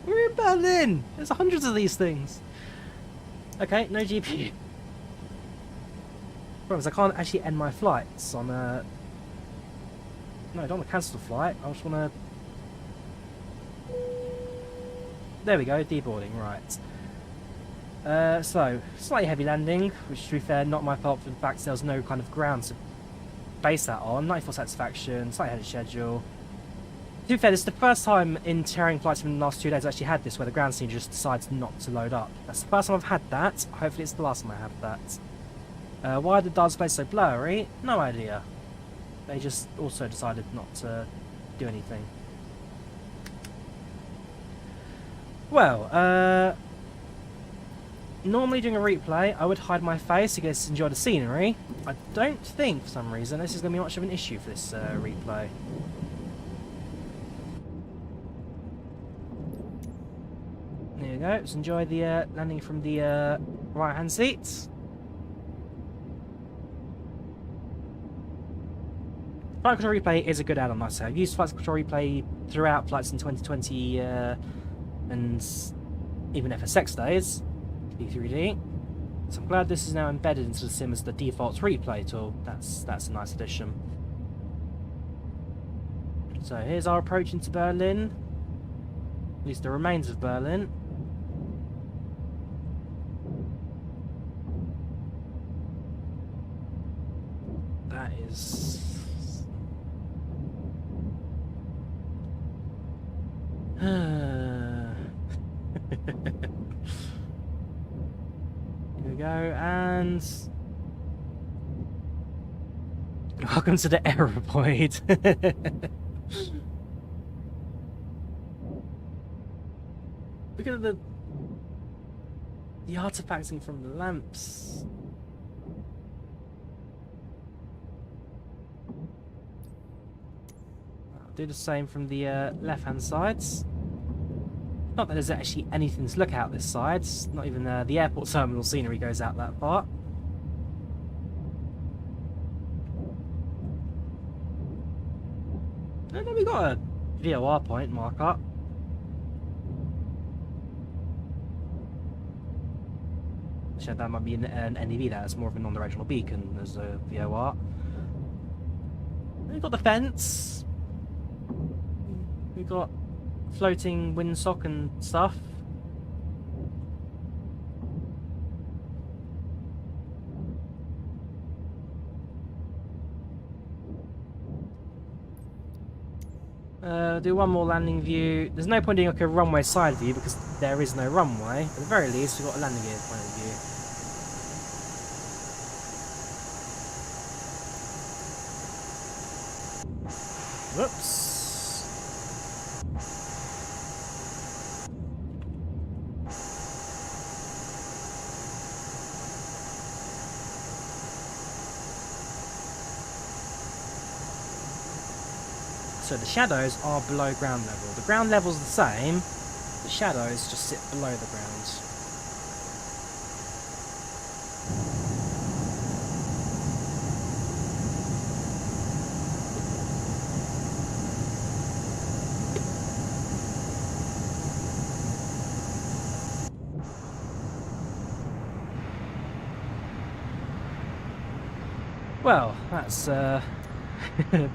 We're in Berlin! There's hundreds of these things! Okay, no GPU. Problem is I can't actually end my flights on a... No, I don't want to cancel the flight, I just want to... There we go, deboarding, right. So, slightly heavy landing, which to be fair, not my fault for the fact there was no kind of ground to base that on. 94 satisfaction, slightly ahead of schedule. To be fair, this is the first time in Terran flights in the last 2 days I actually had this, where the ground scene just decides not to load up. That's the first time I've had that. Hopefully it's the last time I have that. Why are the dial displays so blurry? No idea. They just also decided not to do anything. Well, normally doing a replay, I would hide my face to get to enjoy the scenery. I don't think, for some reason, this is going to be much of an issue for this replay. There we go. Let's enjoy the landing from the right-hand seat. Flight Control Replay is a good add-on, I say. I've used Flight Control Replay throughout flights in 2020 and even FSX days, P3D. So I'm glad this is now embedded into the sim as the default replay tool. That's a nice addition. So here's our approach into Berlin. At least the remains of Berlin. That is... Here we go, and... Welcome to the Aeropoid. Look at the artifacting from the lamps. I'll do the same from the left-hand sides. Not that there's actually anything to look out this side. Not even the airport terminal scenery goes out that far. And then we got a VOR point marker. Actually, that might be an NEV. That's more of a non-directional beacon as a VOR. We've got the fence. We've got floating windsock and stuff. Do one more landing view. There's no point doing like a runway side view because there is no runway. At the very least, we've got a landing gear point of view. Whoops. So the shadows are below ground level. The ground level's the same, the shadows just sit below the ground. Well, that's a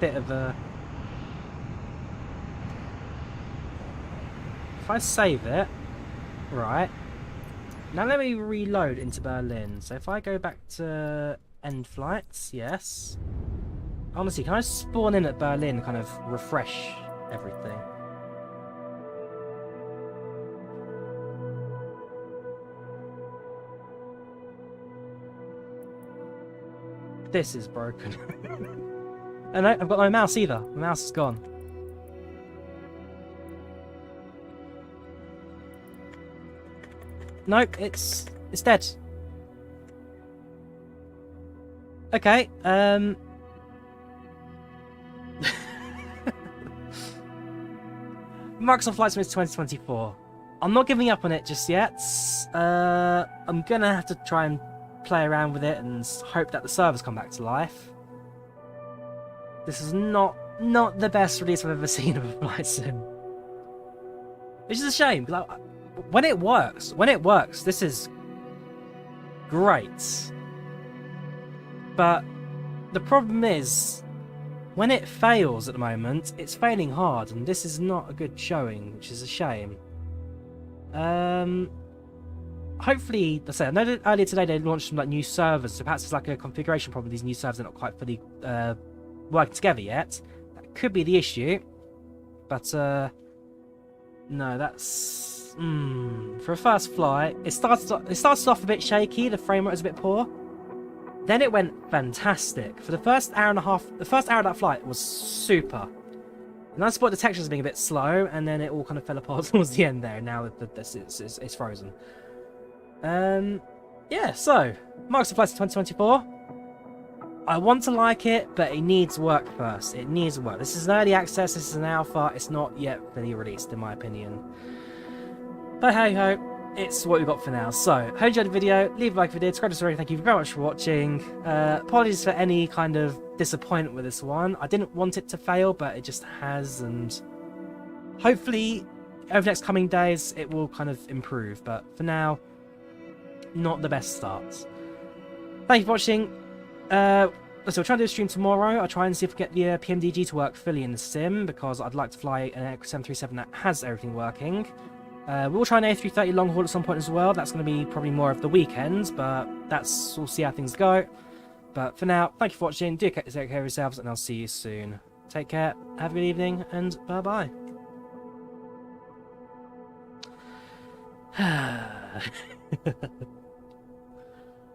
bit of a... If I save it, right, now let me reload into Berlin. So if I go back to end flights, yes. Honestly, can I spawn in at Berlin and kind of refresh everything? This is broken. And I've got no mouse either. My mouse is gone. Nope, it's dead. Okay, Microsoft Flight Simulator 2024. I'm not giving up on it just yet. I'm gonna have to try and play around with it and hope that the servers come back to life. This is not the best release I've ever seen of a flight sim. Which is a shame, because when it works, this is great. But the problem is, when it fails at the moment, it's failing hard, and this is not a good showing, which is a shame. Hopefully, let's say, I know that earlier today they launched some new servers, so perhaps it's like a configuration problem. These new servers are not quite fully working together yet. That could be the issue. But no, that's for a first flight. It started off a bit shaky. The frame rate was a bit poor. Then it went fantastic. For the first hour and a half, the first hour of that flight was super. And I spotted the textures being a bit slow, and then it all kind of fell apart towards the end there. Now that it's frozen. Yeah, so Microsoft Flight 2024. I want to like it, but it needs work first. It needs work. This is an early access. This is an alpha. It's not yet fully released, in my opinion. But hey ho, it's what we've got for now. So, hope you enjoyed the video. Leave a like if you did. Subscribe to the story. Thank you very much for watching. Apologies for any kind of disappointed with this one. I didn't want it to fail, but it just has, and hopefully over the next coming days it will kind of improve, but for now, not the best starts. Thank you for watching. So we'll try and do a stream tomorrow. I'll try and see if we get the PMDG to work fully in the sim, because I'd like to fly an 737 that has everything working. We'll try an A330 long haul at some point as well. That's going to be probably more of the weekends, but we'll see how things go. But for now, thank you for watching. Do take care of yourselves, and I'll see you soon. Take care, have a good evening, and bye-bye.